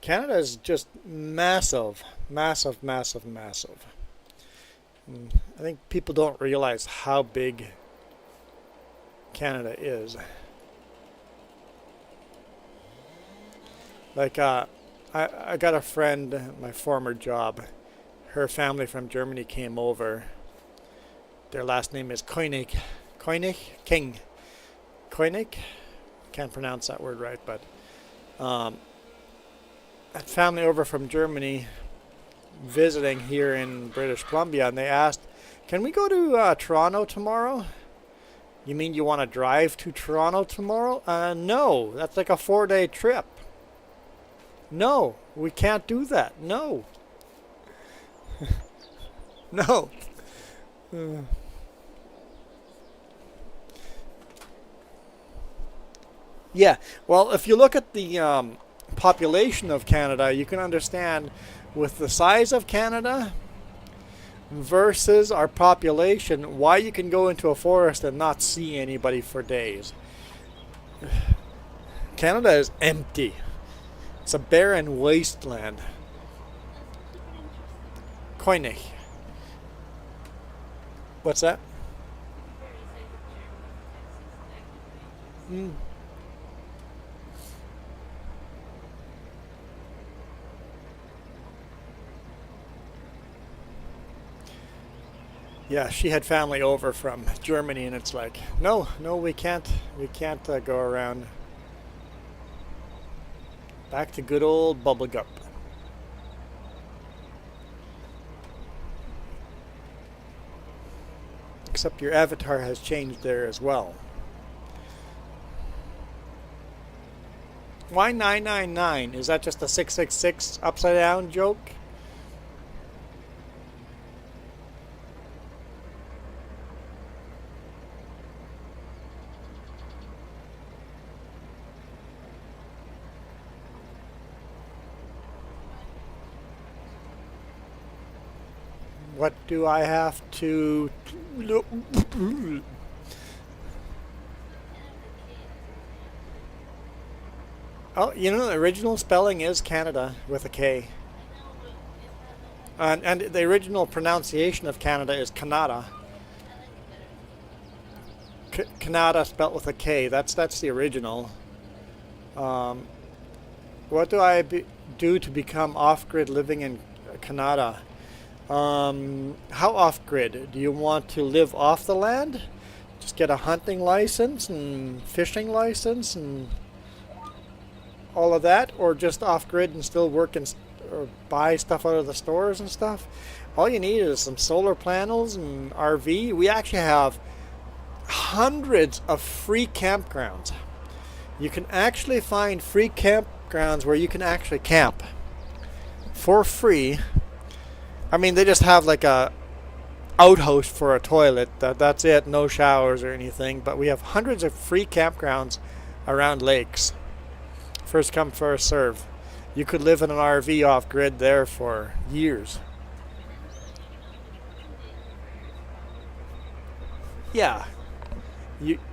Speaker 2: Canada is just massive, massive, massive, massive. And I think people don't realize how big Canada is. Like, I got a friend, my former job, her family from Germany came over. Their last name is Koenig. King. Koenig? Can't pronounce that word right, but that family over from Germany visiting here in British Columbia, and they asked, can we go to Toronto tomorrow? You mean you want to drive to Toronto tomorrow? No, that's like a 4-day trip. No, we can't do that. No. No. Yeah, well, if you look at the population of Canada, you can understand with the size of Canada versus our population, why you can go into a forest and not see anybody for days. Canada is empty. It's a barren wasteland. Koenig. What's that? Mm. Yeah, she had family over from Germany, and it's like, no, we can't go around. Back to good old Bubblegup. Except your avatar has changed there as well. Why 999? Is that just a 666 upside down joke? What do I have to... Oh, you know, the original spelling is Canada with a K. And the original pronunciation of Canada is Canada. Canada spelled with a K. That's the original. What do I do to become off-grid living in Canada? How off-grid? Do you want to live off the land? Just get a hunting license and fishing license and all of that, or just off-grid and still work and or buy stuff out of the stores and stuff? All you need is some solar panels and RV. We actually have hundreds of free campgrounds. You can actually find free campgrounds where you can actually camp for free. I mean, they just have like a outhouse for a toilet. That's it. No showers or anything. But we have hundreds of free campgrounds around lakes. First come, first serve. You could live in an RV off-grid there for years. Yeah.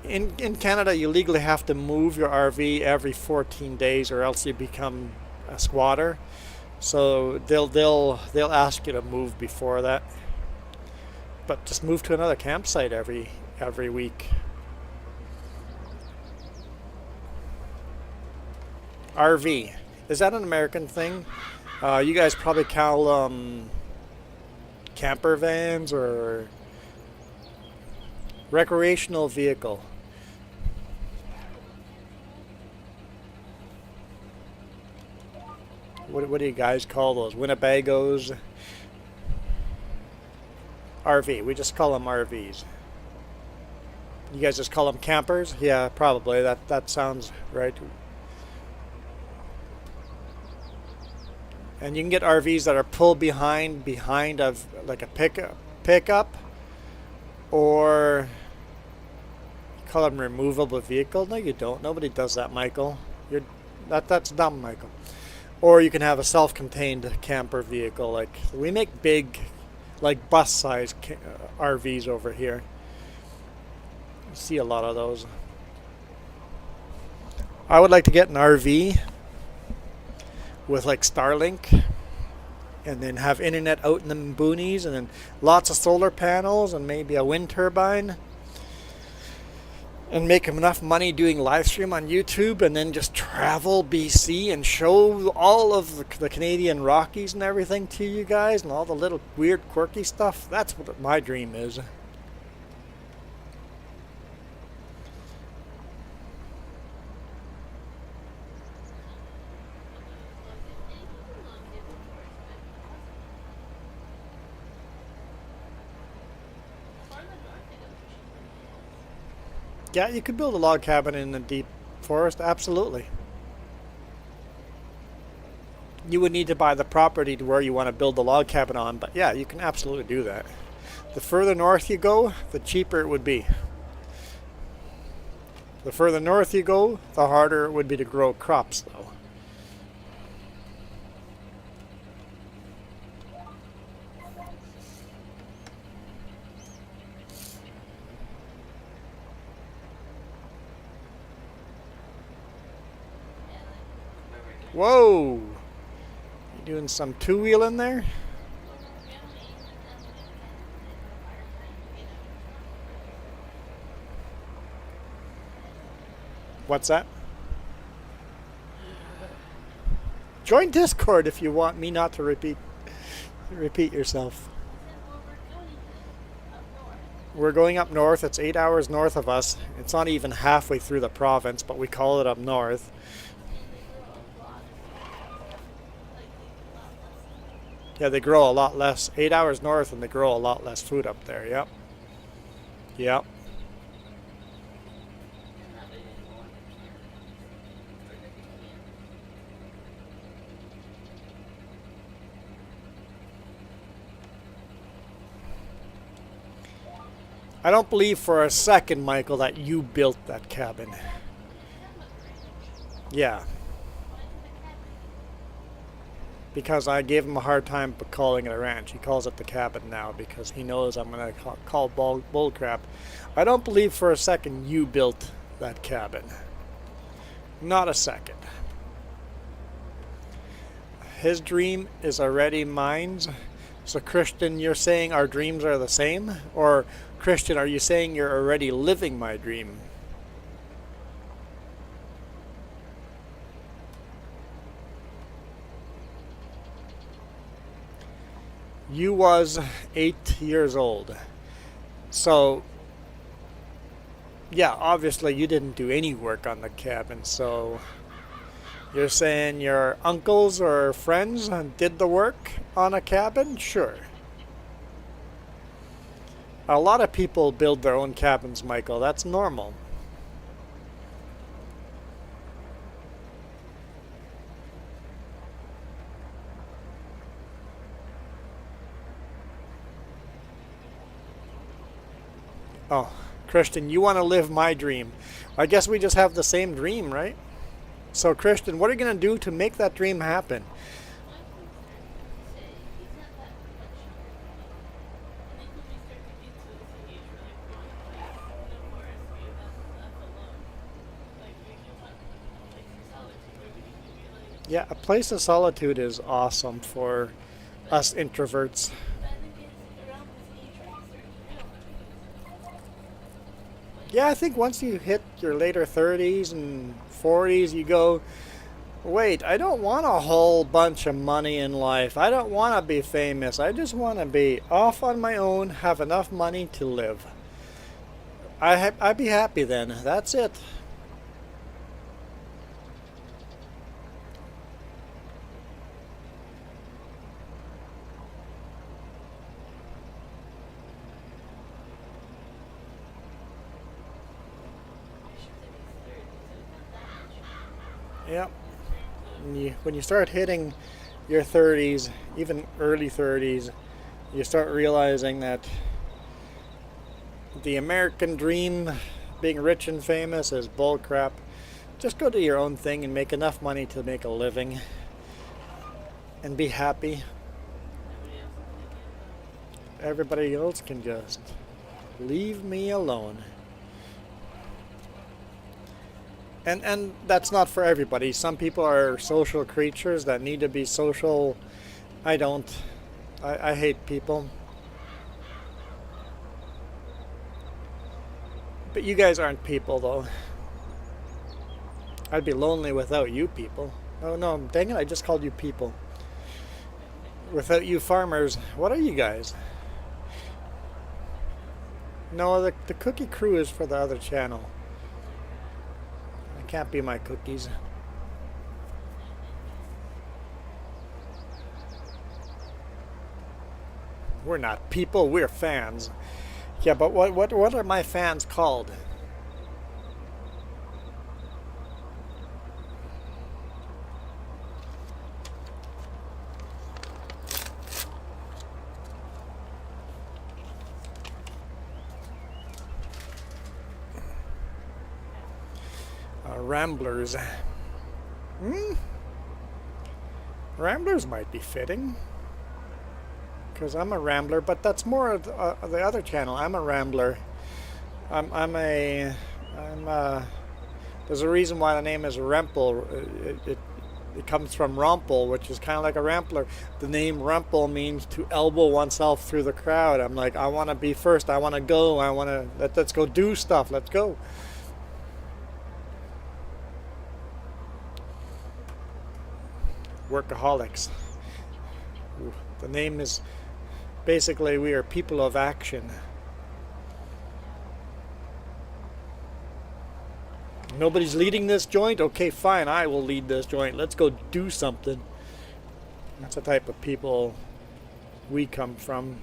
Speaker 2: In Canada, you legally have to move your RV every 14 days, or else you become a squatter. So they'll ask you to move before that. But just move to another campsite every week. RV. Is that an American thing? You guys probably call camper vans or recreational vehicle. What do you guys call those? Winnebagos? RV. We just call them RVs. You guys just call them campers? Yeah, probably. That sounds right. And you can get RVs that are pulled behind of like a pickup, or you call them removable vehicle. No, you don't. Nobody does that, Michael. That's dumb, Michael. Or you can have a self-contained camper vehicle. Like we make big, like bus-size RVs over here. You see a lot of those. I would like to get an RV with like Starlink, and then have internet out in the boonies, and then lots of solar panels and maybe a wind turbine, and make enough money doing live stream on YouTube, and then just travel BC and show all of the Canadian Rockies and everything to you guys, and all the little weird quirky stuff. That's what my dream is. Yeah, you could build a log cabin in the deep forest, absolutely. You would need to buy the property to where you want to build the log cabin on, but yeah, you can absolutely do that. The further north you go, the cheaper it would be. The further north you go, the harder it would be to grow crops, though. Whoa! You doing some two-wheeling there? What's that? Join Discord if you want me not to repeat yourself. We're going up north. It's 8 hours north of us. It's not even halfway through the province, but we call it up north. Yeah, they grow a lot less. 8 hours north, and they grow a lot less food up there. Yep. Yep. I don't believe for a second, Michael, that you built that cabin. Yeah. Because I gave him a hard time calling it a ranch. He calls it the cabin now because he knows I'm going to call bull crap. I don't believe for a second you built that cabin. Not a second. His dream is already mine. So Christian, you're saying our dreams are the same? Or Christian, are you saying you're already living my dream? You was 8 years old. So, yeah, obviously you didn't do any work on the cabin. So, you're saying your uncles or friends did the work on a cabin? Sure. A lot of people build their own cabins, Michael. That's normal. Oh, Christian, you want to live my dream. I guess we just have the same dream, right? So, Christian, what are you going to do to make that dream happen? Yeah, a place of solitude is awesome for us introverts. Yeah, I think once you hit your later 30s and 40s, you go, wait, I don't want a whole bunch of money in life. I don't want to be famous. I just want to be off on my own, have enough money to live. I'd be happy then. That's it. Yep. When you start hitting your 30s, even early 30s, you start realizing that the American dream, being rich and famous, is bullcrap. Just go do your own thing and make enough money to make a living and be happy. Everybody else can just leave me alone. And that's not for everybody. Some people are social creatures that need to be social. I don't. I hate people. But you guys aren't people, though. I'd be lonely without you people. Oh no, dang it, I just called you people. Without you farmers, what are you guys? No, the cookie crew is for the other channel. It can't be my cookies. We're not people, we're fans. Yeah, but what are my fans called? Ramblers. Ramblers might be fitting. Because I'm a rambler, but that's more of the other channel. I'm a rambler. There's a reason why the name is Rempel. It comes from Rumpel, which is kind of like a rambler. The name Rempel means to elbow oneself through the crowd. I'm like, I want to be first. I want to go. Let's go do stuff. Let's go. Workaholics. The name is basically we are people of action. Nobody's leading this joint? Okay, fine, I will lead this joint. Let's go do something. That's the type of people we come from.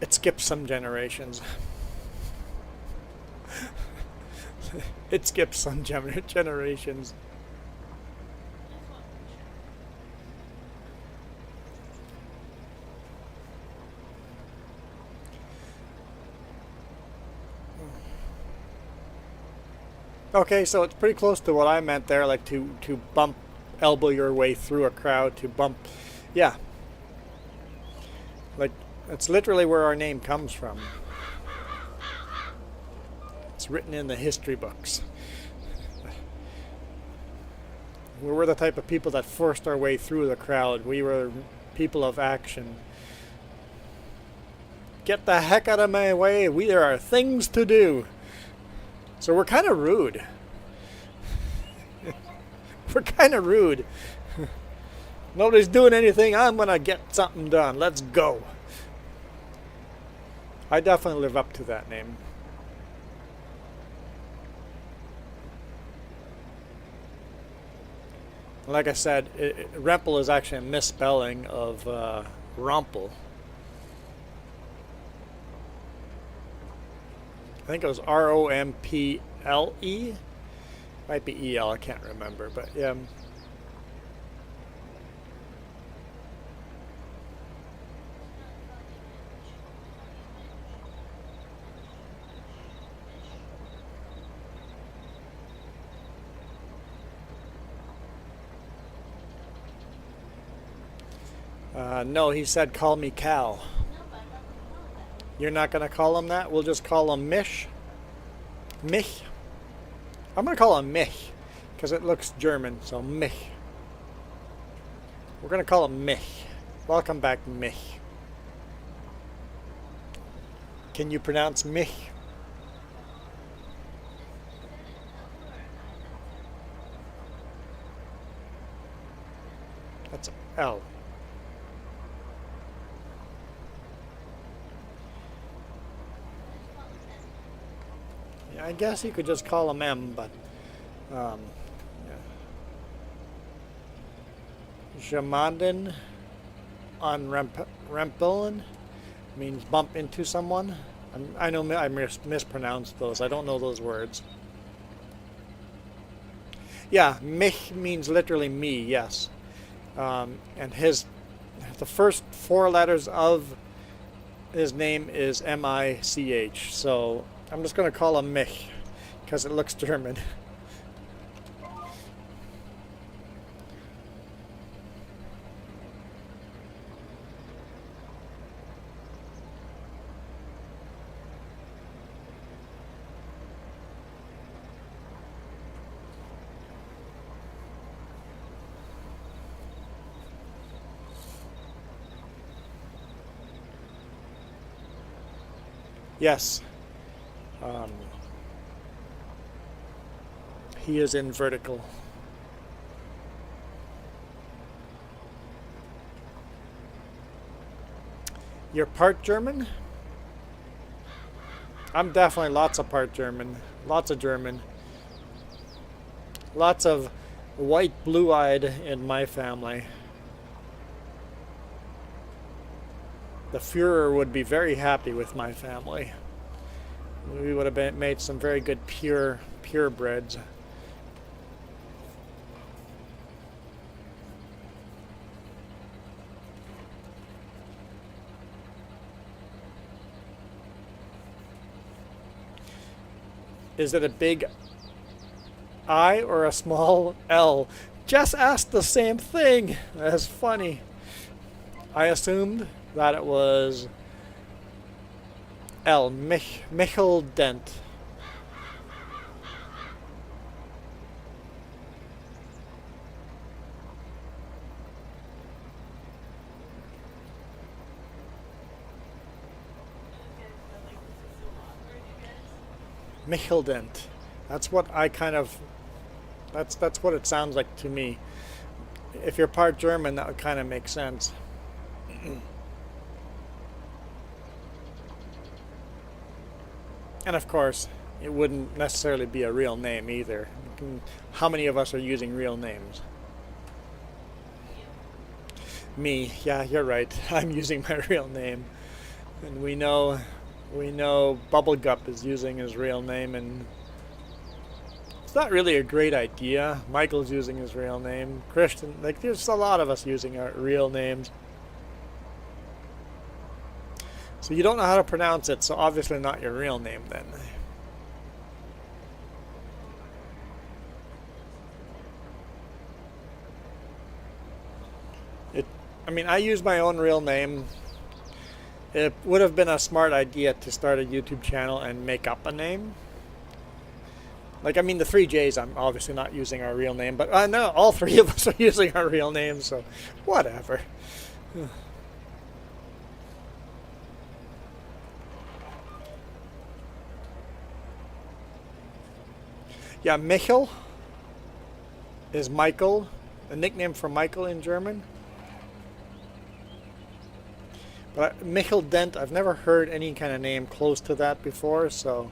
Speaker 2: It skips some generations. It skips some generations. Okay, so it's pretty close to what I meant there, like to bump, elbow your way through a crowd, to bump, yeah. Like, it's literally where our name comes from. It's written in the history books. We were the type of people that forced our way through the crowd. We were people of action. Get the heck out of my way. There are things to do. So we're kind of rude. We're kind of rude. Nobody's doing anything. I'm going to get something done. Let's go. I definitely live up to that name. Like I said, Rempel is actually a misspelling of Rumpel. I think it was R-O-M-P-L-E. Might be E-L, I can't remember, but yeah. No, he said call me Cal. You're not going to call him that? We'll just call him Mish. Mich. I'm going to call him Mich because it looks German, so Mich. We're going to call him Mich. Welcome back, Mich. Can you pronounce Mich? That's L. I guess you could just call him M, but yeah. Jamanden on Rempelen means bump into someone. I know I mispronounced those. I don't know those words. Yeah, mich means literally me, yes. And the first four letters of his name is M-I-C-H, so I'm just going to call him Mich, because it looks German. Yes. He is in vertical. You're part German? I'm definitely lots of part German. Lots of German. Lots of white, blue-eyed in my family. The Führer would be very happy with my family. We would have made some very good purebreds. Is it a big I or a small L? Jess asked the same thing. That's funny. I assumed that it was L. Michel Dent. Michel Dent. That's what I kind of. That's what it sounds like to me. If you're part German, that would kind of make sense. And of course, it wouldn't necessarily be a real name either. How many of us are using real names? Me. Yeah, you're right. I'm using my real name. And we know Bubblegup is using his real name, and it's not really a great idea. Michael's using his real name. Christian, like, there's a lot of us using our real names. So you don't know how to pronounce it, so obviously not your real name then. I mean, I use my own real name. It would have been a smart idea to start a YouTube channel and make up a name. Like, I mean, the 3Js, I'm obviously not using our real name, but no, all three of us are using our real names, so whatever. Yeah, Michel is Michael, a nickname for Michael in German. But Michel Dent, I've never heard any kind of name close to that before, so.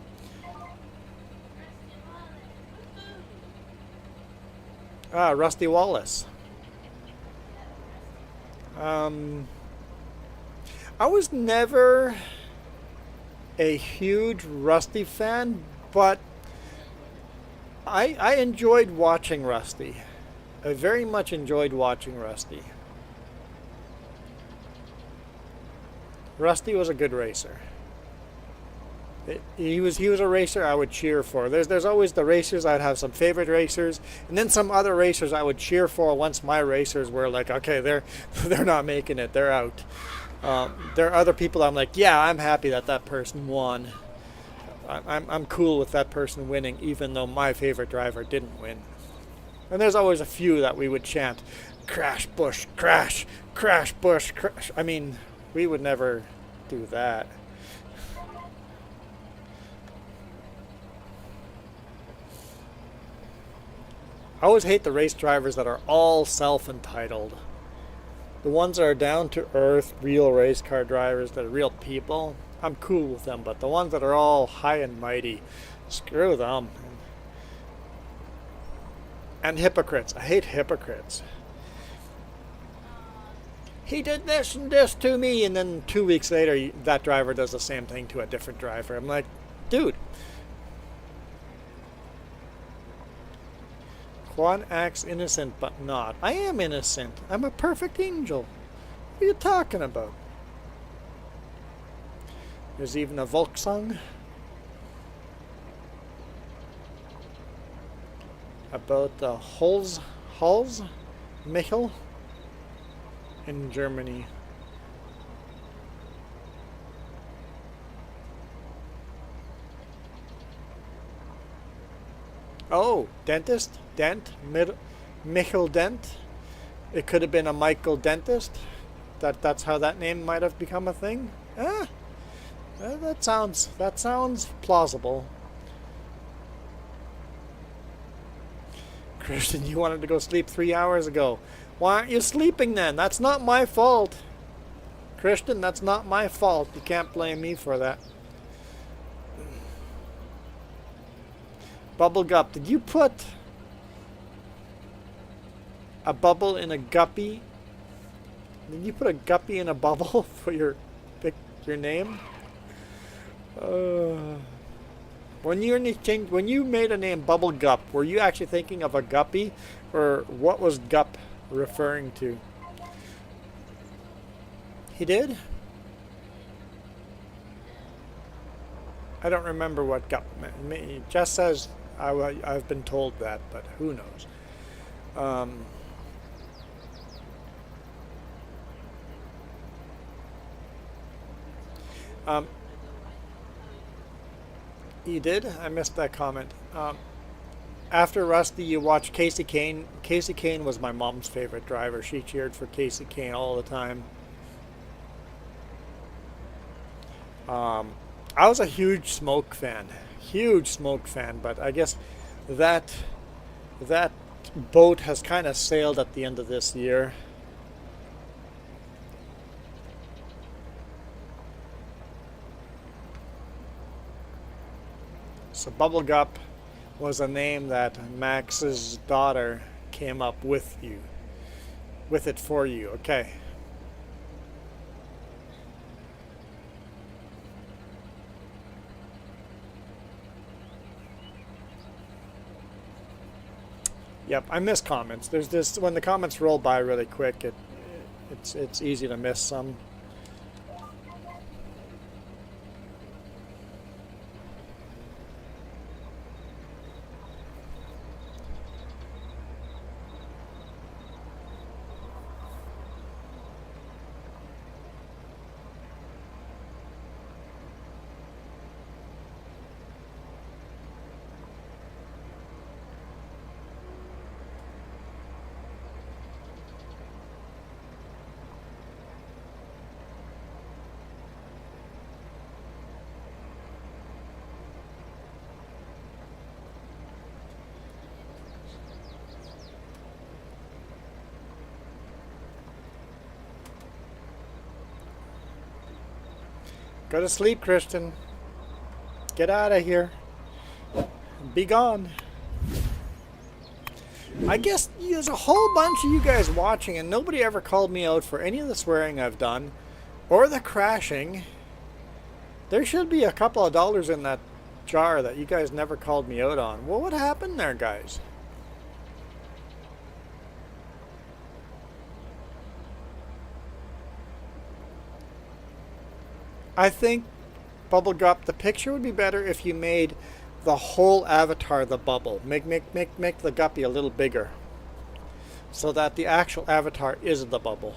Speaker 2: Ah, Rusty Wallace. I was never a huge Rusty fan, but I enjoyed watching Rusty. I very much enjoyed watching Rusty. Rusty was a good racer. He was a racer I would cheer for. There's always the racers. I'd have some favorite racers, and then some other racers I would cheer for once my racers were like, okay, they're not making it, they're out. There are other people I'm like, yeah, I'm happy that person won. I'm cool with that person winning, even though my favorite driver didn't win. And there's always a few that we would chant, crash Bush, crash Bush, crash. I mean, we would never do that. I always hate the race drivers that are all self-entitled. The ones that are down to earth, real race car drivers that are real people, I'm cool with them. But the ones that are all high and mighty, screw them. And hypocrites. I hate hypocrites. He did this and this to me, and then 2 weeks later, that driver does the same thing to a different driver. I'm like, dude. Quan acts innocent, but not. I am innocent. I'm a perfect angel. What are you talking about? There's even a Volkswagen about the Hulls, Michel in Germany. Oh, dentist? Michel Dent? It could have been a Michael Dentist. That's how that name might have become a thing. That sounds plausible. Christian, you wanted to go sleep 3 hours ago. Why aren't you sleeping then? That's not my fault. Christian, that's not my fault. You can't blame me for that. Bubble Gup, did you put a bubble in a guppy? Did you put a guppy in a bubble for your name? When you made a name Bubble Gup, were you actually thinking of a guppy, or what was Gup referring to? He did? I don't remember what Gup meant. It just says I've been told that, but who knows? You did? I missed that comment. After Rusty, you watched Casey Kane. Casey Kane was my mom's favorite driver. She cheered for Casey Kane all the time. I was a huge Smoke fan. But I guess that boat has kind of sailed at the end of this year. So Bubble Gup was a name that Max's daughter came up with it for you. Okay. Yep, I miss comments. There's this, when the comments roll by really quick, it's easy to miss some. Go to sleep, Christian. Get out of here. Be gone. I guess there's a whole bunch of you guys watching and nobody ever called me out for any of the swearing I've done or the crashing. There should be a couple of dollars in that jar that you guys never called me out on. Well, what happened there, guys? I think, Bubble Gup, the picture would be better if you made the whole avatar the bubble. Make the guppy a little bigger, so that the actual avatar is the bubble.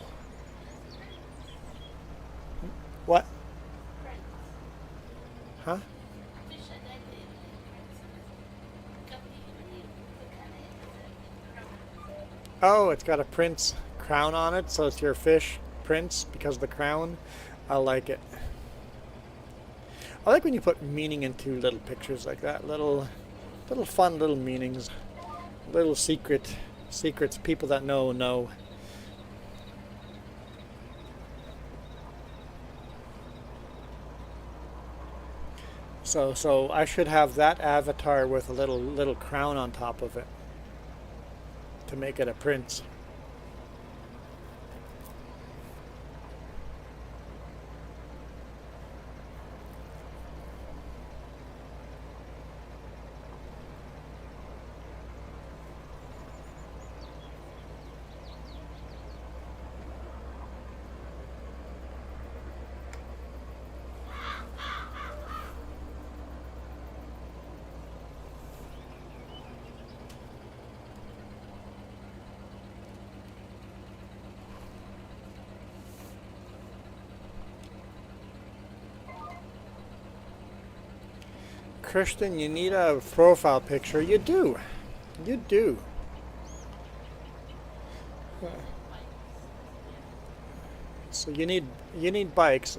Speaker 2: What? Huh? Oh, it's got a prince crown on it, so it's your fish prince because of the crown. I like it. I like when you put meaning into little pictures like that. Little fun little meanings. Little secrets people that know. So I should have that avatar with a little crown on top of it to make it a prince. Christian, you need a profile picture. You do. So you need bikes.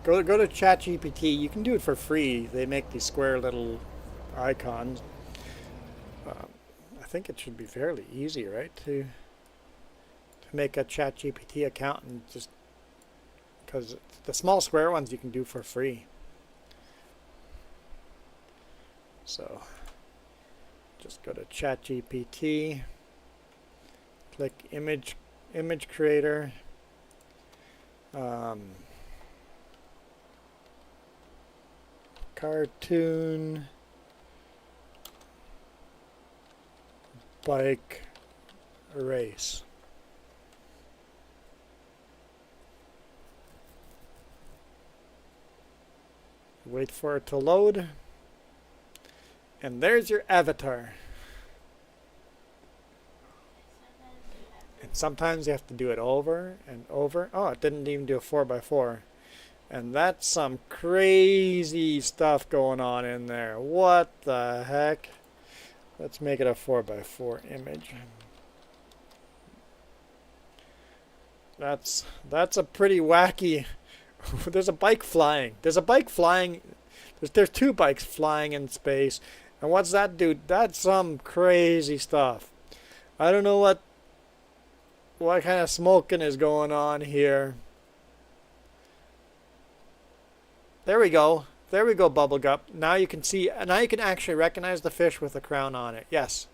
Speaker 2: Go to ChatGPT. You can do it for free. They make these square little icons. I think it should be fairly easy, right, to make a ChatGPT account, and just because the small square ones you can do for free. So just go to ChatGPT, click image creator. Cartoon bike race. Wait for it to load. And there's your avatar. And sometimes you have to do it over and over. Oh, it didn't even do a 4x4. And that's some crazy stuff going on in there. What the heck? Let's make it a 4x4 image. That's a pretty wacky. There's a bike flying. There's a bike flying. There's two bikes flying in space. And what's that do? That's some crazy stuff. I don't know what kind of smoking is going on here. There we go. There we go, Bubblegup. Now you can see, now you can actually recognize the fish with the crown on it. Yes.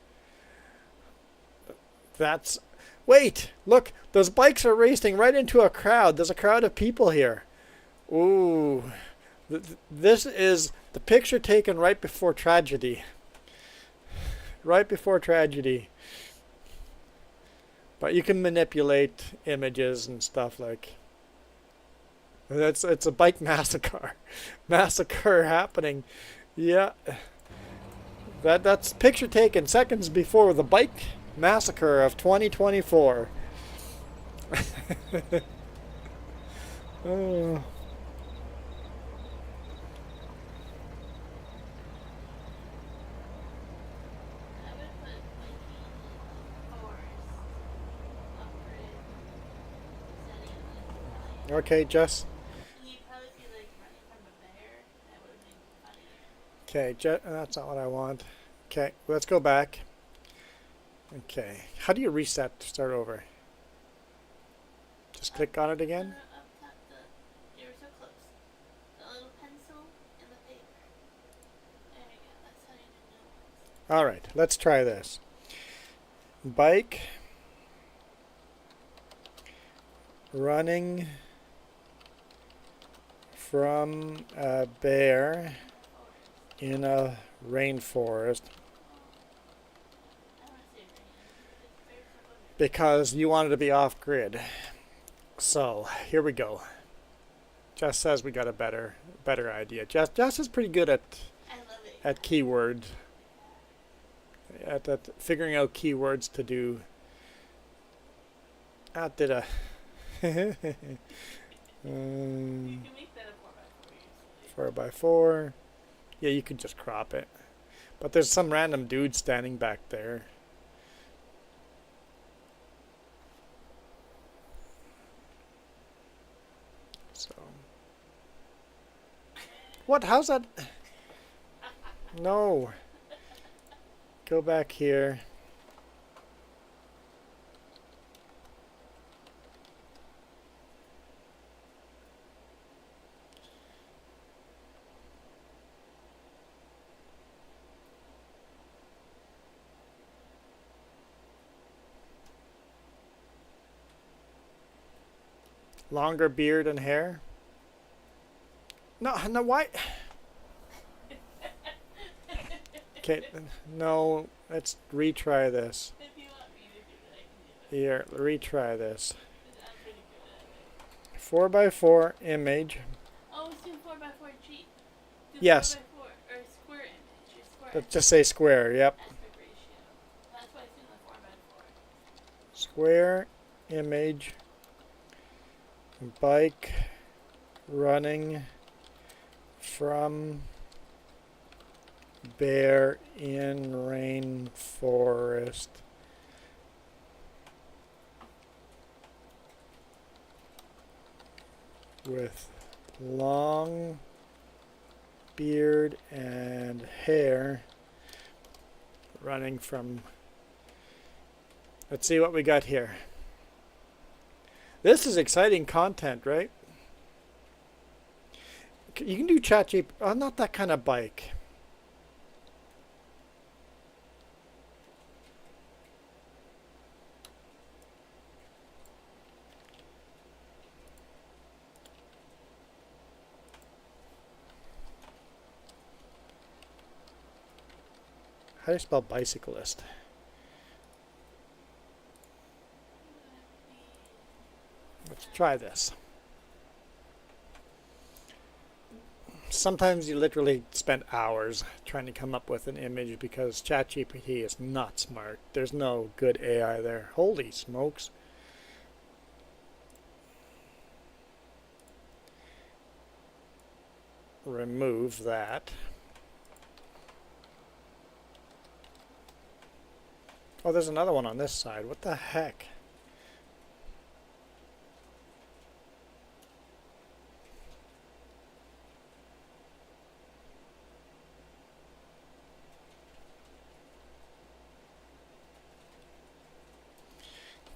Speaker 2: That's, wait, look, those bikes are racing right into a crowd. There's a crowd of people here. Ooh. This is the picture taken right before tragedy. Right before tragedy. But you can manipulate images and stuff like. It's a bike massacre. Massacre happening. Yeah. That's picture taken seconds before the bike massacre of 2024. Oh. Okay, Jess. Okay, that's not what I want. Okay, let's go back. Okay, how do you reset to start over? Just click on it again?
Speaker 3: You were so close. The little pencil and the paper. There you go, that's how you do it.
Speaker 2: Alright, let's try this. Bike running from a bear in a rainforest, because you wanted to be off grid. So here we go. Jess says we got a better idea. Jess is pretty good at keywords, at figuring out keywords to do. Did a you can make that a 4x4 easily. 4x4. Yeah, you could just crop it. But there's some random dude standing back there. So. What? How's that? No. Go back here. Longer beard and hair? No, why? Okay, no, let's retry this.
Speaker 3: If you want me to do it, I can do it.
Speaker 2: Here, retry this.
Speaker 3: I'm pretty good at it.
Speaker 2: 4x4 image.
Speaker 3: Oh, it's doing 4x4 cheap.
Speaker 2: Yes.
Speaker 3: 4x4 or square image. Or square.
Speaker 2: Let's just say square, yep.
Speaker 3: Aspect ratio. That's why it's doing the 4x4.
Speaker 2: Square image. Bike running from bear in rainforest with long beard and hair running from, let's see what we got here. This is exciting content, right? You can do ChatGPT. Oh, not that kind of bike. How do you spell bicyclist? Let's try this. Sometimes you literally spend hours trying to come up with an image because ChatGPT is not smart. There's no good AI there. Holy smokes. Remove that. Oh, there's another one on this side. What the heck?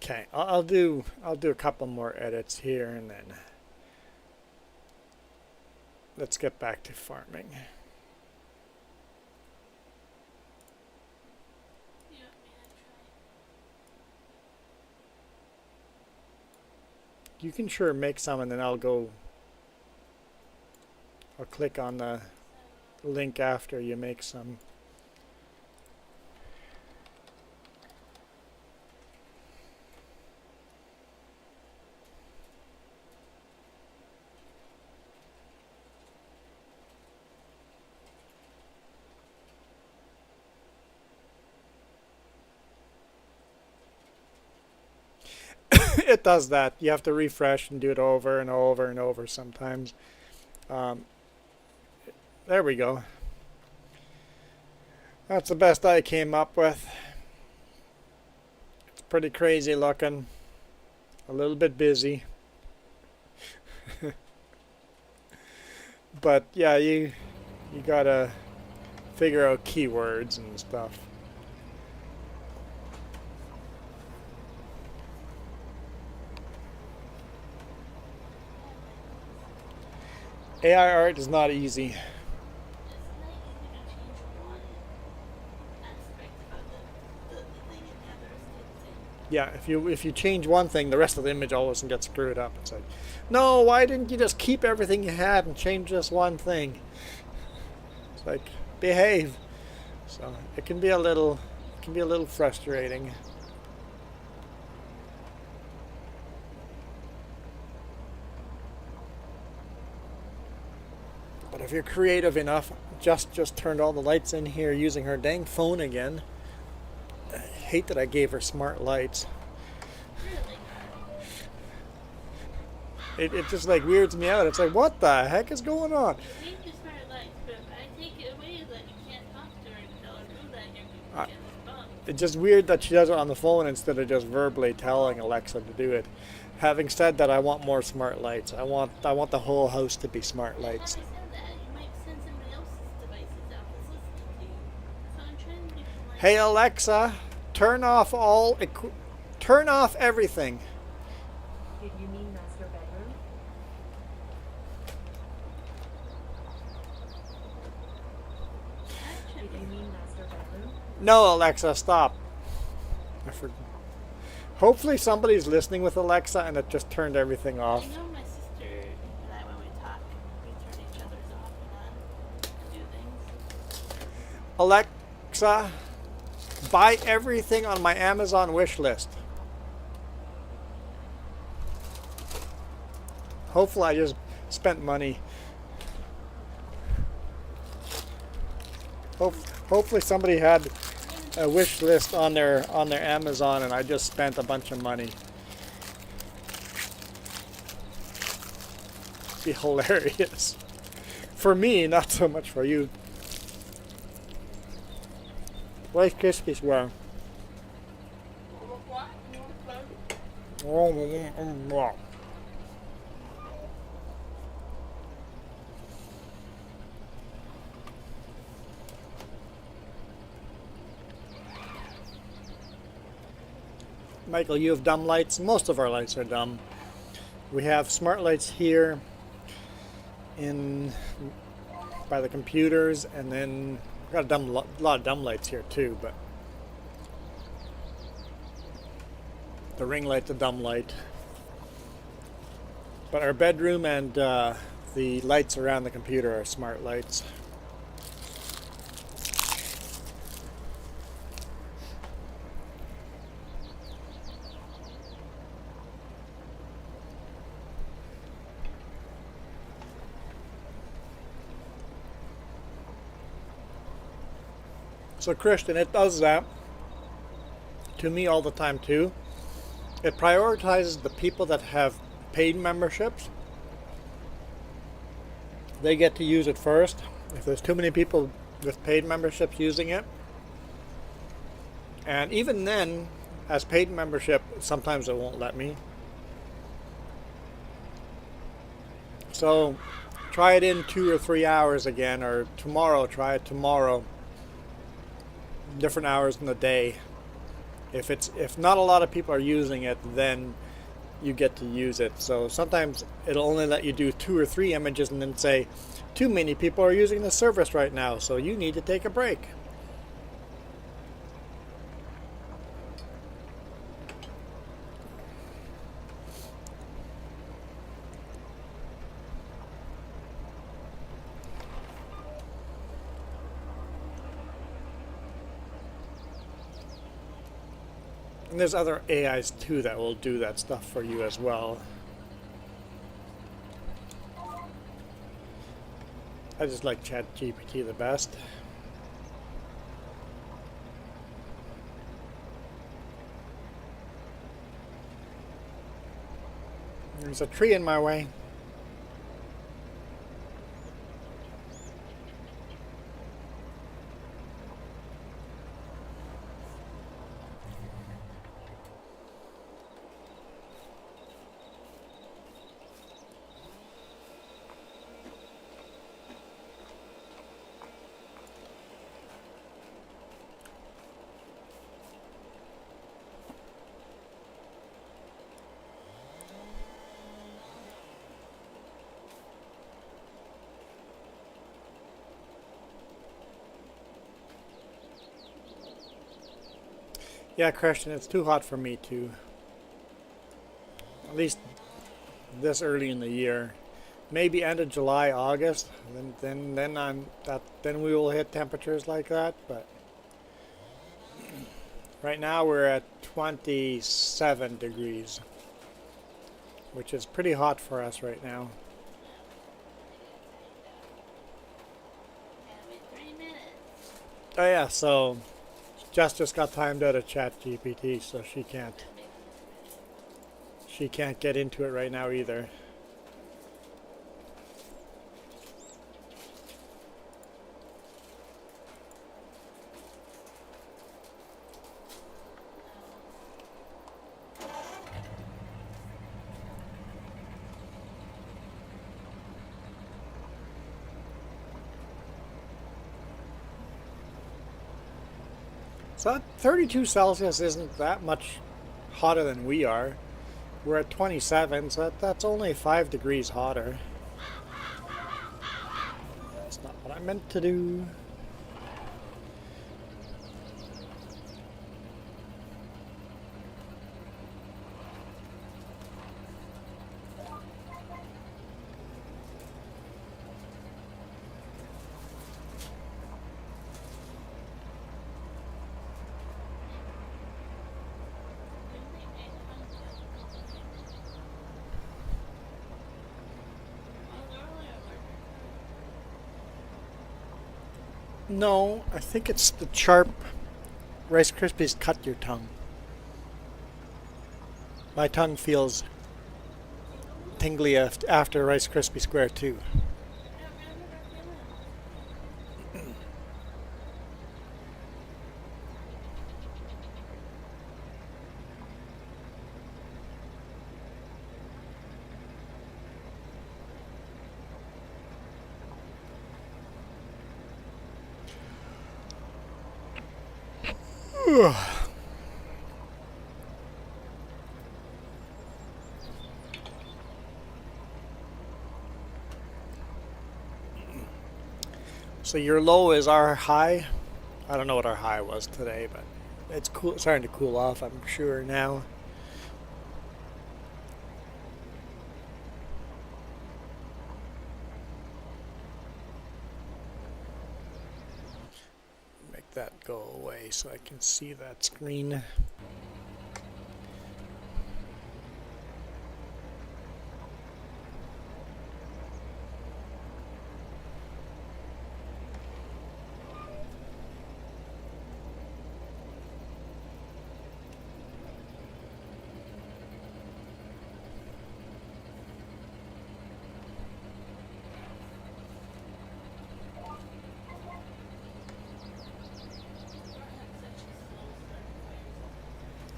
Speaker 2: Okay, I'll do a couple more edits here and then let's get back to farming. You can sure make some and then I'll click on the link after you make some. It does that. You have to refresh and do it over and over and over sometimes. There we go. That's the best I came up with. It's pretty crazy looking. A little bit busy. But yeah, you gotta figure out keywords and stuff. AI art is not easy. Yeah, if you change one thing, the rest of the image all of a sudden gets screwed up. It's like, no, why didn't you just keep everything you had and change this one thing? It's like, behave. So it can be a little frustrating. But if you're creative enough, just turned all the lights in here using her dang phone again. I hate that I gave her smart lights. It just like weirds me out. It's like, what the heck is going on? It's just weird that she does it on the phone instead of just verbally telling Alexa to do it. Having said that, I want more smart lights. I want the whole house to be smart lights. Hey Alexa, turn off everything.
Speaker 4: Did you mean master bedroom? Did you mean master bedroom?
Speaker 2: No, Alexa, stop. I forgot. Hopefully somebody's listening with Alexa and it just turned everything off.
Speaker 3: I know my sister and I, when we talk, we turn each other's off and on, do things.
Speaker 2: Alexa, buy everything on my Amazon wish list. Hopefully I just spent money. Hopefully somebody had a wish list on their Amazon and I just spent a bunch of money. It'd be hilarious. For me, not so much for you. Rice Krispies were. Michael, you have dumb lights? Most of our lights are dumb. We have smart lights here in by the computers, and then we've got a lot of dumb lights here too, but the ring light's a dumb light. But our bedroom and the lights around the computer are smart lights. So Christian, it does that to me all the time too. It prioritizes the people that have paid memberships. They get to use it first. If there's too many people with paid memberships using it, and even then, as paid membership, sometimes it won't let me. So try it in 2 or 3 hours again, or tomorrow, try it tomorrow. Different hours in the day. If not a lot of people are using it, then you get to use it. So sometimes it'll only let you do 2 or 3 images and then say, too many people are using the service right now, so you need to take a break. And there's other AIs too that will do that stuff for you as well. I just like ChatGPT the best. There's a tree in my way. Yeah, Christian, it's too hot for me too. At least this early in the year. Maybe end of July, August. Then we will hit temperatures like that. But right now we're at 27 degrees, which is pretty hot for us right now. Oh yeah, so Jess just got timed out of ChatGPT, so she can't get into it right now either. So 32 Celsius isn't that much hotter than we are. We're at 27, so that's only 5 degrees hotter. That's not what I meant to do. No, I think it's the sharp Rice Krispies cut your tongue. My tongue feels tingly after Rice Krispie Square too. So your low is our high. I don't know what our high was today, but it's cool, starting to cool off, I'm sure now. Make that go away so I can see that screen.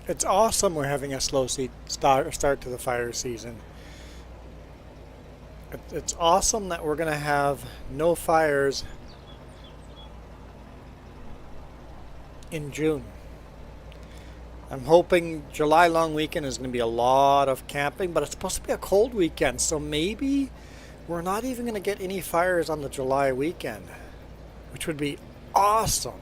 Speaker 2: It's awesome we're having a slow start to the fire season. It's awesome that we're going to have no fires in June. I'm hoping July long weekend is going to be a lot of camping, but it's supposed to be a cold weekend, so maybe we're not even going to get any fires on the July weekend, which would be awesome.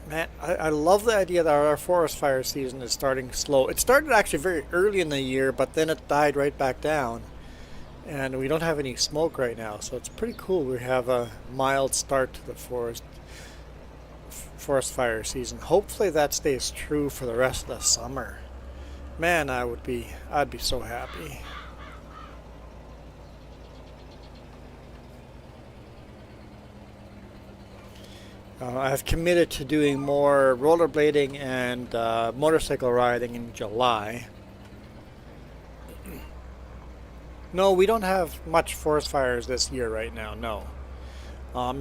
Speaker 2: Man, I love the idea that our forest fire season is starting slow. It started actually very early in the year, but then it died right back down. And we don't have any smoke right now, so it's pretty cool. We have a mild start to the forest fire season. Hopefully that stays true for the rest of the summer. Man, I'd be so happy. I've committed to doing more rollerblading and motorcycle riding in July. No, we don't have much forest fires this year right now, no.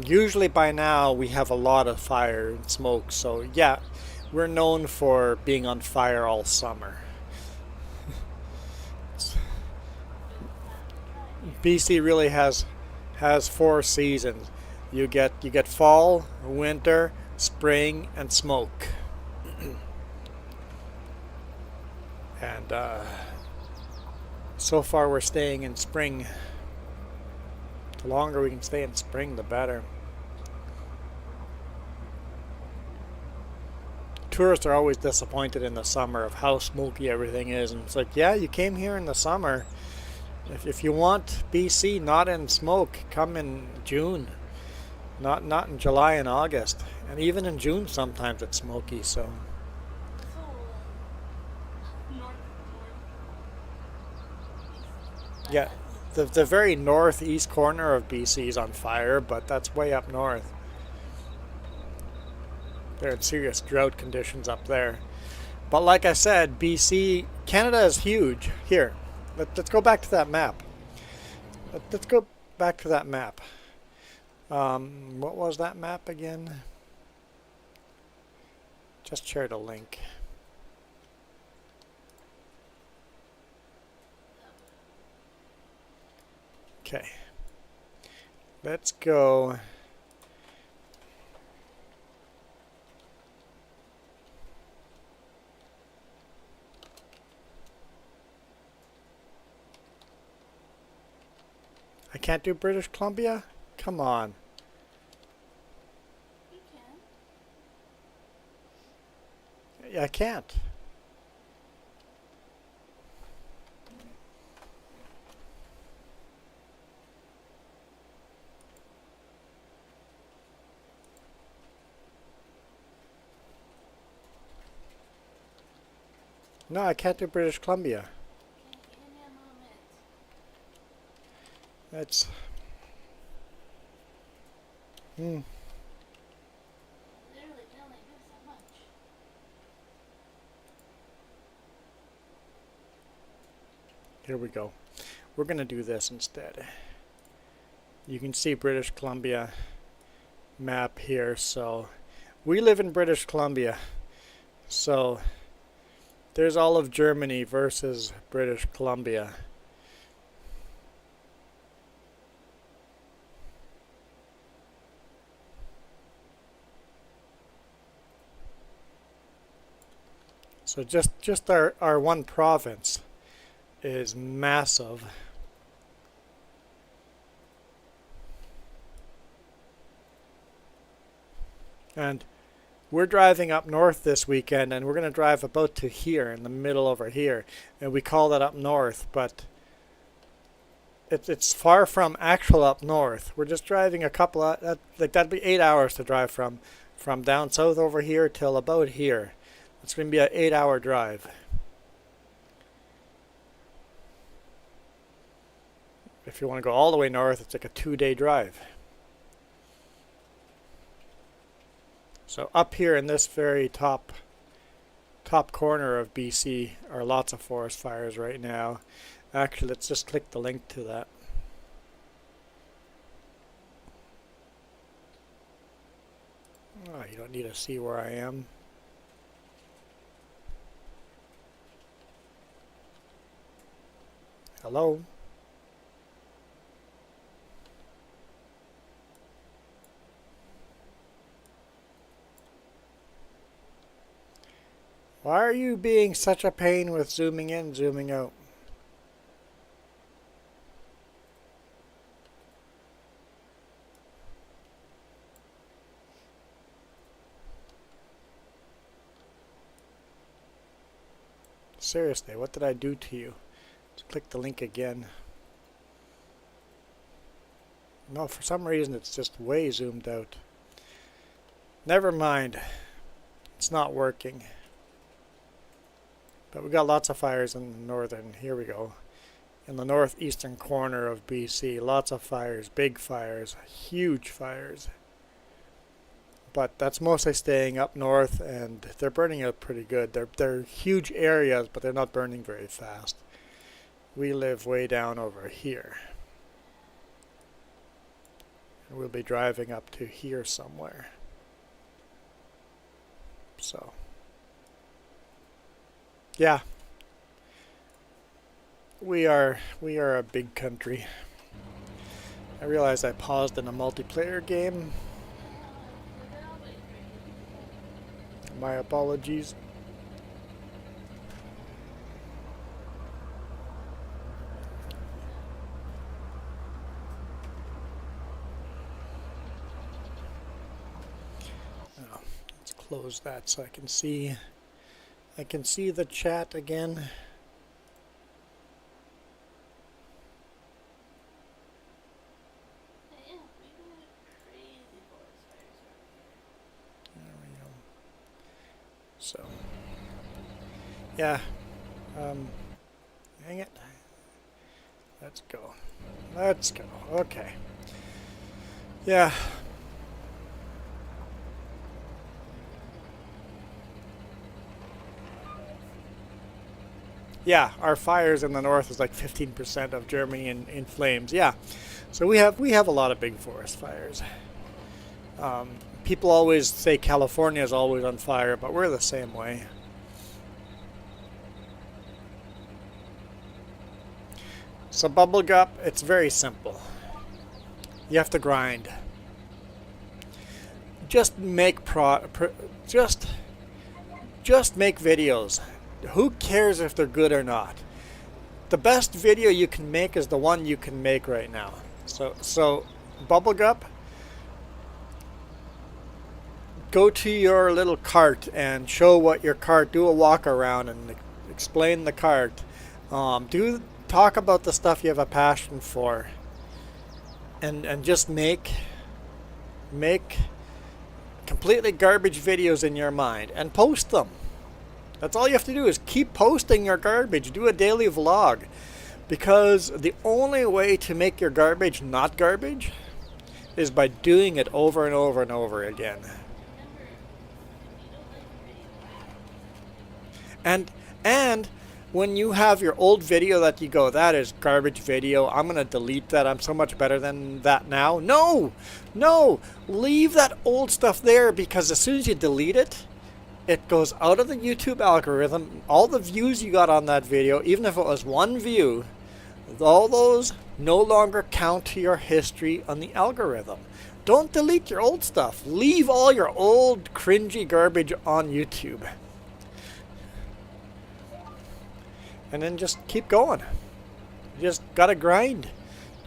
Speaker 2: Usually by now we have a lot of fire and smoke, so yeah, we're known for being on fire all summer. BC really has 4 seasons. You get fall, winter, spring, and smoke. And so far we're staying in spring. The longer we can stay in spring, the better. Tourists are always disappointed in the summer of how smoky everything is, and it's like, yeah, you came here in the summer. If you want BC not in smoke, come in June. Not in July and August, and even in June sometimes it's smoky. So yeah, the very northeast corner of BC is on fire, but that's way up north. They're in serious drought conditions up there. But like I said, BC, Canada is huge. Here, let's go back to that map. Let's go back to that map. What was that map again? Just shared a link. Okay. Let's go. I can't do British Columbia? Come on.
Speaker 3: You can.
Speaker 2: I can't. No, I can't do British Columbia.
Speaker 3: Okay, give me a moment.
Speaker 2: That's...
Speaker 3: Literally can only do so much.
Speaker 2: Here we go. We're going to do this instead. You can see British Columbia map here. So we live in British Columbia. So there's all of Germany versus British Columbia. So just our one province is massive. And we're driving up north this weekend, and we're going to drive about to here, in the middle over here. And we call that up north, but it's far from actual up north. We're just driving a couple of, like that'd be 8 hours to drive from down south over here till about here. It's going to be an 8-hour drive. If you want to go all the way north, it's like a 2-day drive. So up here in this very top corner of BC are lots of forest fires right now. Actually, let's just click the link to that. Oh, you don't need to see where I am. Hello? Why are you being such a pain with zooming in, zooming out? Seriously, what did I do to you? Let's click the link again. No, for some reason it's just way zoomed out. Never mind. It's not working. But we got lots of fires in the northern, here we go, in the northeastern corner of BC. Lots of fires, big fires, huge fires. But that's mostly staying up north, and they're burning out pretty good. They're huge areas, but they're not burning very fast. We live way down over here. And we'll be driving up to here somewhere. So. Yeah, we are a big country. I realized I paused in a multiplayer game. My apologies. Oh, let's close that so I can see. I can see the chat again.
Speaker 3: Yeah, we got crazy forest fires around here.
Speaker 2: There we go. So, yeah. Hang it. Let's go. Let's go. Okay. Yeah. Yeah, our fires in the north is like 15% of Germany in flames. Yeah, so we have a lot of big forest fires. People always say California is always on fire, but we're the same way. So bubble gup, it's very simple. You have to grind. Just make just make videos. Who cares if they're good or not? The best video you can make is the one you can make right now. So bubble gup, go to your little cart and show what your cart, do a walk around and explain the cart. Talk about the stuff you have a passion for, and just make completely garbage videos in your mind and post them. That's all you have to do is keep posting your garbage. Do a daily vlog, because the only way to make your garbage not garbage is by doing it over and over and over again. And when you have your old video that you go, that is garbage video, I'm going to delete that, I'm so much better than that now. No! Leave that old stuff there, because as soon as you delete it, it goes out of the YouTube algorithm. All the views you got on that video, even if it was one view, all those no longer count to your history on the algorithm. Don't delete your old stuff. Leave all your old cringy garbage on YouTube. And then just keep going. You just gotta grind.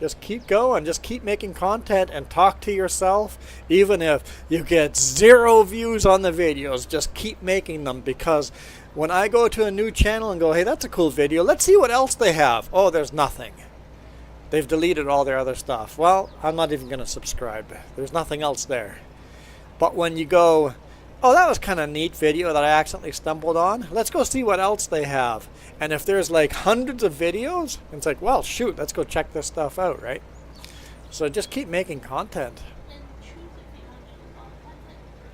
Speaker 2: Just keep going. Just keep making content and talk to yourself. Even if you get 0 views on the videos, just keep making them, because when I go to a new channel and go, hey, that's a cool video, let's see what else they have. Oh, there's nothing. They've deleted all their other stuff. Well, I'm not even going to subscribe. There's nothing else there. But when you go, oh, that was kind of a neat video that I accidentally stumbled on, let's go see what else they have. And if there's like hundreds of videos, it's like, well, shoot, let's go check this stuff out, right? So just keep making content.
Speaker 3: And choose if you want to do long content or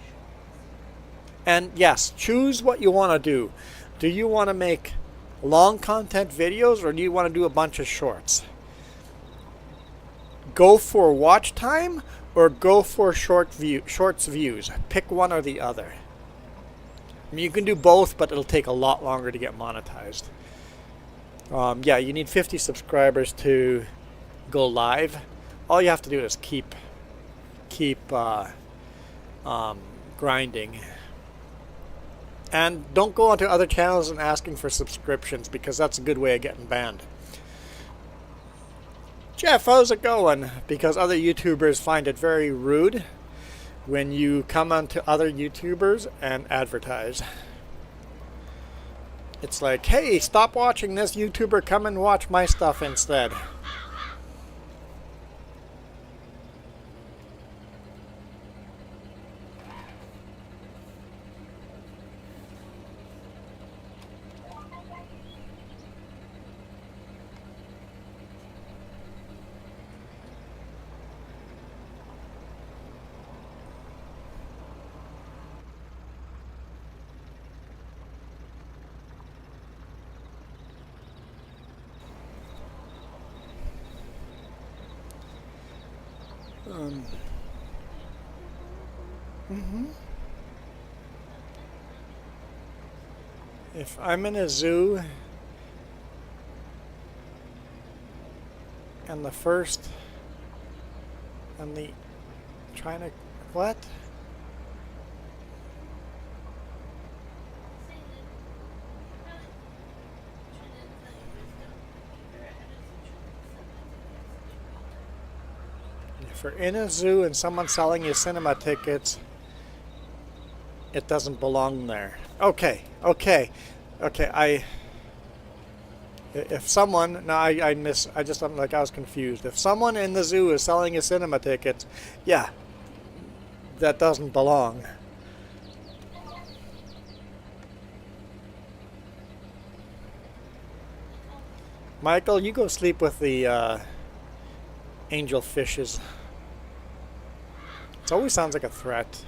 Speaker 3: shorts.
Speaker 2: And yes, choose what you want to do. Do you want to make long content videos, or do you want to do a bunch of shorts? Go for watch time or go for shorts views. Pick one or the other. I mean, you can do both, but it'll take a lot longer to get monetized. Yeah, you need 50 subscribers to go live. All you have to do is keep grinding. And don't go onto other channels and asking for subscriptions, because that's a good way of getting banned. Jeff, how's it going? Because other YouTubers find it very rude when you come onto other YouTubers and advertise. It's like, hey, stop watching this YouTuber, come and watch my stuff instead. If I'm in a zoo and the first and the trying to what? If you're in a zoo and someone's selling you cinema tickets, it doesn't belong there. Okay. If someone, no, I just, I'm like, I was confused. If someone in the zoo is selling you cinema tickets, yeah, that doesn't belong. Michael, you go sleep with the angel fishes. It always sounds like a threat.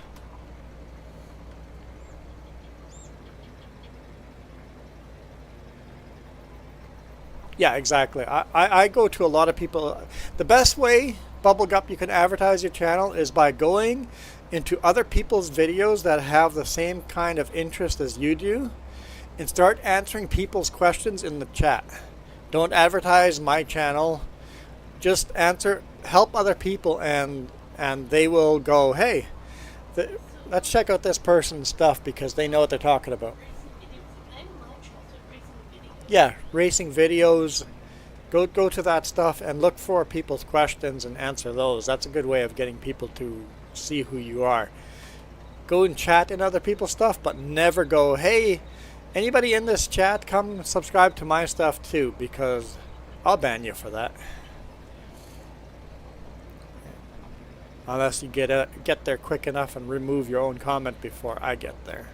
Speaker 2: Yeah, exactly. I go to a lot of people. The best way, Bubblegup, you can advertise your channel is by going into other people's videos that have the same kind of interest as you do and start answering people's questions in the chat. Don't advertise my channel. Just help other people, and they will go, hey, let's check out this person's stuff because they know what they're talking about. Yeah, racing videos. Go to that stuff and look for people's questions and answer those. That's a good way of getting people to see who you are. Go and chat in other people's stuff, but never go, hey, anybody in this chat, come subscribe to my stuff too, because I'll ban you for that. Unless you get there quick enough and remove your own comment before I get there.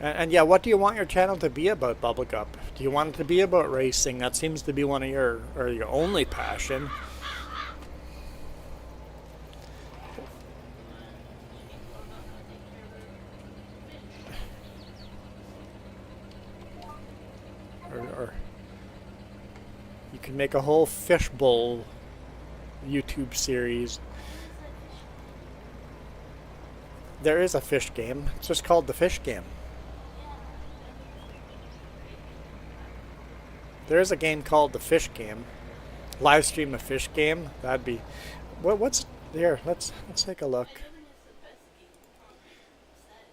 Speaker 2: And yeah, what do you want your channel to be about, Bubblegup? Do you want it to be about racing? That seems to be one of your only passion. Or you can make a whole fishbowl YouTube series. There is a fish game. It's just called the Fish Game. There is a game called the Fish Game. live stream a fish game. That'd be what's here. Let's take a look.
Speaker 3: I know it's the best game on the set,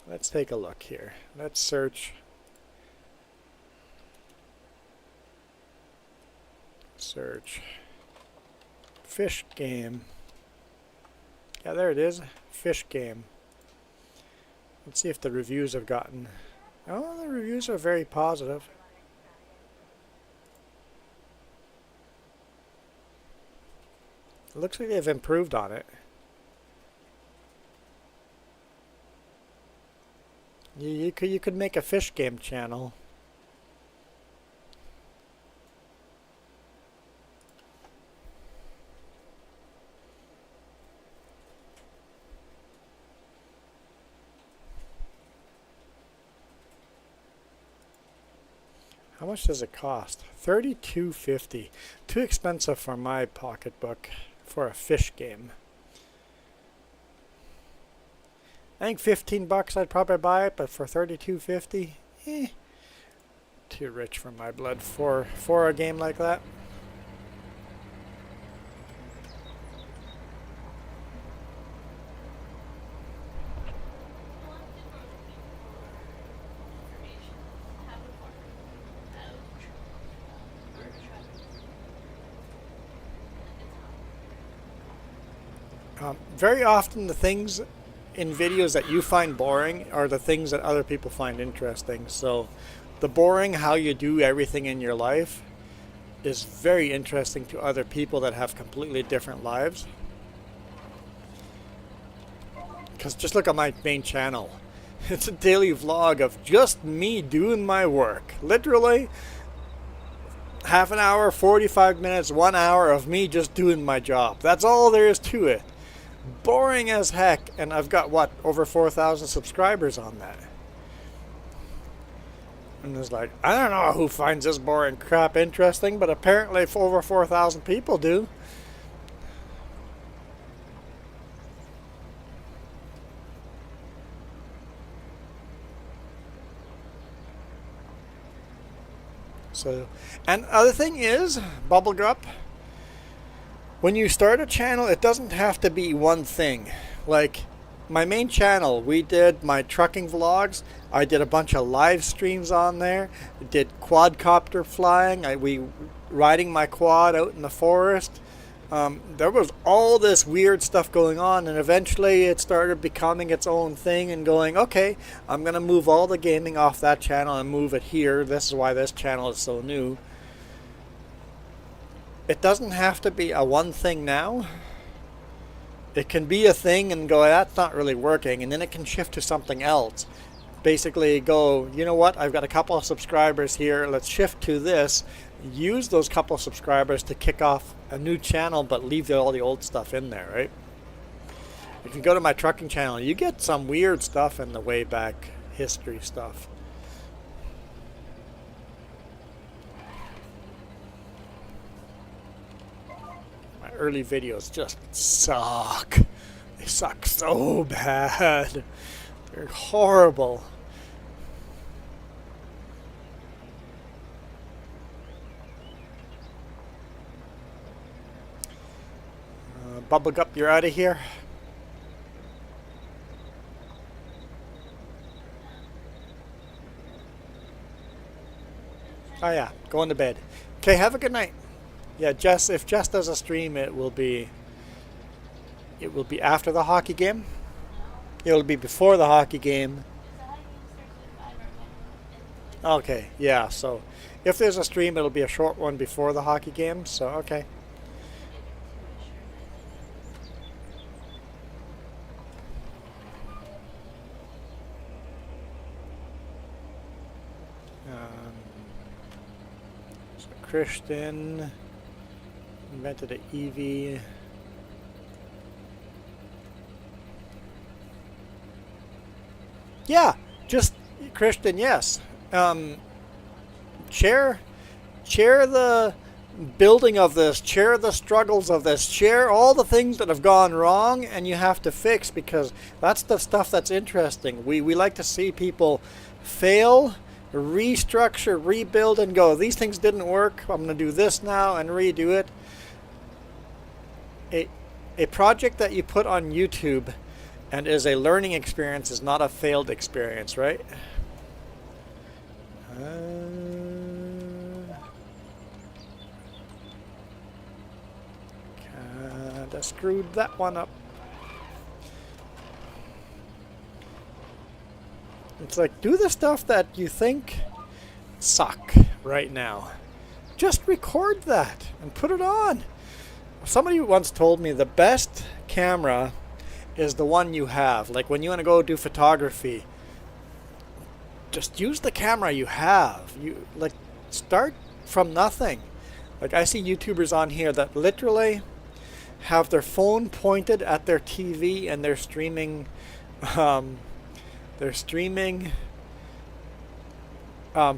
Speaker 3: but
Speaker 2: Let's take a look here. Let's search. Search fish game. Yeah, there it is. Fish game. Let's see if the reviews have gotten. Oh, the reviews are very positive. It looks like they've improved on it. You could make a fish game channel. How much does it cost? $32.50. Too expensive for my pocketbook for a fish game. I think 15 bucks I'd probably buy it, but for $32.50, too rich for my blood for a game like that.
Speaker 3: a lot of people are looking for information on how to farm, how to bird trap, and
Speaker 2: Very often the things in videos that you find boring are the things that other people find interesting. So the boring how you do everything in your life is very interesting to other people that have completely different lives. Because just look at my main channel. It's a daily vlog of just me doing my work. Literally half an hour, 45 minutes, 1 hour of me just doing my job. That's all there is to it. Boring as heck, and I've got what, over 4,000 subscribers on that. And it's like, I don't know who finds this boring crap interesting, but apparently over 4,000 people do. So, and other thing is, Bubblegrup, when you start a channel, it doesn't have to be one thing. Like my main channel, we did my trucking vlogs. I did a bunch of live streams on there. Did quadcopter flying. We riding my quad out in the forest. There was all this weird stuff going on, and eventually it started becoming its own thing and going, okay, I'm gonna move all the gaming off that channel and move it here. This is why this channel is so new. It doesn't have to be a one thing now. It can be a thing and go, that's not really working, and then it can shift to something else. Basically go, you know what, I've got a couple of subscribers here, let's shift to this. Use those couple of subscribers to kick off a new channel, but leave all the old stuff in there, right? If you go to my trucking channel, you get some weird stuff in the way back history stuff. Early videos just suck. They suck so bad. They're horrible. Bubblegup, you're out of here. Oh yeah, going to bed. Okay, have a good night. Yeah, Jess, if Jess does a stream, it will be after the hockey game. It'll be before the hockey game. Okay, yeah, so if there's a stream, it'll be a short one before the hockey game, so okay. So Christian invented an EV. Yeah, just Christian, yes. Share the building of this, share the struggles of this, share all the things that have gone wrong and you have to fix, because that's the stuff that's interesting. We like to see people fail restructure, rebuild, and go. These things didn't work. I'm going to do this now and redo it. A project that you put on YouTube and is a learning experience is not a failed experience, right? Kinda screwed that one up. It's like, do the stuff that you think suck right now. Just record that and put it on. Somebody once told me the best camera is the one you have. Like when you want to go do photography, just use the camera you have. You like start from nothing. Like I see YouTubers on here that literally have their phone pointed at their TV and they're streaming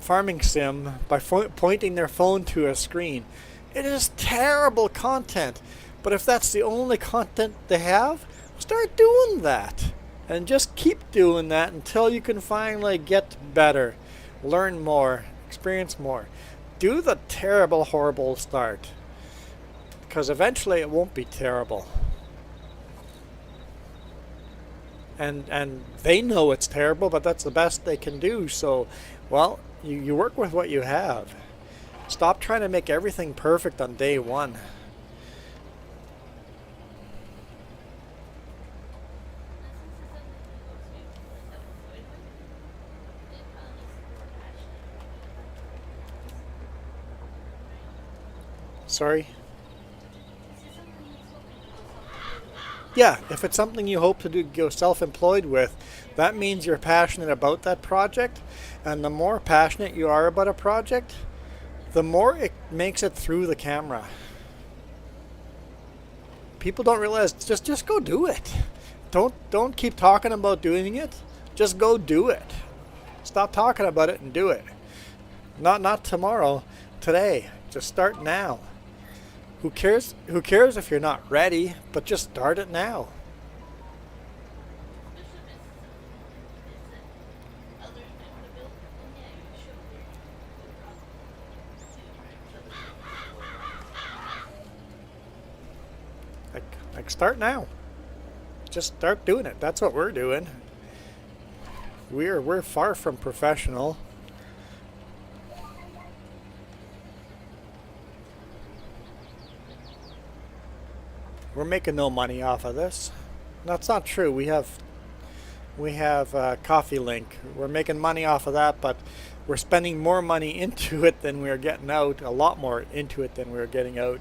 Speaker 2: farming sim by pointing their phone to a screen. It is terrible content, but if that's the only content they have, start doing that and just keep doing that until you can finally get better, learn more, experience more. Do the terrible, horrible start, because eventually it won't be terrible. And they know it's terrible, but that's the best they can do. So, well, you work with what you have. Stop trying to make everything perfect on day one. Sorry? Yeah, if it's something you hope to do, go self-employed with, that means you're passionate about that project, and the more passionate you are about a project, the more it makes it through the camera. People don't realize, just go do it. Don't keep talking about doing it. Just go do it. Stop talking about it and do it. Not tomorrow, today. Just start now. Who cares if you're not ready, but just start it now. Like start now. Just start doing it. That's what we're doing. We're far from professional. We're making no money off of this. That's not true. We have Coffee Link. We're making money off of that, but we're spending more money into it than we're getting out. A lot more into it than we're getting out.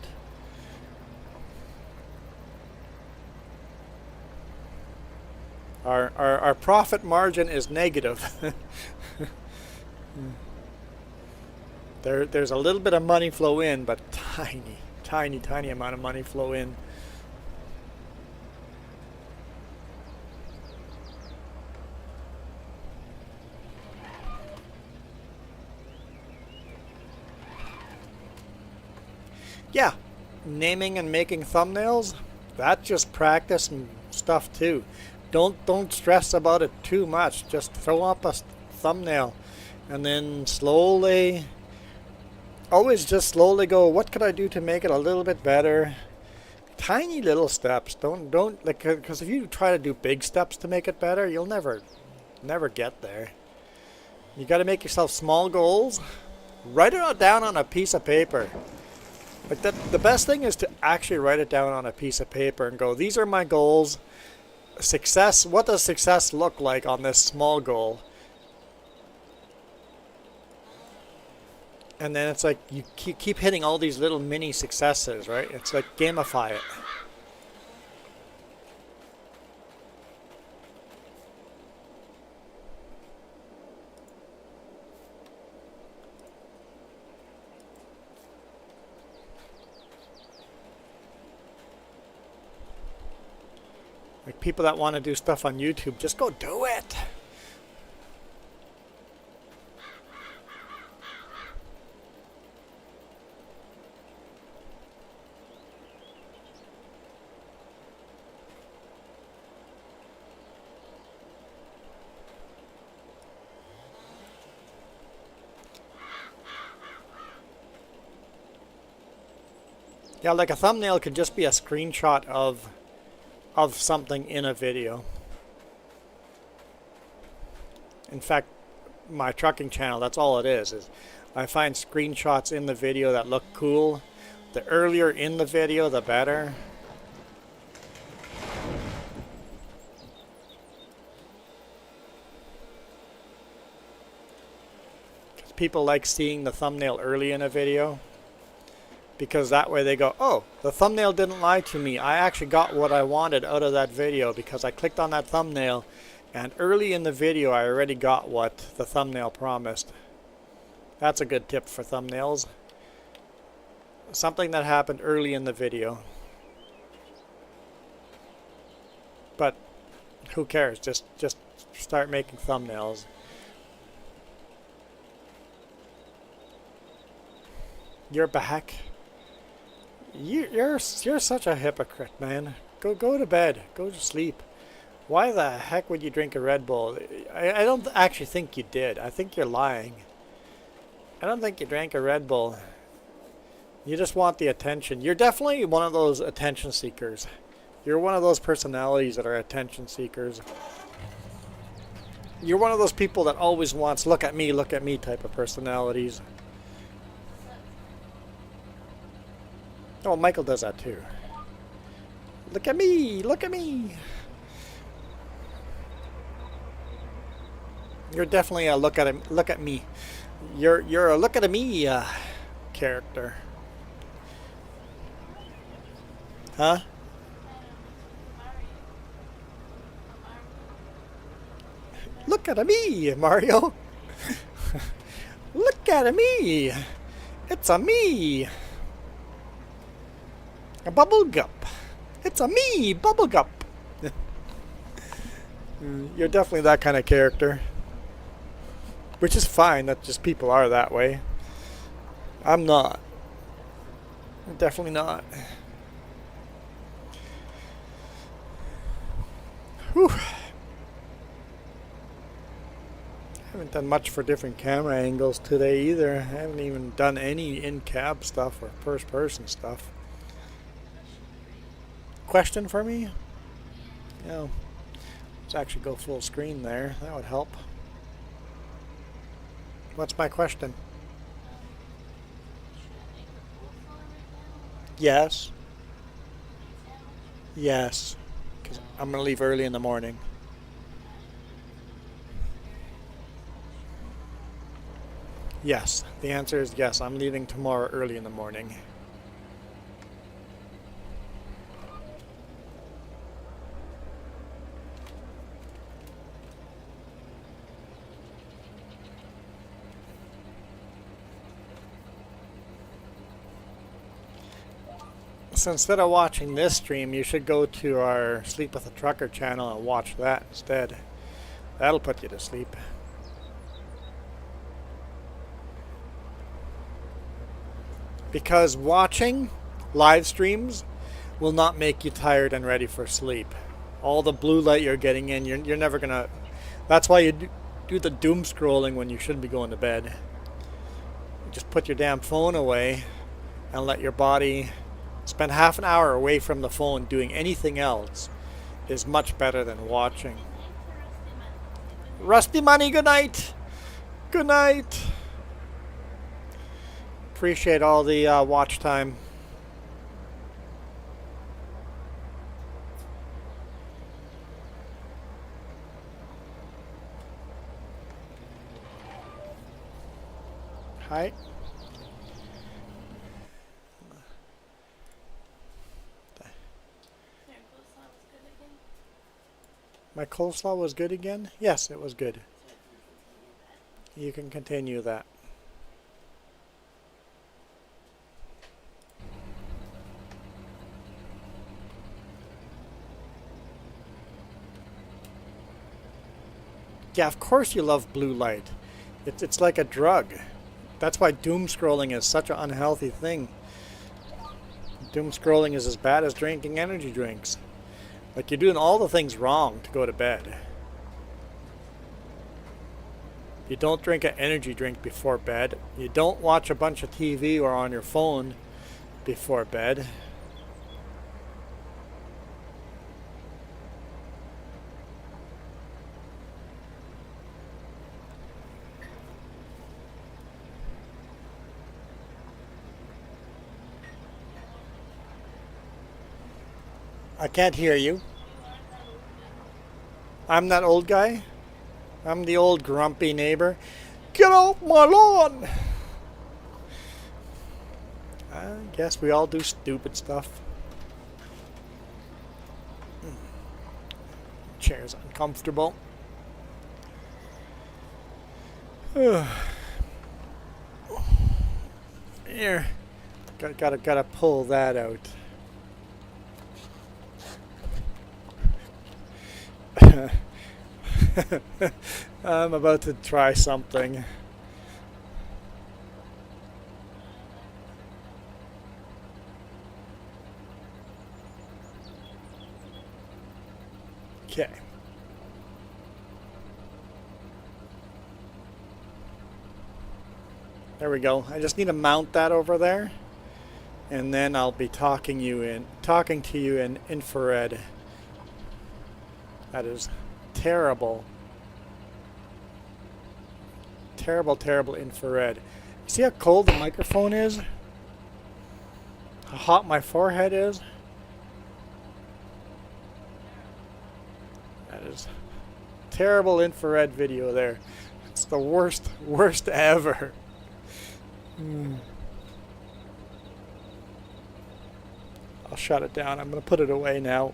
Speaker 2: Our profit margin is negative. There's a little bit of money flow in, but tiny amount of money flow in. Yeah, naming and making thumbnails, that's just practice and stuff too. Don't stress about it too much. Just throw up a thumbnail and then always just slowly go, what could I do to make it a little bit better? Tiny little steps. Don't like, because if you try to do big steps to make it better, you'll never get there. You got to make yourself small goals. Write it down on a piece of paper. Like the best thing is to actually write it down on a piece of paper and go, these are my goals. Success, what does success look like on this small goal? And then it's like you keep hitting all these little mini successes, right? It's like gamify it. Like people that want to do stuff on YouTube, just go do it. Yeah, like a thumbnail could just be a screenshot of something in a video. In fact, my trucking channel, that's all it is I find screenshots in the video that look cool. The earlier in the video, the better. People like seeing the thumbnail early in a video because that way they go, oh, the thumbnail didn't lie to me. I actually got what I wanted out of that video because I clicked on that thumbnail and early in the video I already got what the thumbnail promised. That's a good tip for thumbnails. Something that happened early in the video. But who cares? Just start making thumbnails. You're back. You're such a hypocrite, man. Go to bed. Go to sleep. Why the heck would you drink a Red Bull? I don't actually think you did. I think you're lying. I don't think you drank a Red Bull. You just want the attention. You're definitely one of those attention seekers. You're one of those personalities that are attention seekers. You're one of those people that always wants look at me type of personalities. Oh, Michael does that too. Look at me! Look at me! You're definitely a look at me. You're a look at me character. Huh? Look at me, Mario. Look at me. It's a me. A bubble gup. It's a me, bubble gup. You're definitely that kind of character. Which is fine, that just people are that way. I'm not. I'm definitely not. Whew. Haven't done much for different camera angles today either. I haven't even done any in-cab stuff or first-person stuff. Question for me? Yeah. Let's actually go full screen there. That would help. What's my question? Yes. Yes. Because I'm going to leave early in the morning. Yes. The answer is yes. I'm leaving tomorrow early in the morning. So instead of watching this stream, you should go to our Sleep with a Trucker channel and watch that instead. That'll put you to sleep. Because watching live streams will not make you tired and ready for sleep. All the blue light you're getting in, you're never gonna... That's why you do the doom scrolling when you shouldn't be going to bed. Just put your damn phone away and let your body... Spend half an hour away from the phone doing anything else is much better than watching. Rusty Money, good night. Good night. Appreciate all the watch time. Hi. My coleslaw was good again? Yes, it was good. You can continue that. Yeah, of course you love blue light. It's like a drug. That's why doom scrolling is such an unhealthy thing. Doom scrolling is as bad as drinking energy drinks. Like, you're doing all the things wrong to go to bed. You don't drink an energy drink before bed. You don't watch a bunch of TV or on your phone before bed. I can't hear you. I'm that old guy. I'm the old grumpy neighbor. Get off my lawn! I guess we all do stupid stuff. Chair's uncomfortable. Here. Gotta pull that out. I'm about to try something. Okay. There we go. I just need to mount that over there, and then I'll be talking to you in infrared. That is terrible. Terrible infrared. See how cold the microphone is? How hot my forehead is? That is terrible infrared video there. It's the worst ever. I'll shut it down. I'm going to put it away now.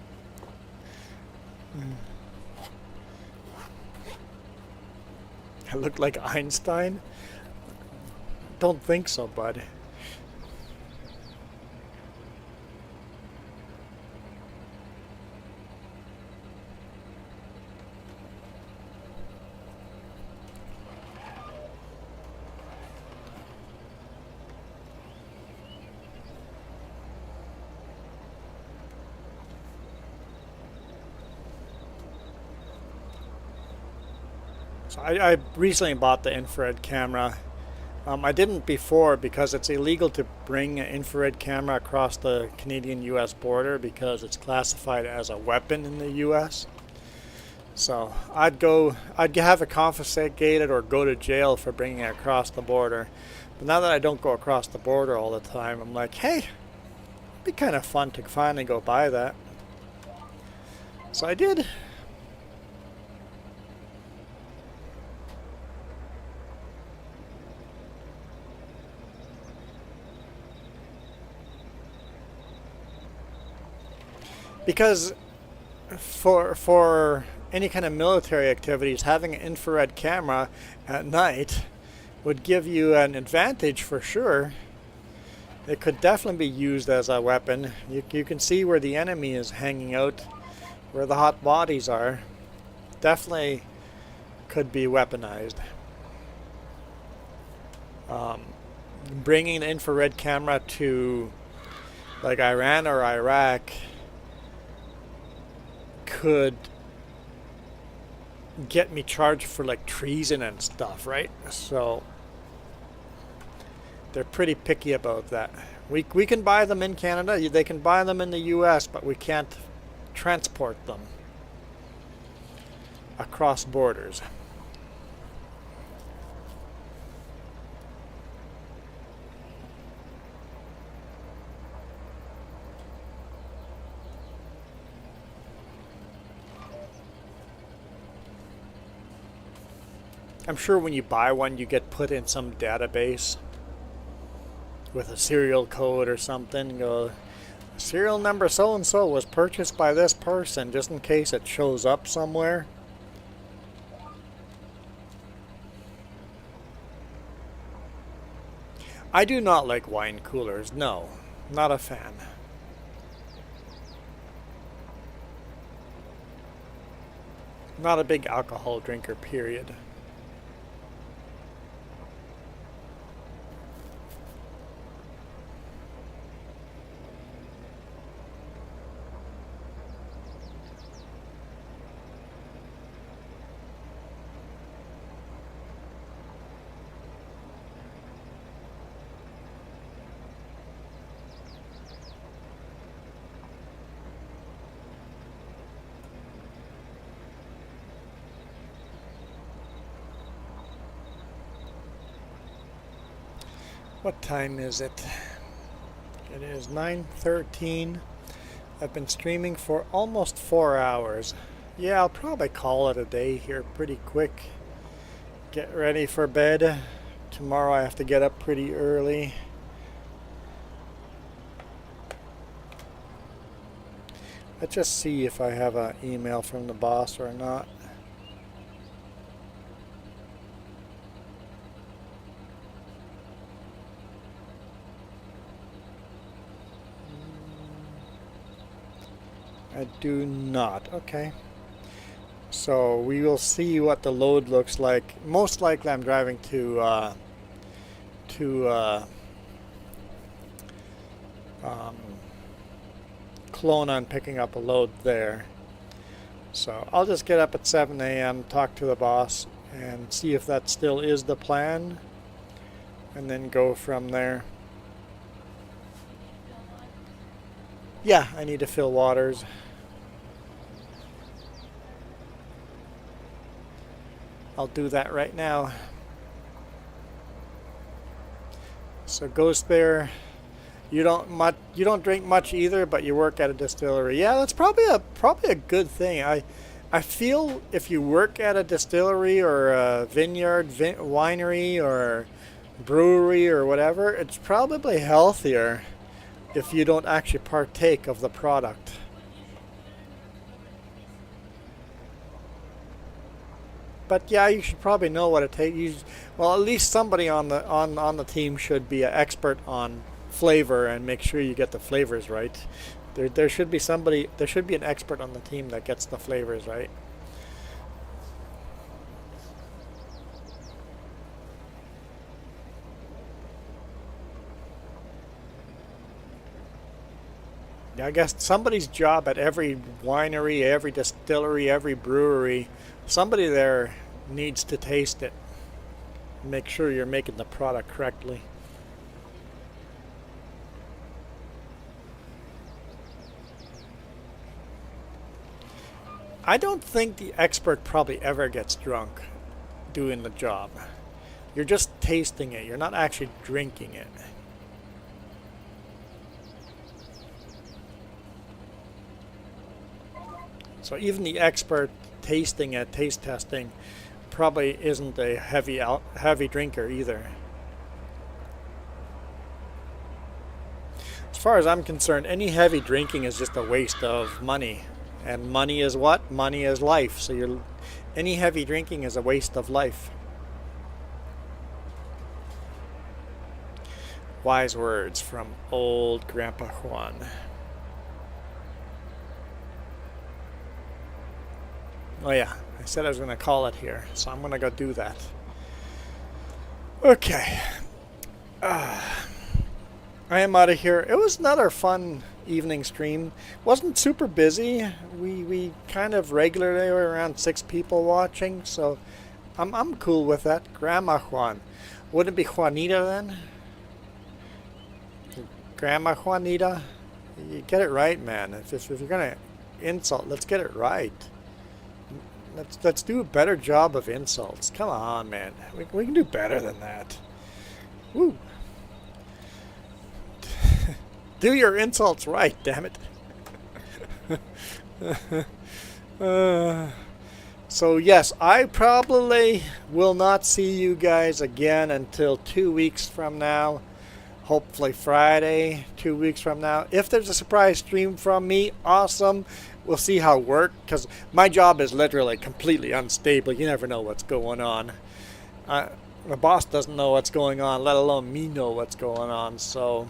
Speaker 2: I look like Einstein? Don't think so, bud. So I recently bought the infrared camera. I didn't before because it's illegal to bring an infrared camera across the Canadian-US border because it's classified as a weapon in the US. So I'd have it confiscated or go to jail for bringing it across the border. But now that I don't go across the border all the time, I'm like, hey, it'd be kind of fun to finally go buy that. So I did. Because for any kind of military activities, having an infrared camera at night would give you an advantage for sure. It could definitely be used as a weapon. You can see where the enemy is hanging out, where the hot bodies are. Definitely could be weaponized. Bringing an infrared camera to like Iran or Iraq could get me charged for like treason and stuff, right? So they're pretty picky about that. We can buy them in Canada, they can buy them in the US, but we can't transport them across borders. I'm sure when you buy one, you get put in some database with a serial code or something. Go, serial number so-and-so was purchased by this person, just in case it shows up somewhere. I do not like wine coolers. No, not a fan. Not a big alcohol drinker, period. What time is it? It is 9:13. I've been streaming for almost 4 hours. Yeah, I'll probably call it a day here pretty quick. Get ready for bed. Tomorrow I have to get up pretty early. Let's just see if I have an email from the boss or not. I do not. Okay. So we will see what the load looks like. Most likely I'm driving to Kelowna and picking up a load there. So I'll just get up at 7 a.m., talk to the boss, and see if that still is the plan, and then go from there. Yeah, I need to fill waters. I'll do that right now. So Ghost Bear, you don't drink much either, but you work at a distillery. Yeah, that's probably a good thing. I feel if you work at a distillery or a vineyard, winery or brewery or whatever, it's probably healthier if you don't actually partake of the product. But yeah, you should probably know what it takes. Well, at least somebody on the team should be an expert on flavor and make sure you get the flavors right. There should be somebody. There should be an expert on the team that gets the flavors right. Yeah, I guess somebody's job at every winery, every distillery, every brewery, somebody there needs to taste it. Make sure you're making the product correctly. I don't think the expert probably ever gets drunk doing the job. You're just tasting it. You're not actually drinking it. So even the expert tasting it, taste testing, probably isn't a heavy drinker either. As far as I'm concerned, any heavy drinking is just a waste of money. And money is what? Money is life. So any heavy drinking is a waste of life. Wise words from old Grandpa Juan. Oh yeah, I said I was going to call it here, so I'm going to go do that. Okay. I am out of here. It was another fun evening stream. Wasn't super busy. We kind of regularly were around 6 people watching, so I'm cool with that. Grandma Juan. Wouldn't it be Juanita then? Grandma Juanita? You get it right, man. If you're going to insult, let's get it right. Let's do a better job of insults. Come on, man. We can do better than that. Woo. Do your insults right, damn it. So yes, I probably will not see you guys again until 2 weeks from now. Hopefully Friday, 2 weeks from now. If there's a surprise stream from me, awesome. We'll see how it works, because my job is literally completely unstable. You never know what's going on. The boss doesn't know what's going on, let alone me know what's going on. So,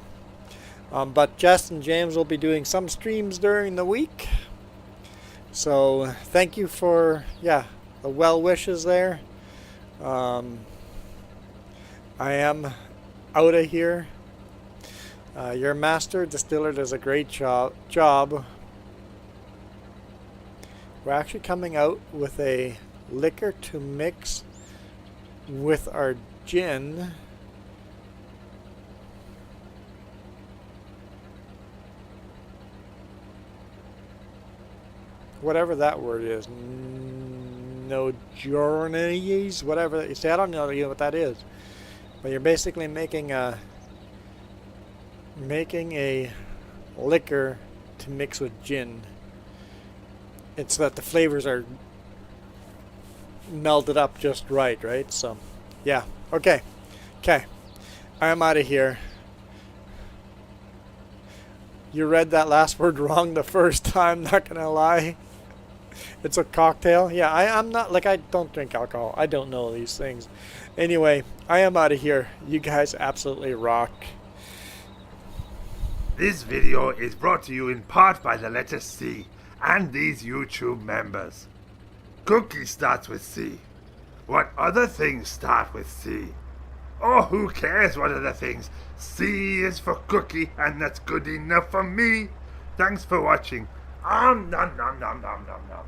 Speaker 2: but Jess and James will be doing some streams during the week. So thank you for the well wishes there. I am out of here. Your master distiller does a great job. We're actually coming out with a liquor to mix with our gin. Whatever that word is. No journeys, whatever you say. I don't know what that is. But you're basically making a making a liquor to mix with gin. It's so that the flavors are melted up just right? So, yeah. Okay. I'm out of here. You read that last word wrong the first time, not gonna lie. It's a cocktail. Yeah, I'm not, like, I don't drink alcohol. I don't know these things. Anyway, I am out of here. You guys absolutely rock.
Speaker 1: This video is brought to you in part by the letter C and these YouTube members. Cookie starts with C. What other things start with C? Oh, who cares what other things? C is for cookie, and that's good enough for me. Thanks for watching. Nom nom nom nom nom nom nom.